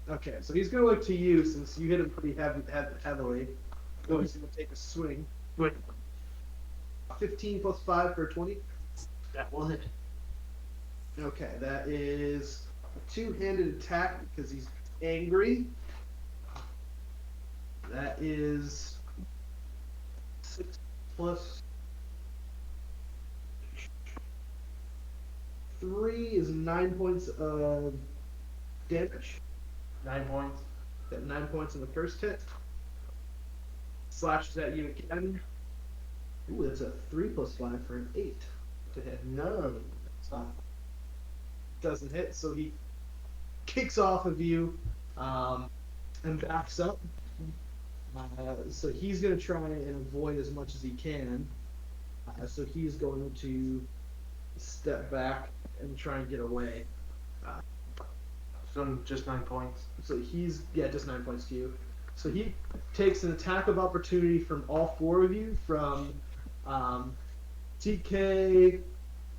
Okay, so he's gonna look to you since you hit him pretty heavily. So he's gonna take a swing. Wait, 15 plus 5 for 20. that will hit. Okay, that is a two-handed attack because he's angry. That is 6 plus 3 is 9 points of damage. 9 points. Got 9 points in the first hit. Slashes at you again. Ooh, that's a 3 plus 5 for an 8 to hit. No, it's not. Doesn't hit, so he kicks off of you and backs up. So he's going to try and avoid as much as he can. So he's going to step back and try and get away. So just 9 points. So just 9 points to you. So he takes an attack of opportunity from all 4 of you, from TK,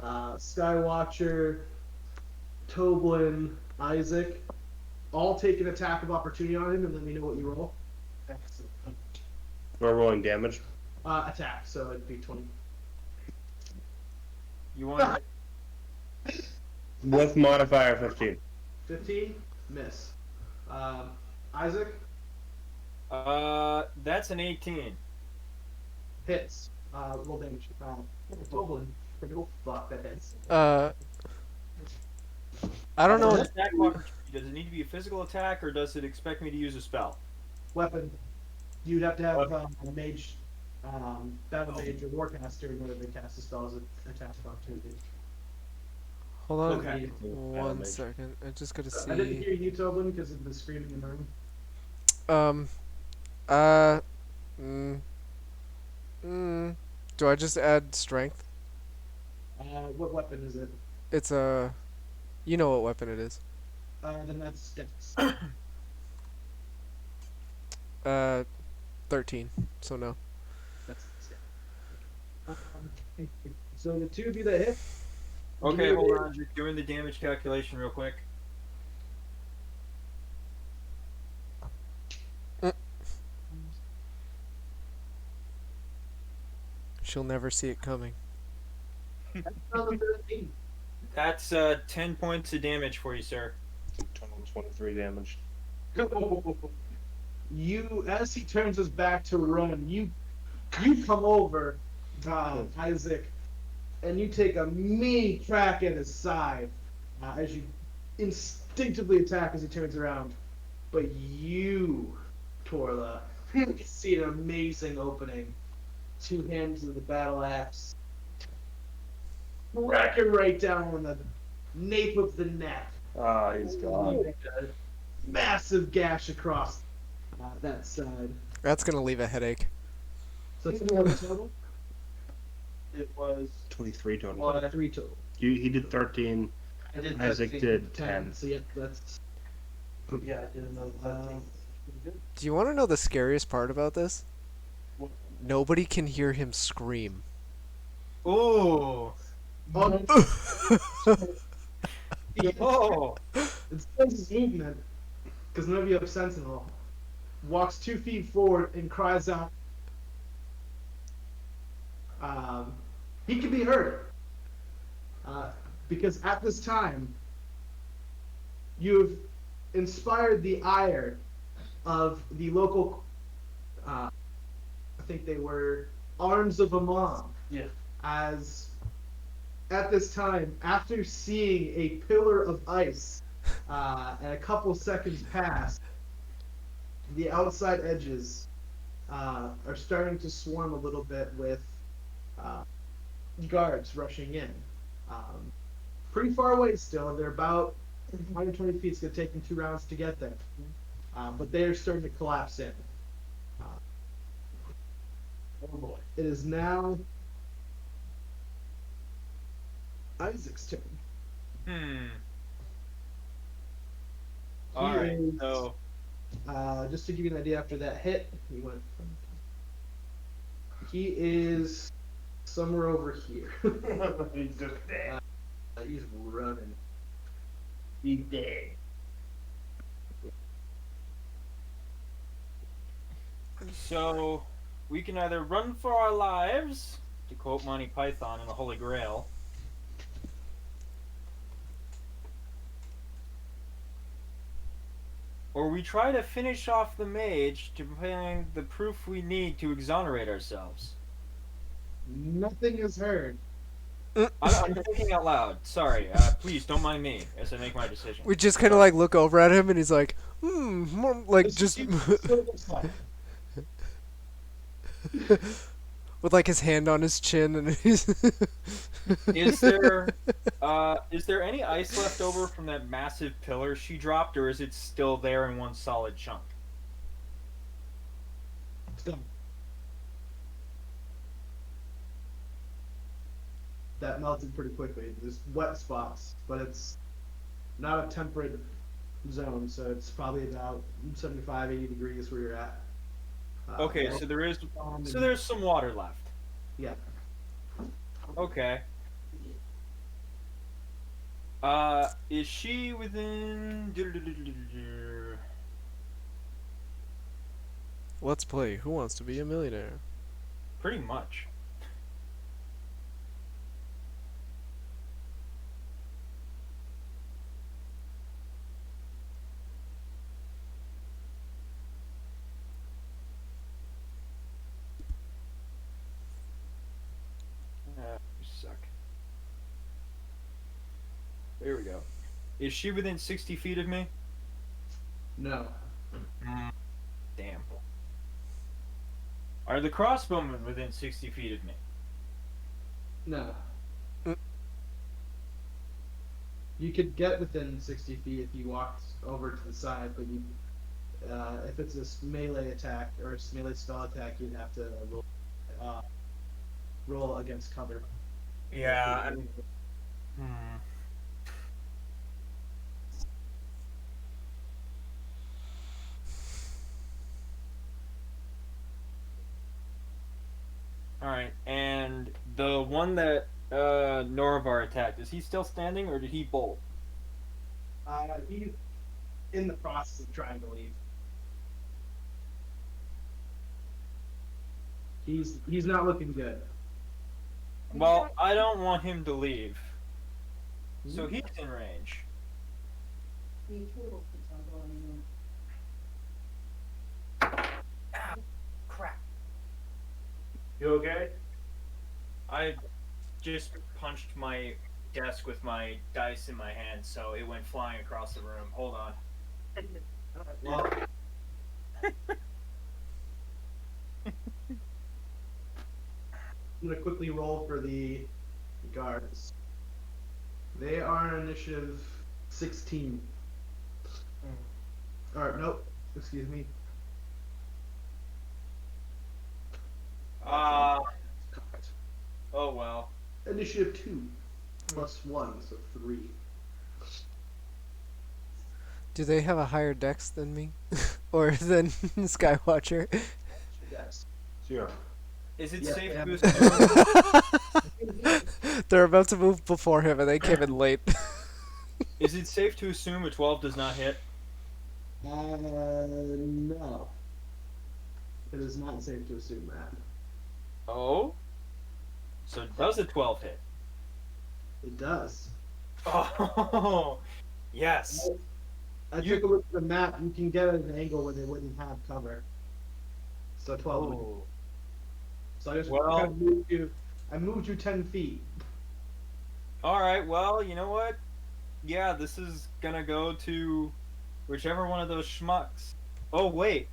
Skywatcher, Toblin, Isaac. All take an attack of opportunity on him, and let me know what you roll. Excellent. We're rolling damage. Attack, so it'd be 20. You want? With modifier 15. 15? Miss. Isaac? That's an 18. Hits. Roll damage. Toblin. Oh, fuck, that hits. I don't know. Attack of opportunity. Does it need to be a physical attack, or does it expect me to use a spell? Weapon. You'd have to have a mage, battle mage or warcaster in order to cast a spell as an attack of opportunity. Hold on Okay. one second. I just gotta I didn't see. hear you, Toblin, because of the screaming in the room. Do I just add strength? What weapon is it? It's a. You know what weapon it is. Then that's Dex. 13. So no. That's so the 2 of you that hit. Okay, hold on. Just doing the damage calculation real quick. She'll never see it coming. Another 13. That's 10 points of damage for you, sir. Total 23 damage. You, as he turns his back to run, you come over, Isaac, and you take a mean crack at his side as you instinctively attack as he turns around. But you, Torla, see an amazing opening. 2 hands of the battle axe. Crack it right down on the nape of the neck. Ah, he's gone. A massive gash across that side. That's gonna leave a headache. So it's another total? It was 23 total. Well, 3 total. He did 13. I did Isaac 13. did 10. So yeah, that's Yeah, I did another 13. Do you want to know the scariest part about this? What? Nobody can hear him scream. Oh. Oh. it slows his movement because none of you have sentinel. Walks 2 feet forward and cries out. He can be heard because at this time you've inspired the ire of the local. I think they were Arms of Amon. Yeah. As at this time, after seeing a pillar of ice and a couple seconds pass, the outside edges are starting to swarm a little bit with uh, guards rushing in. Um, Pretty far away still. They're about 120 feet. It's going to take them 2 rounds to get there. But they are starting to collapse in. Uh, oh boy. It is now Isaac's turn. Hmm. He All right. is, So just to give you an idea, after that hit, he is somewhere over here. He's just dead. He's running. He's dead. So we can either run for our lives, to quote Monty Python in the Holy Grail, or we try to finish off the mage to find the proof we need to exonerate ourselves. Nothing is heard. I'm thinking out loud. Sorry. Please don't mind me as I make my decision. We just kind of like look over at him, and he's like, more like just with like his hand on his chin, and he's. Is there any ice left over from that massive pillar she dropped, or is it still there in one solid chunk? Still. That melted pretty quickly. There's wet spots, but it's not a temperate zone, so it's probably about 75, 80 degrees where you're at. Okay, so there's some water left. Yeah. Okay. Is she within? Let's play Who Wants to Be a Millionaire? Pretty much. You suck. There we go. Is she within 60 feet of me? No. Damn. Are the crossbowmen within 60 feet of me? No. You could get within 60 feet if you walked over to the side, but you, if it's a melee attack or a melee spell attack, you'd have to roll against cover. Yeah. Alright, and the one that Norvar attacked, is he still standing or did he bolt? He's in the process of trying to leave. He's not looking good. Well, I don't want him to leave. So he's in range. Ah, crap. You okay? I just punched my desk with my dice in my hand, so it went flying across the room. Hold on. Well, I'm gonna quickly roll for the guards. They are initiative 16. Or nope, excuse me. Oh well. Initiative 2 plus 1, so 3. Do they have a higher dex than me, or than Skywatcher? Yes. 0. Is it Yeah, safe yeah. to assume? They're about to move before him, and they came in late. Is it safe to assume a 12 does not hit? No. It is not safe to assume that. Oh. So does a 12 hit? It does. Oh. Yes. I took a look at the map. You can get at an angle where they wouldn't have cover. So 12 would. Oh. So I just Well- kind of moved you. I moved you 10 feet. All right. Well, you know what? Yeah, this is gonna go to whichever one of those schmucks. Oh wait.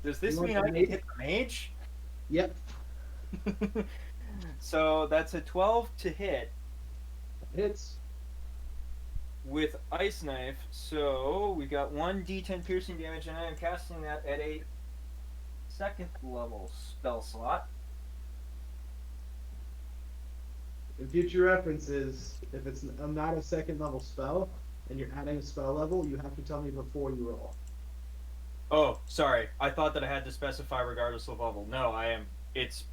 Does this You want mean the I can mage? hit the mage? Yep. So that's a 12 to hit Hits. with Ice Knife. So we got 1d10 piercing damage, and I am casting that at a second level spell slot. In future references, if it's not a second level spell and you're adding a spell level, you have to tell me before you roll. Oh, sorry. I thought that I had to specify regardless of level. No, I am. It's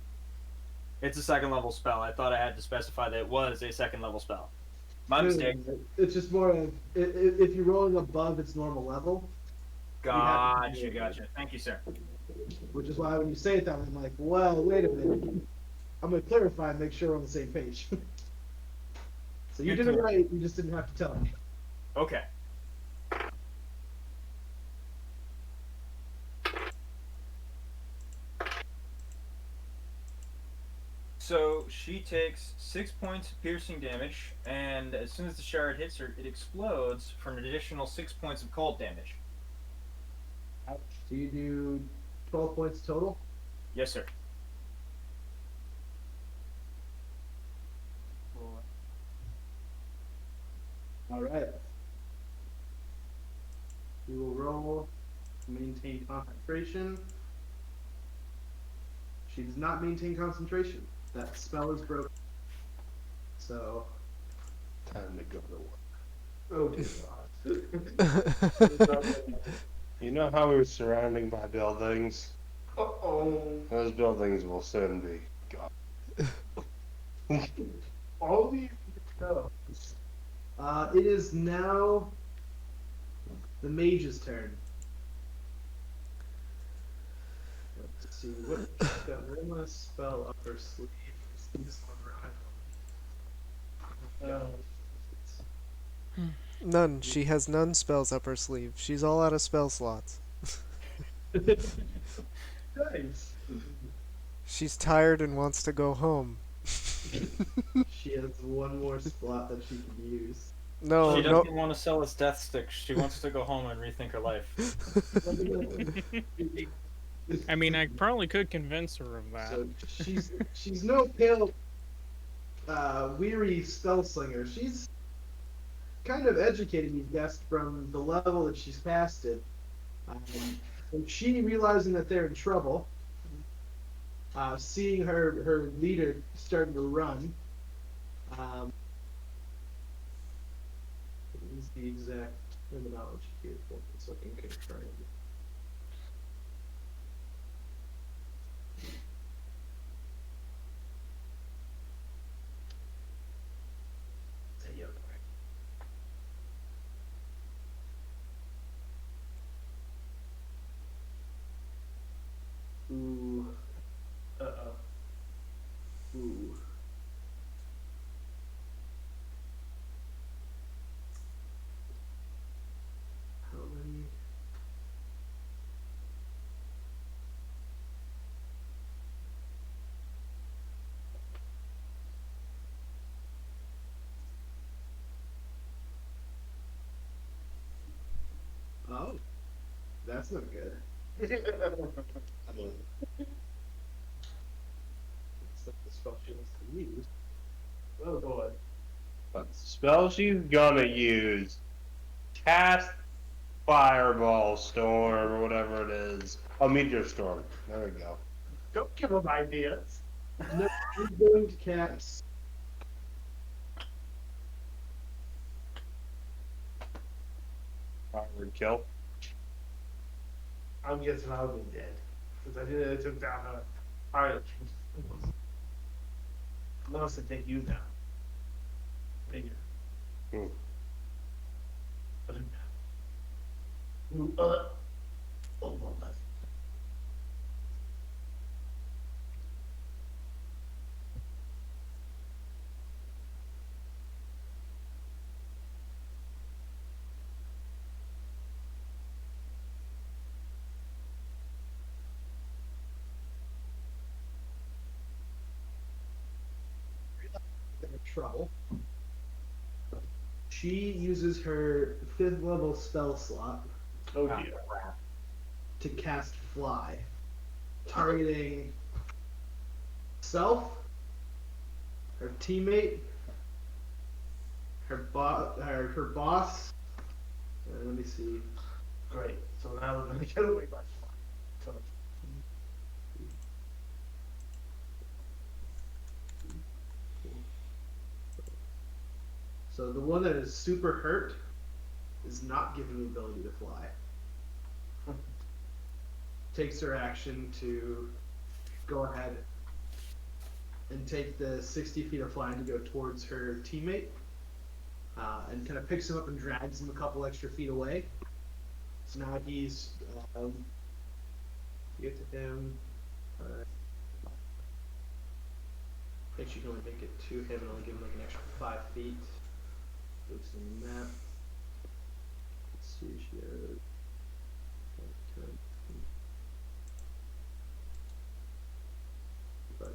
a second level spell. I thought I had to specify that it was a second level spell. My mistake. It's just more of if you're rolling above its normal level, you have to Gotcha, gotcha. Thank you, sir. which is why when you say it that way, I'm like, well, wait a minute. I'm gonna clarify and make sure we're on the same page. So you Good did to it know. right. You just didn't have to tell me. Okay. So she takes 6 points of piercing damage, and as soon as the shard hits her, it explodes for an additional 6 points of cold damage. Ouch. So you do 12 points total. Yes, sir. All right. We will roll to maintain concentration. She does not maintain concentration. That spell is broken. So, Time to go to work. oh dear God. You know how we were surrounding by buildings? Uh-oh. Those buildings will soon be gone. All these go. It is now the mage's turn. Let's see what she's got one last spell up her sleeve. This one right. None. She has none spells up her sleeve. She's all out of spell slots. Nice. She's tired and wants to go home. She has one more slot that she can use. No, She no. doesn't want to sell us death sticks. She wants to go home and rethink her life. I mean, I probably could convince her of that. So she's no pale, weary spell slinger. She's kind of educating these guests from the level that she's past it. So she realizing that they're in trouble, seeing her leader starting to run. What is the exact terminology here for me so I can confirm? Ooh. Uh-oh. Ooh. How many? Oh. That's not good. It's like the spell she wants to use. Oh boy. But the spell she's gonna use. Cast Fireball Storm or whatever it is. Oh, Meteor Storm. There we go. Don't give them ideas. No, she's going to cast. Firewood kill. I'm guessing I'll be dead. Because I did it, took down a pirate. Unless I take you down. Figure. Hmm. Oh, well, that's In trouble. She uses her 5th level spell slot oh dear. to cast Fly, targeting self, her teammate, her boss. Let me see. Great. So now we're gonna get away by fly. So So the one that is super hurt is not given the ability to fly. Takes her action to go ahead and take the 60 feet of flying to go towards her teammate, and kind of picks him up and drags him a couple extra feet away. So now he's get to him. I think she can only make it to him and only give him like an extra 5 feet. Looks in the map. Let's see, she has. But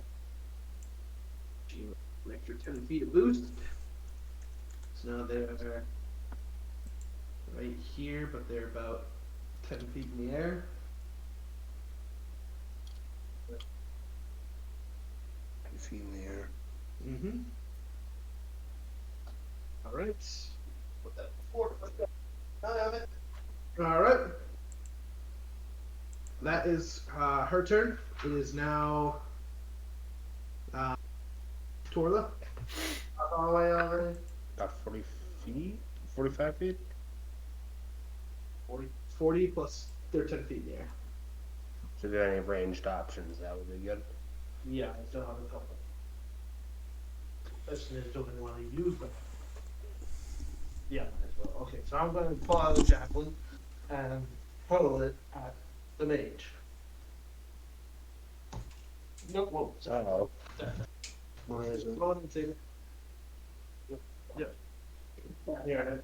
she an extra 10 feet of boost. So now they're right here, but they're about 10 feet in the air. 10 feet in the air. Mm-hmm. All right. Put that before. I have it. All right. That is her turn. It is now Torla. all the way already. About 40 feet? 45 feet? 40 plus they're 10 feet in the air. So if there are any ranged options, that would be good. Yeah, I still have a couple. Especially if you don't want to use them. Yeah, might as well. Okay, so I'm going to pull out the javelin and hurl it at the mage. Nope, whoa, sorry. Uh-oh. Where is it? Go ahead and save it. Yep. Here.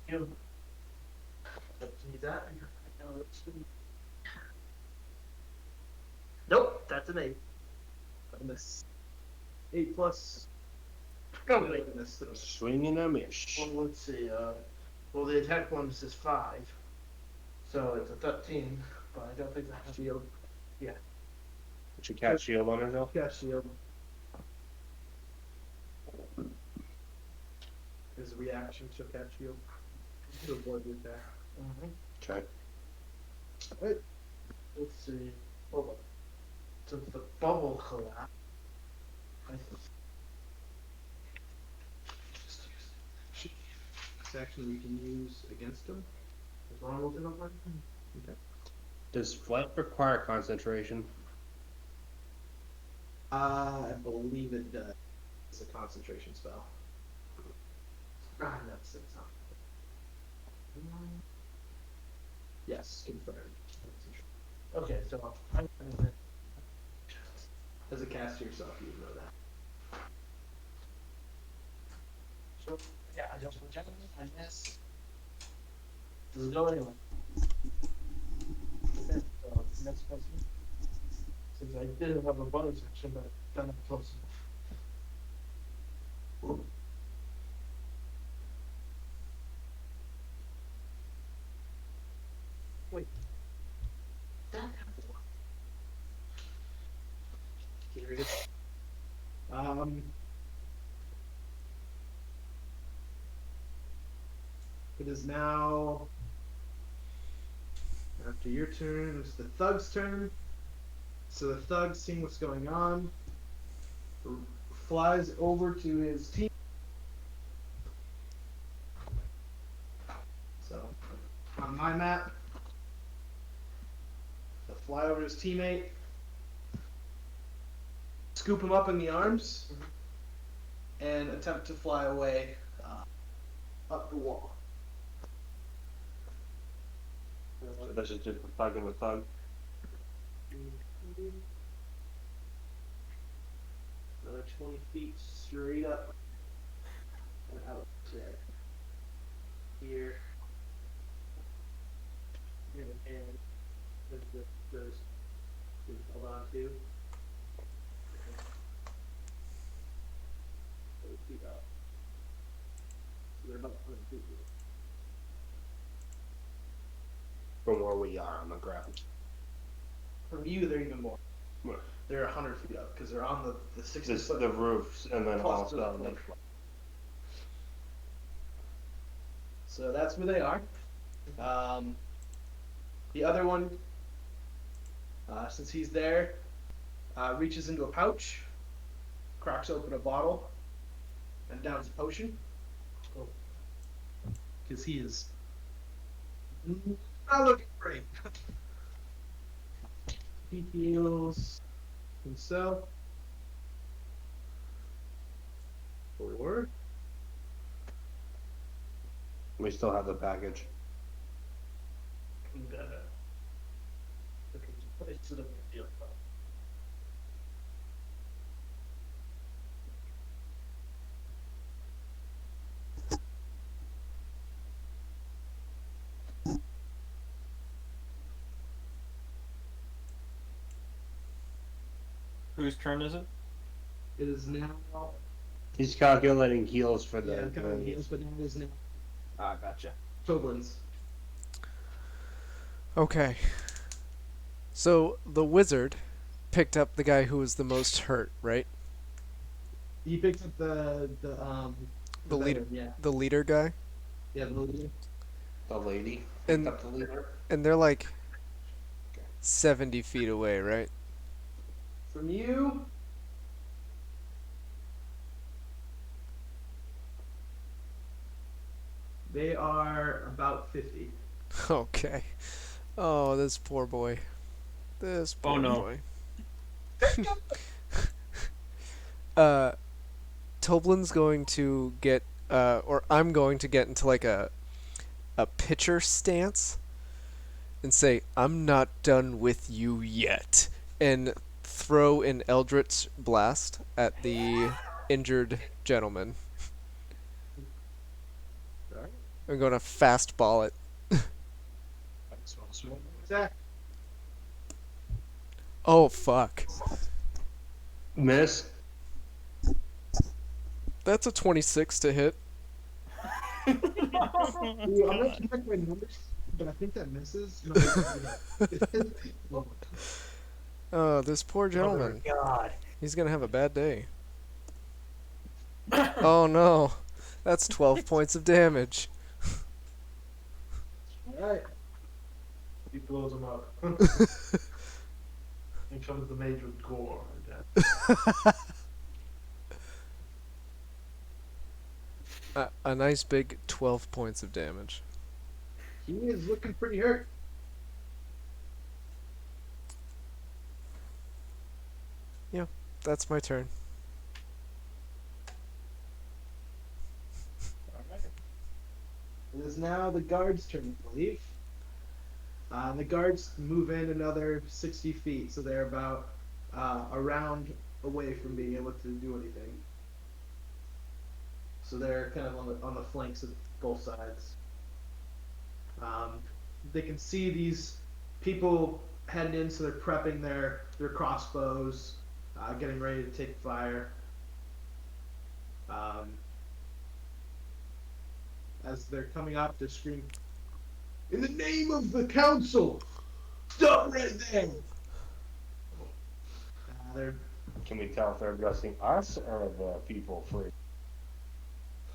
You. Need that? Nope, that's an 8. And this 8 plus. Oh, wait. Swing and a miss. Well, let's see. Well, the attack bonus is 5, so it's a 13. But I don't think that has Shield. Yeah. She cast shield on herself? Cast shield. His reaction to cast shield to avoid the attack. Mm-hmm. Okay. Right. Let's see. Hold on. Since the bubble collapsed, This action we can use against him. as long as it don't work. Okay. Does flight require concentration? I believe it does. It's a concentration spell. That's it. Yes, confirmed. Okay, so I'm gonna As a caster yourself, you would know that. So, yeah, I just want to check on it. I guess. Does it go anyway? Okay, so next question. Since I did have a bonus action, but done it close enough. Wait. That happened. Can you read it? It is now after your turn. It's the thug's turn. So the thug, seeing what's going on, flies over to his team. So on my map, he'll fly over to his teammate, scoop him up in the arms, and attempt to fly away up the wall. So this is just a thug and a thug. Another 20 feet straight up and out there. Here. And there's hold on to. 30 feet up. So they're about 100 feet. From where we are on the ground. From you, they're even more. What? They're 100 feet up because they're on the 60 This, foot. the roofs, and then Plus the also roof. So that's where they are. The other one, since he's there, reaches into a pouch, cracks open a bottle, and downs a potion. Because he is not looking great. He heals himself for. we still have the package. It's a different deal. Whose turn is it? It is now. He's calculating heals for the. Yeah, kind of heals, but now it is now Ah, gotcha. Toblin's. Okay. So the wizard picked up the guy who was the most hurt, right? He picks up the leader, veteran, yeah, the leader guy, yeah, the leader. The lady. And- Picked up the leader. and they're like 70 feet away, right? From you. They are about 50. Okay. Oh, this poor boy. This poor no. boy. Toblin's going to get, or I'm going to get into like a pitcher stance and say, "I'm not done with you yet," and throw an Eldritch Blast at the injured gentleman. Alright. I'm going to fastball it. Attack. Oh, fuck. Miss. That's a 26 to hit. Ooh, I'm gonna check my numbers, but I think that misses. No, Oh, this poor gentleman. God. He's gonna have a bad day. Oh no. That's 12 points of damage. Alright. He blows him up. And comes the mage with gore. A nice big 12 points of damage. he is looking pretty hurt. That's my turn. Alright. It is now the guards' turn, I believe. The guards move in another 60 feet, so they're about a round away from being able to do anything. So they're kind of on the flanks of both sides. They can see these people heading in, so they're prepping their crossbows, getting ready to take fire. As they're coming up, they're screaming, "In the name of the council, stop right there!" They're Can we tell if they're addressing us or the people free?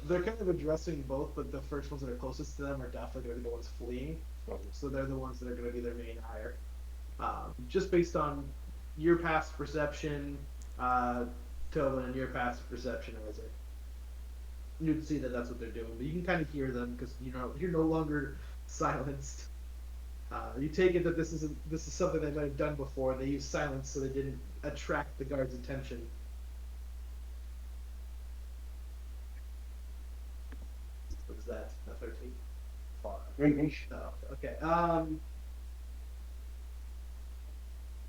they're kind of addressing both, but the first ones that are closest to them are definitely going to be the ones fleeing. So they're the ones that are going to be their main hire. Just based on your past perception, Tobin, and your past perception, Isaac, you can see that that's what they're doing. But you can kind of hear them because you're no longer silenced. You take it that this is something they might have done before. They used silence so they didn't attract the guards' attention. What is that? A 13? Oh, okay.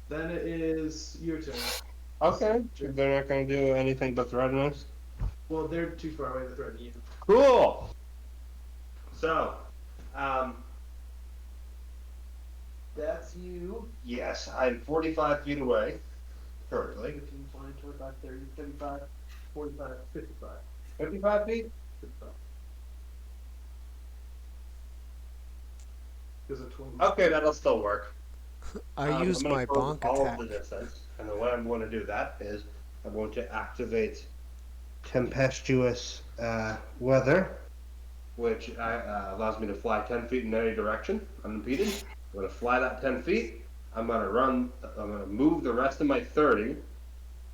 Then it is your turn. Okay. They're not gonna do anything but threaten us. Well, they're too far away to threaten you. Cool. So, That's you. yes, I'm 45 feet away currently. 15, 20, 25, 30, 35, 45, 55. 55 feet? 55. Because of 20. Okay, that'll still work. I I'm use going to my close bonk all of the attack. distance, and the way I'm going to do that is I'm going to activate tempestuous weather, which allows me to fly 10 feet in any direction unimpeded. I'm going to fly that 10 feet. I'm going to move the rest of my 30,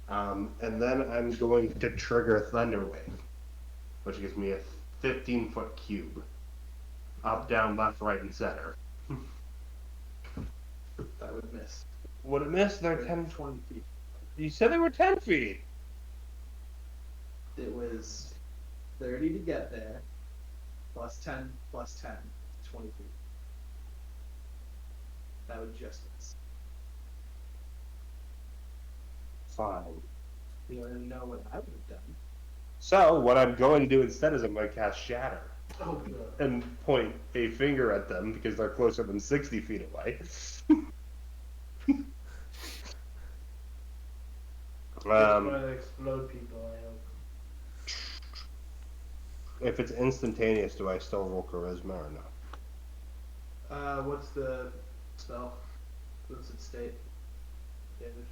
and then I'm going to trigger Thunder Wave, which gives me a 15-foot cube. Up, down, left, right, and center. That would miss. Would it miss? They're They're 10. 20 feet. You said they were 10 feet. It was 30 to get there, plus 10, plus 10, 20 feet. That would just miss. Fine. You already know what I would have done. So, what I'm going to do instead is I'm going to cast Shatter Oh, good. and point a finger at them because they're closer than 60 feet away. Try to explode people, I hope. If it's instantaneous, do I still roll Charisma or no? What's the spell? What's its state? Damage.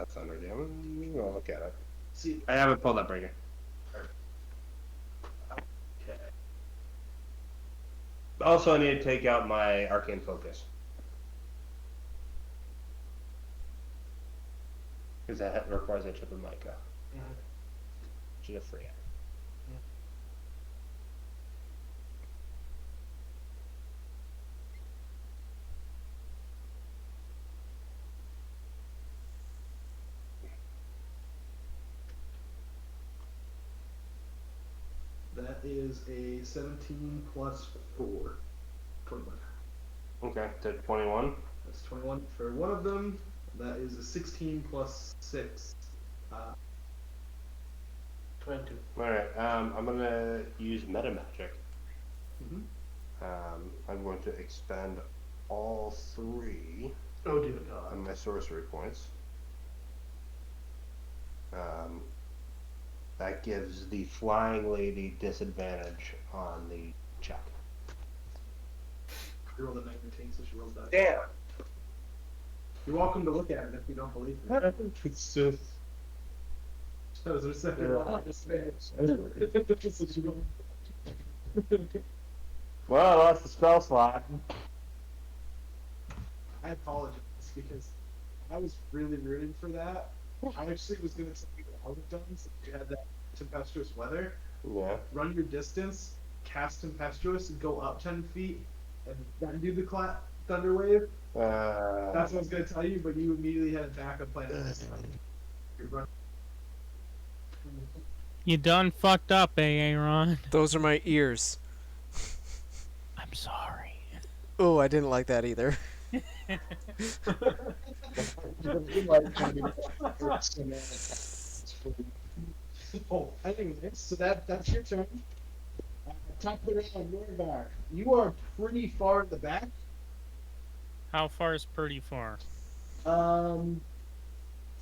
Thunder damage. I'll look at it. See. I haven't pulled that breaker. Okay. Also, I need to take out my Arcane Focus. Because that requires a chip of mica. Which is a free. That is a 17 plus 4. 21. Okay, to 21. That's 21 for one of them. That is a 16 plus 6. 22. Alright, I'm gonna use Meta Magic. Mm-hmm. I'm going to expend all 3 Oh dear God. of my sorcery points. That gives the flying lady disadvantage on the check. You rolled a 19, so she rolled that. Damn! You're welcome to look at it if you don't believe me. It's just... Shows her second Well, I lost the spell slot. I apologize because I was really rooting for that. I actually was going to say what I would have done since you had that tempestuous weather. Yeah. Run your distance, cast tempestuous, and go up 10 feet, and then do the thunder wave. That's what I was going to tell you, but you immediately had a backup plan. You're running. You done fucked up, Aaron. Those are my ears. I'm sorry. Oh, I didn't like that either. Oh, anyway, so that's your turn. Top of the round, Norvar. You are pretty far in the back. How far is pretty far? From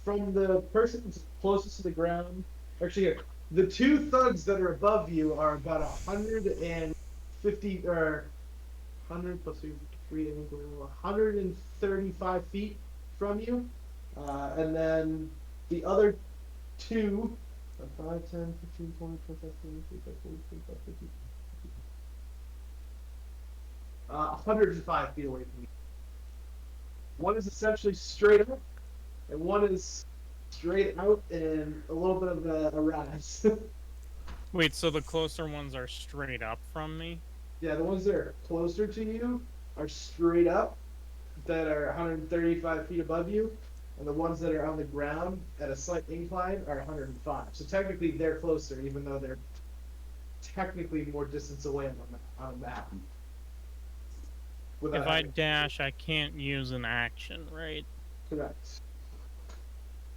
the person that's closest to the ground. Actually, here, the 2 thugs that are above you are about 150 or 100 plus 3, 135 feet from you, and then the other 2. 5, 10, 15, 20, 25, 30, 35, 40, 45, 50. 105 feet away from you. One is essentially straight up, and one is straight out and a little bit of a rise. Wait, so the closer ones are straight up from me? Yeah, the ones that are closer to you are straight up, that are 135 feet above you, and the ones that are on the ground at a slight incline are 105. So technically they're closer, even though they're technically more distance away on a map. If I dash, I can't use an action, right? Correct.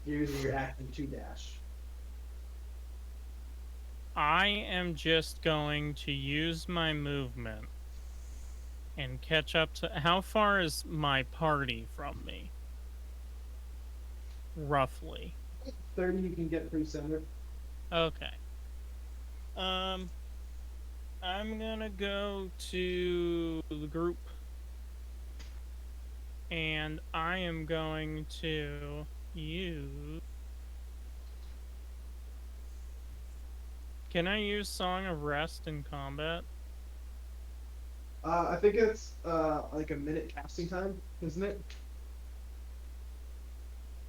You're using your action to dash. I am just going to use my movement and catch up to... How far is my party from me? Roughly. 30 you can get through center. Okay. I'm gonna go to the group. And I am going to use. Can I use Song of Rest in combat? I think it's like a minute casting time, isn't it?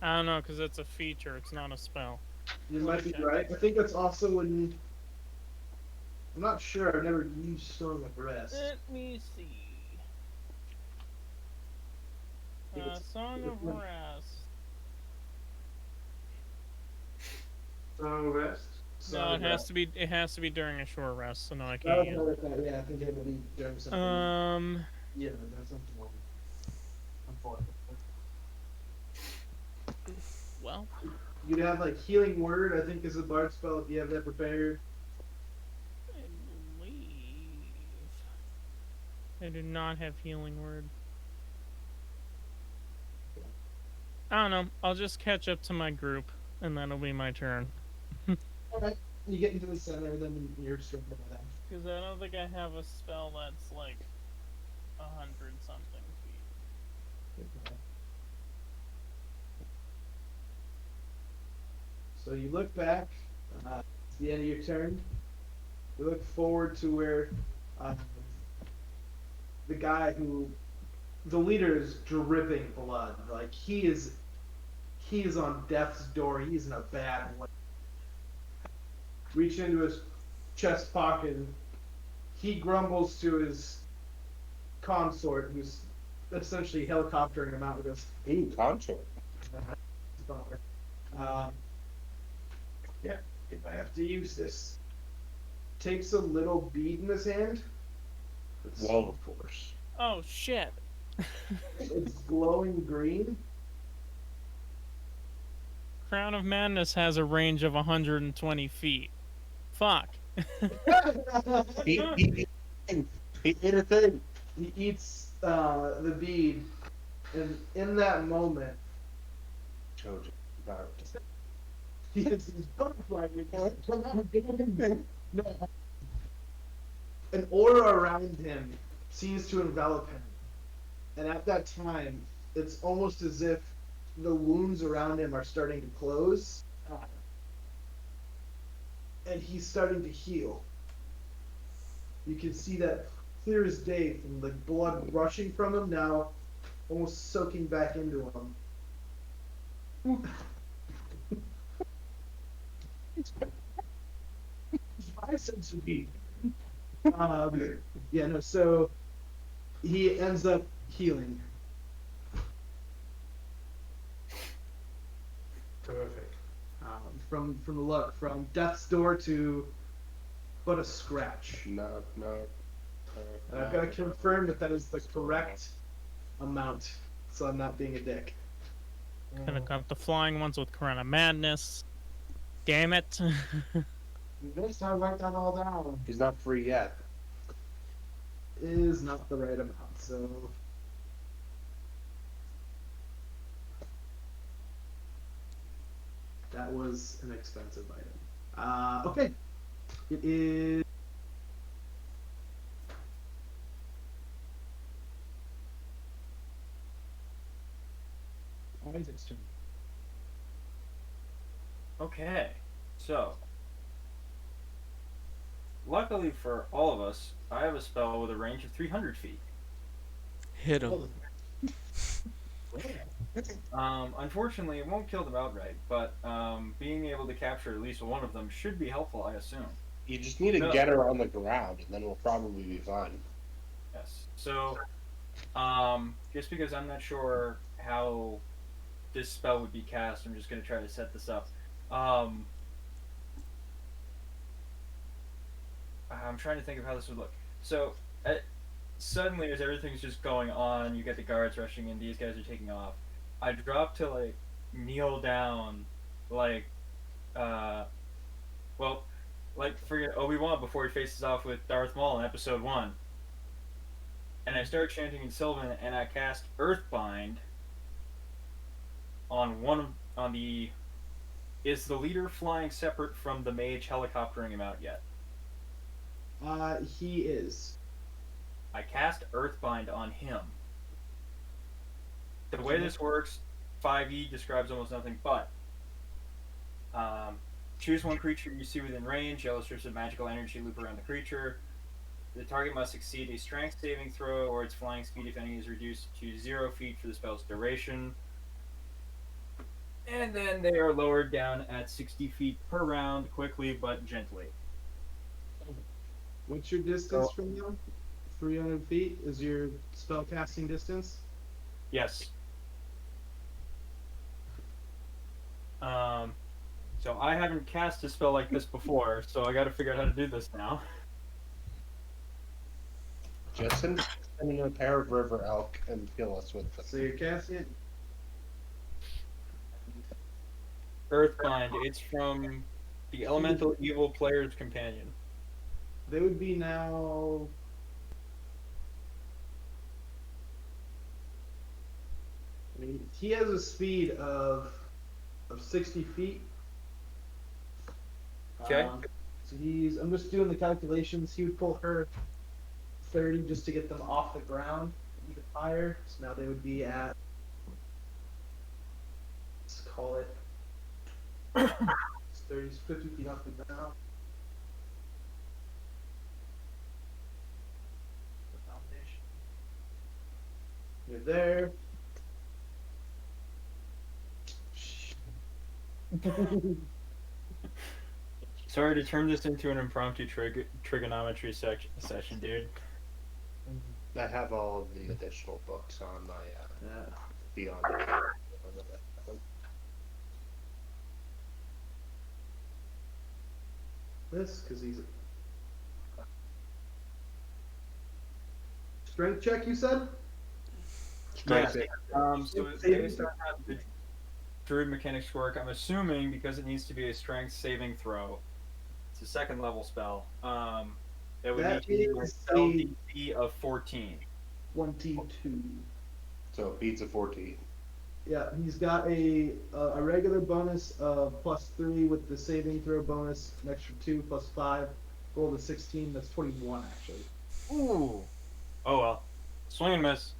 I don't know, because it's a feature, it's not a spell. You Let might me be check. right. I think that's also when. I'm not sure. I've never used Song of Rest. Let me see. Song of Rest. Song of Rest. No, it has to be. It has to be during a short rest, so no, I I can't don't use know it. if that. Yeah, I think it would be doing something. Yeah, that's something wrong. Unfortunately. Well, You'd have like Healing Word, I think, is a bard spell if you have that prepared. I believe I do not have Healing Word. I don't know. I'll just catch up to my group, and that'll be my turn. Alright. You get into the center, then you're stricken by that. Because I don't think I have a spell that's like 100 something feet. So you look back, it's the end of your turn. You look forward to where the guy who, the leader is dripping blood. Like he is on death's door. He's in a bad way. Reach into his chest pocket. He grumbles to his consort, who's essentially helicoptering him out with his Ooh, consort. Yeah, if I have to use this. Takes a little bead in his hand. Well, of course. Oh shit! It's glowing green. Crown of Madness has a range of 120 feet. Fuck. He ate a thing. He eats the bead, and in that moment, Jojo. he has his butterfly wings. No. An aura around him seems to envelop him. And at that time, it's almost as if the wounds around him are starting to close. And he's starting to heal. You can see that clear as day from the blood rushing from him now, almost soaking back into him. My sense of being. Yeah, no, so he ends up healing. Perfect. From the look, from death's door to but a scratch. No. And I've got to confirm that that is the correct amount, so I'm not being a dick. Gonna cut the flying ones with Crown of Madness. Damn it. This time, write that all down. He's not free yet. Is not the right amount, so that was an expensive item. Okay, it is Isaac's turn. Okay, so luckily for all of us, I have a spell with a range of 300 feet. Hit him. Unfortunately, it won't kill them outright, but being able to capture at least one of them should be helpful, I assume. You just need to No. get her on the ground, and then we'll probably be fine. Yes. So, just because I'm not sure how this spell would be cast, I'm just going to try to set this up. I'm trying to think of how this would look. So, suddenly, as everything's just going on, you get the guards rushing in, these guys are taking off. I drop to, like, kneel down, like, well, like, for Obi-Wan before he faces off with Darth Maul in Episode 1. And I start chanting in Sylvan, and I cast Earthbind on the... Is the leader flying separate from the mage helicoptering him out yet? He is. I cast Earthbind on him. The way this works, 5e describes almost nothing, but choose one creature you see within range. Yellow strips of magical energy loop around the creature. The target must succeed a strength saving throw, or its flying speed, if any, is reduced to 0 feet for the spell's duration. And then they are lowered down at 60 feet per round, quickly but gently. What's your distance from them? 300 feet is your spell casting distance? Yes. So I haven't cast a spell like this before, so I got to figure out how to do this now. Just sending a pair of river elk and kill us with them. So you're casting it? Earthbind. It's from the Elemental Evil Player's Companion. They would be now. I mean, he has a speed of 60 feet. Okay. So he's. I'm just doing the calculations. He would pull her 30 just to get them off the ground, even higher. So now they would be at. Let's call it. It's 30, 50 feet off the ground. You're there. Sorry to turn this into an impromptu trigonometry session, dude. I have all of the additional books on my Beyond. This, because he's. Strength check, you said? Yes. So it's based on how the druid mechanics work. I'm assuming because it needs to be a strength saving throw. It's a second level spell. It would That need to be a is spell a- DC of 14. 22. So it beats a 14. Yeah, he's got a regular bonus of +3 with the saving throw bonus, an extra 2 +5. Roll to 16, that's 21 actually. Ooh. Oh well. Swing and miss.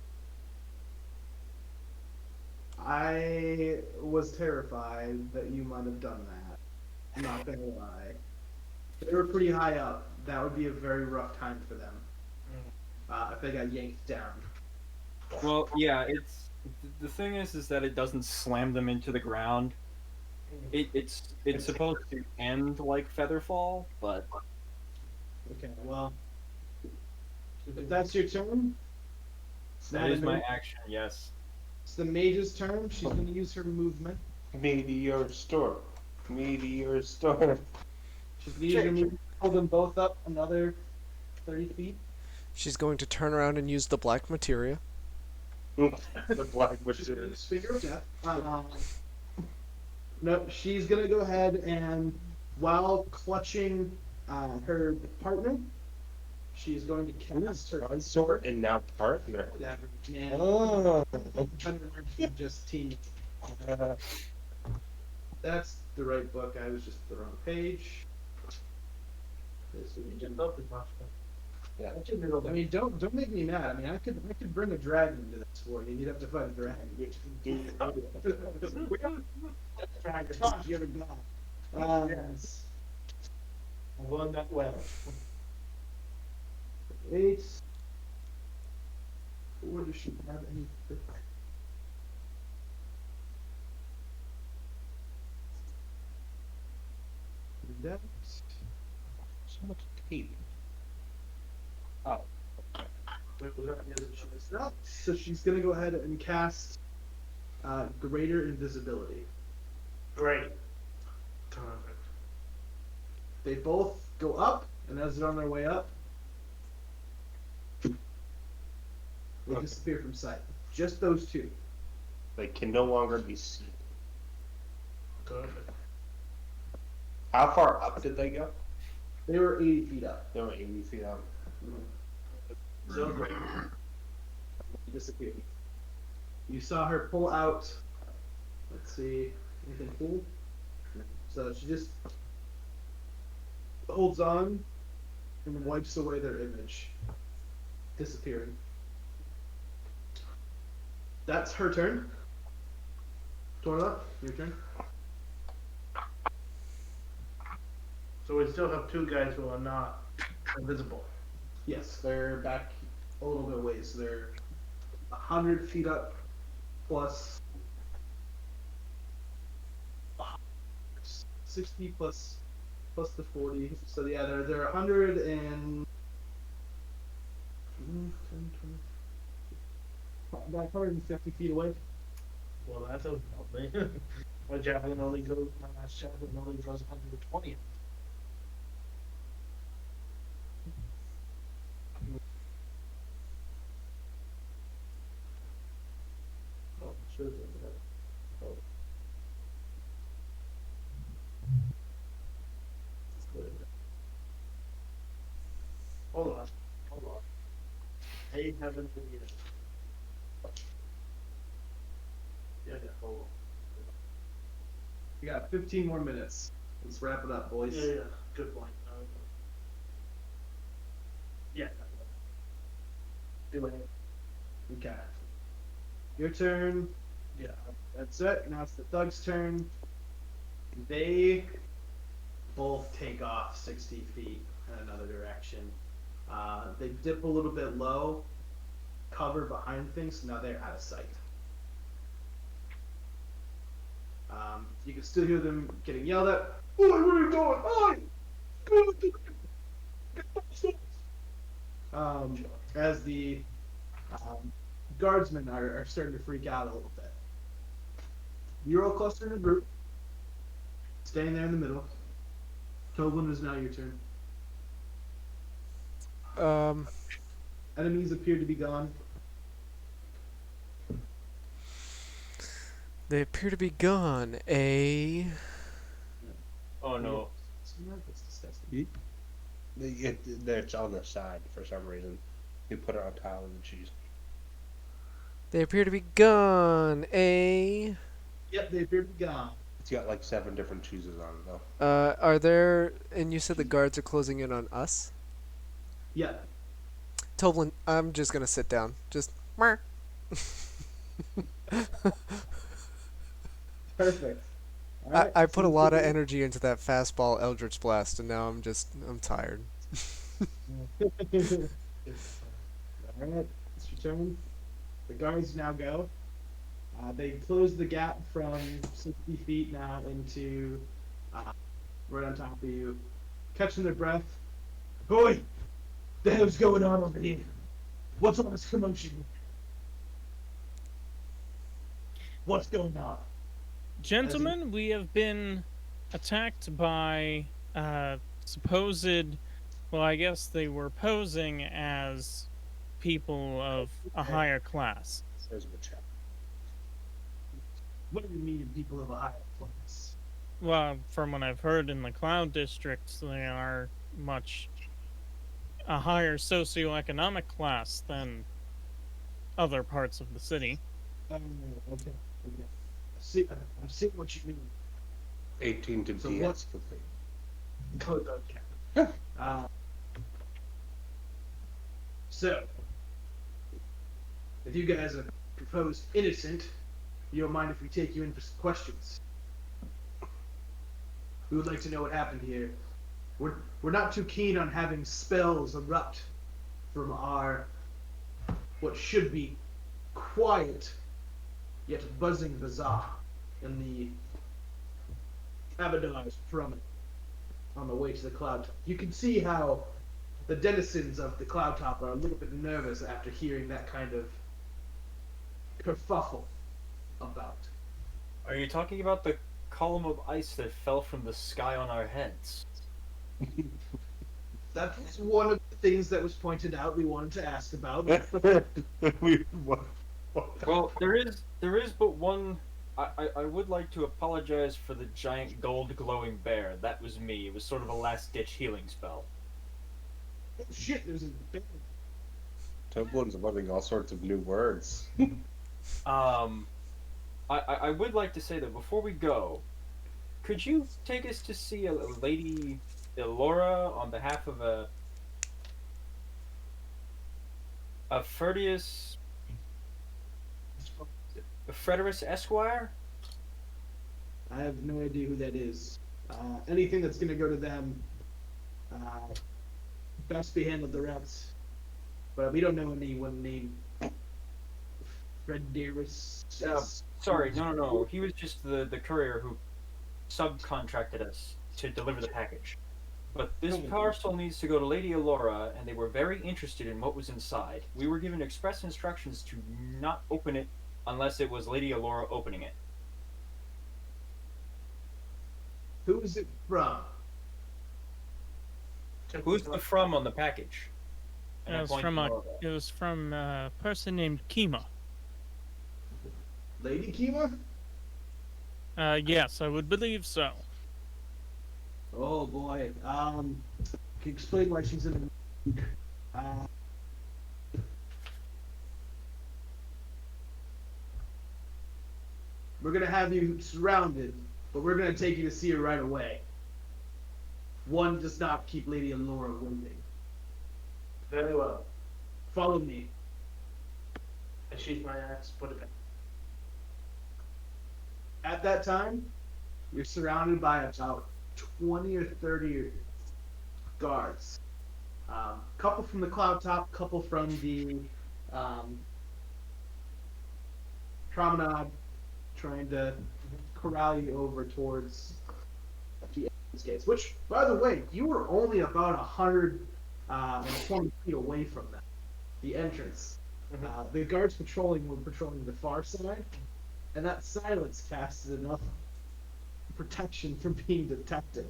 I was terrified that you might have done that. I'm not gonna lie. They were pretty high up. That would be a very rough time for them. If they got yanked down. Well, yeah. It's the thing is that it doesn't slam them into the ground. It's supposed to end like Featherfall, but Okay, well, if that's your turn, it's that not is a my move. action. Yes. It's the mage's turn. She's going to use her movement. Meteor storm. Meteor storm. She's going to use her movement. Pull them both up another 30 feet. She's going to turn around and use the black materia. The black She's going to witches. use Finger of Death. No, she's going to go ahead and, while clutching her partner, she's going to cast her Consort and now partner. And Oh. just team. That's the right book. I was just the wrong page. Yeah. I mean, don't make me mad. I mean, I could bring a dragon into this for you. You'd have to fight a dragon. You're a god. Yes. I learned that well. 8. Or does she have any? That. So much tape. Oh. So she's gonna go ahead and cast Greater Invisibility. Great. Terrific. They both go up, and as they're on their way up, they disappear from sight. Just those two. They can no longer be seen. Terrific. How far up did they go? They were 80 feet up. They were 80 feet up. So great. They disappeared. You saw her pull out. Let's see. Anything cool? So she just holds on and wipes away their image, disappearing. That's her turn. Torla, your turn. So we still have two guys who are not invisible. Yes, they're back a little bit ways. They're 100 feet up plus 60 plus the 40. So yeah, they're 100 and 10, 20, about 150 feet away. Well, that doesn't help me. My javelin only goes. My last javelin only goes 120. Oh, should have done that. Oh. Hold on. Hold on. I have an idea. Yeah, hold on. We got 15 more minutes. Let's wrap it up, boys. Yeah, good point. Yeah. Do it. Okay. Your turn. Yeah. That's it. Now it's the thug's turn. They both take off 60 feet in another direction. They dip a little bit low, cover behind things, so now they're out of sight. You can still hear them getting yelled at. Oi, where are you going? Oi! As the guardsmen are starting to freak out a little bit. You're all clustered in a group, staying there in the middle. Toblin, is now your turn. Enemies appear to be gone. They appear to be gone. Oh no. That's disgusting. It's on the side for some reason. You put it on top of the cheese. They appear to be gone. Yep, they appear to be gone. It's got like 7 different cheeses on it though. Are there? And you said the guards are closing in on us. Yeah. Toblin, I'm just gonna sit down. Just. Perfect. I put a lot of energy into that fastball Eldritch Blast, and now I'm tired. Alright, it's your turn. The guards now go. They close the gap from 60 feet now into right on top of you. Catching their breath. Boy, the hell's going on over here? What's all this commotion? What's going on? Gentlemen, we have been attacked by supposed. Well, I guess they were posing as people of a higher class. There's a good chap. What do you mean, people of a higher class? Well, from what I've heard in the Cloud Districts, they are much a higher socioeconomic class than other parts of the city. Okay. I see what you mean. 18 to So de-escalate. Good, okay. So, if you guys are proposed innocent, you don't mind if we take you in for some questions? We would like to know what happened here. We're not too keen on having spells erupt from our what should be quiet yet buzzing bazaar in the Abadars from it on the way to the cloud top. You can see how the denizens of the cloud top are a little bit nervous after hearing that kind of kerfuffle about. Are you talking about the column of ice that fell from the sky on our heads? That was one of the things that was pointed out we wanted to ask about. Well, there is but one. I would like to apologize for the giant gold glowing bear. That was me. It was sort of a last ditch healing spell. Oh shit, there's a bear. Toblin's learning all sorts of new words. I would like to say that before we go, could you take us to see a lady Elora on behalf of a Furtius Frederick Esquire? I have no idea who that is. Anything that's gonna go to them, best be handled direct. But we don't know anyone named Fred Davis. Sorry, no. He was just the courier who subcontracted us to deliver the package. But this parcel needs to go to Lady Alora, and they were very interested in what was inside. We were given express instructions to not open it unless it was Lady Alora opening it. Who is it from? Who's the from on the package? And I point to Alora. It was from a person named Kima. Lady Kima? Yes, I would believe so. Oh boy. Can you explain why she's in the we're gonna have you surrounded, but we're gonna take you to see her right away. One does not keep Lady Alora waiting. Very well. Follow me. I sheath my axe, put it back. At that time, you're surrounded by about 20 or 30 guards. Couple from the cloud top, couple from the promenade, trying to corral you over towards the entrance gates. Which, by the way, you were only about 120 feet away from them, the entrance. The guards patrolling were patrolling the far side, and that silence casted enough protection from being detected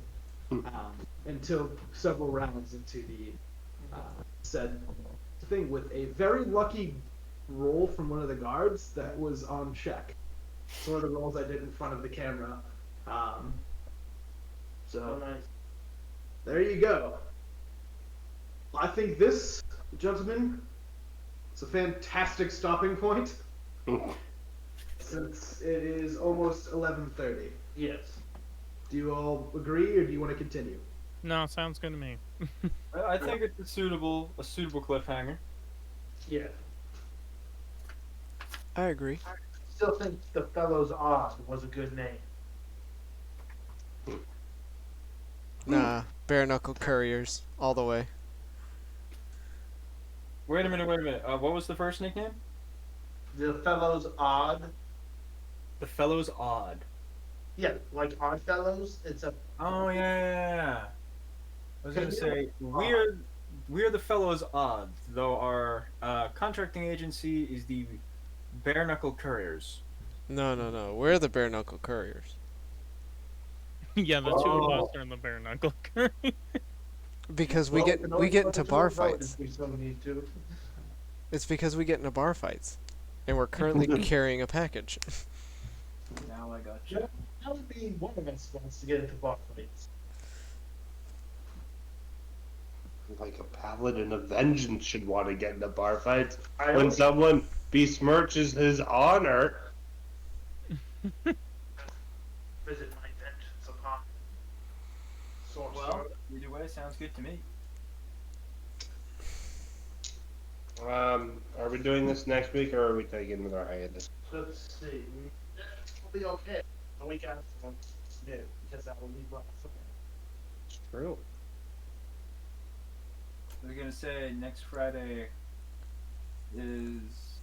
until several rounds into the said thing, with a very lucky roll from one of the guards that was on check. It's one of the rolls I did in front of the camera. So nice. there you go. I think this, gentlemen, it's a fantastic stopping point. Since it is almost 11:30. Yes. Do you all agree, or do you want to continue? No, sounds good to me. I think it's a suitable cliffhanger. Yeah. I agree. I still think the Fellows Odd was a good name. Nah, Bareknuckle Couriers, all the way. Wait a minute. What was the first nickname? The Fellows Odd. The Fellows Odd. Yeah, like Odd Fellows. It's a. Oh yeah. I was gonna say we're the Fellows Odd, though our contracting agency is the Bareknuckle Couriers. No. We're the Bareknuckle Couriers. Yeah, the two of us are in the Bareknuckle Curry. Because we get into bar fights. We still need to. It's because we get into bar fights, and we're currently carrying a package. Now I got Yeah, that would be one of us wants to get into bar fights. Like a paladin of vengeance should want to get into bar fights I when don't- someone besmirches his honor. Visit my vengeance upon. Sorcerer. Well, either way, sounds good to me. Are we doing this next week, or are we taking another hiatus? Let's see. It'll be okay. The week after, no, because that will be rough. It's true. We're gonna say next Friday is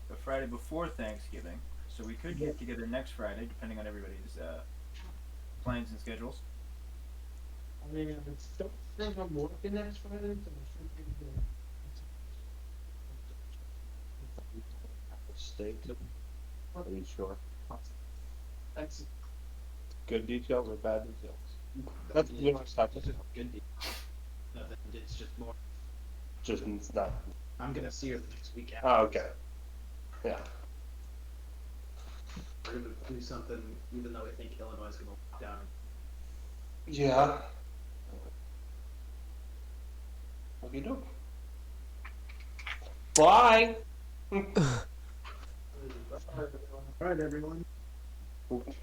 the Friday before Thanksgiving, so we could get together next Friday, depending on everybody's plans and schedules. I mean, I don't think I'm working next Friday, so I should be good. Steak. Are you sure? That's Good details or bad details? That's the most stuff. Good deal. Nothing. It's just more. Just it's not. I'm gonna see her the next week after. Oh, okay. Yeah. We're gonna do something, even though I think Illinois is gonna lock down. Yeah. What you do? Bye. All right, everyone.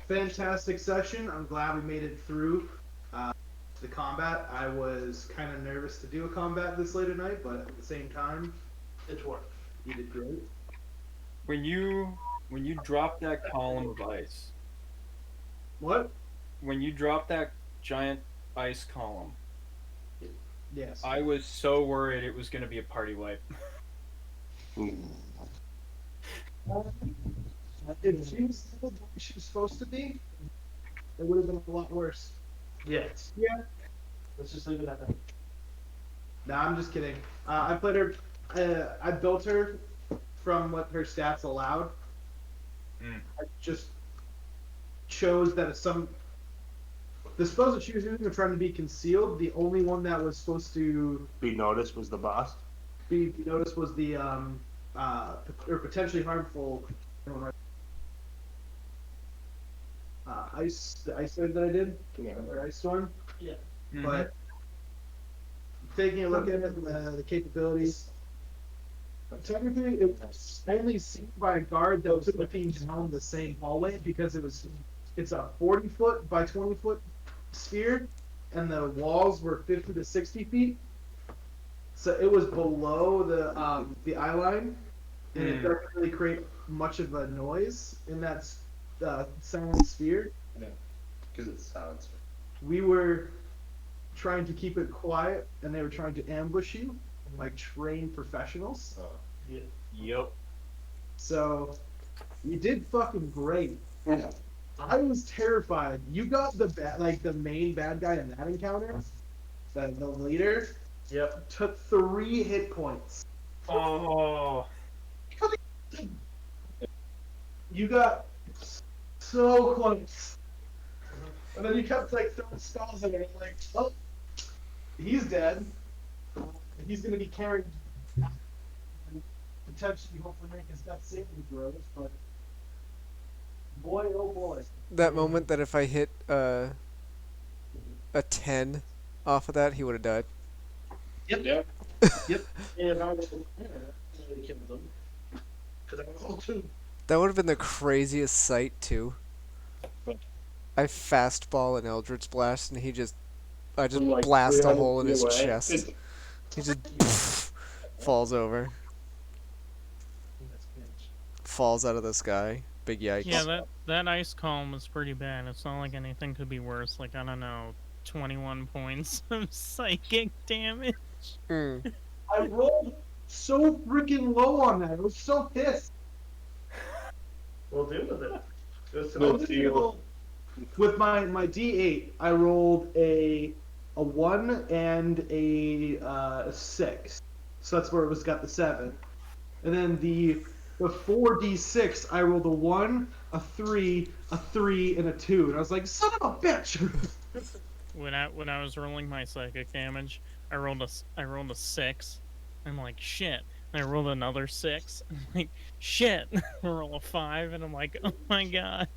Fantastic session. I'm glad we made it through the combat. I was kind of nervous to do a combat this late at night, but at the same time, it's work. you did great. When you when you drop that column of ice, What? when you drop that giant ice column, Yes. I was so worried it was going to be a party wipe. If she was the way she was supposed to be, it would have been a lot worse. Yes. Yeah. Let's just leave it at that. Nah, I'm just kidding. I played her. I built her from what her stats allowed. Mm. I just chose that some. The spells that she was using were trying to be concealed. The only one that was supposed to Be noticed was the boss. be noticed was the or potentially harmful. The ice wave that I did, Yeah. or ice storm. Yeah. Mhm. But taking a look at it, the capabilities. Technically, it was only seen by a guard that was looking down the same hallway because it's a 40-foot by 20-foot sphere, and the walls were 50 to 60 feet. So it was below the eye line, and it doesn't really create much of a noise in that silent sphere. Because it sounds. We were trying to keep it quiet, and they were trying to ambush you like trained professionals. Yeah. Yep. So you did fucking great. Yeah. I was terrified. You got the main bad guy in that encounter, the leader. Yep. Took 3 hit points. Oh. You got so close, and then you kept like throwing spells at her, like, oh, he's dead. He's gonna be carried. Potentially, hopefully, make his death saving throws, but boy, oh boy. That moment that if I hit a 10 off of that, he would have died. Yep. Yep. And I was killed them. Because I was all two. That would have been the craziest sight too. I fastball an Eldritch Blast, and I just Like blast a 300 hole in his feet away. chest. He just falls over, falls out of the sky. Big yikes. Yeah, that ice column was pretty bad. It's not like anything could be worse. Like, I don't know, 21 points of psychic damage. Mm. I rolled so freaking low on that. I was so pissed. We'll deal with it. Just I was able- with my D8, I rolled a 1 and a 6. So that's where it was got the 7. And then the 4d6, I rolled a 1, a 3, a 3, and a 2. And I was like, son of a bitch! When I was rolling my psychic damage, I rolled a 6. I'm like, shit. And I rolled another 6. I'm like, shit. I roll a 5, and I'm like, oh my god,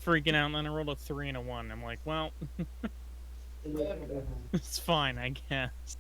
freaking out. And then I rolled a 3 and a 1. I'm like, well, it's fine, I guess.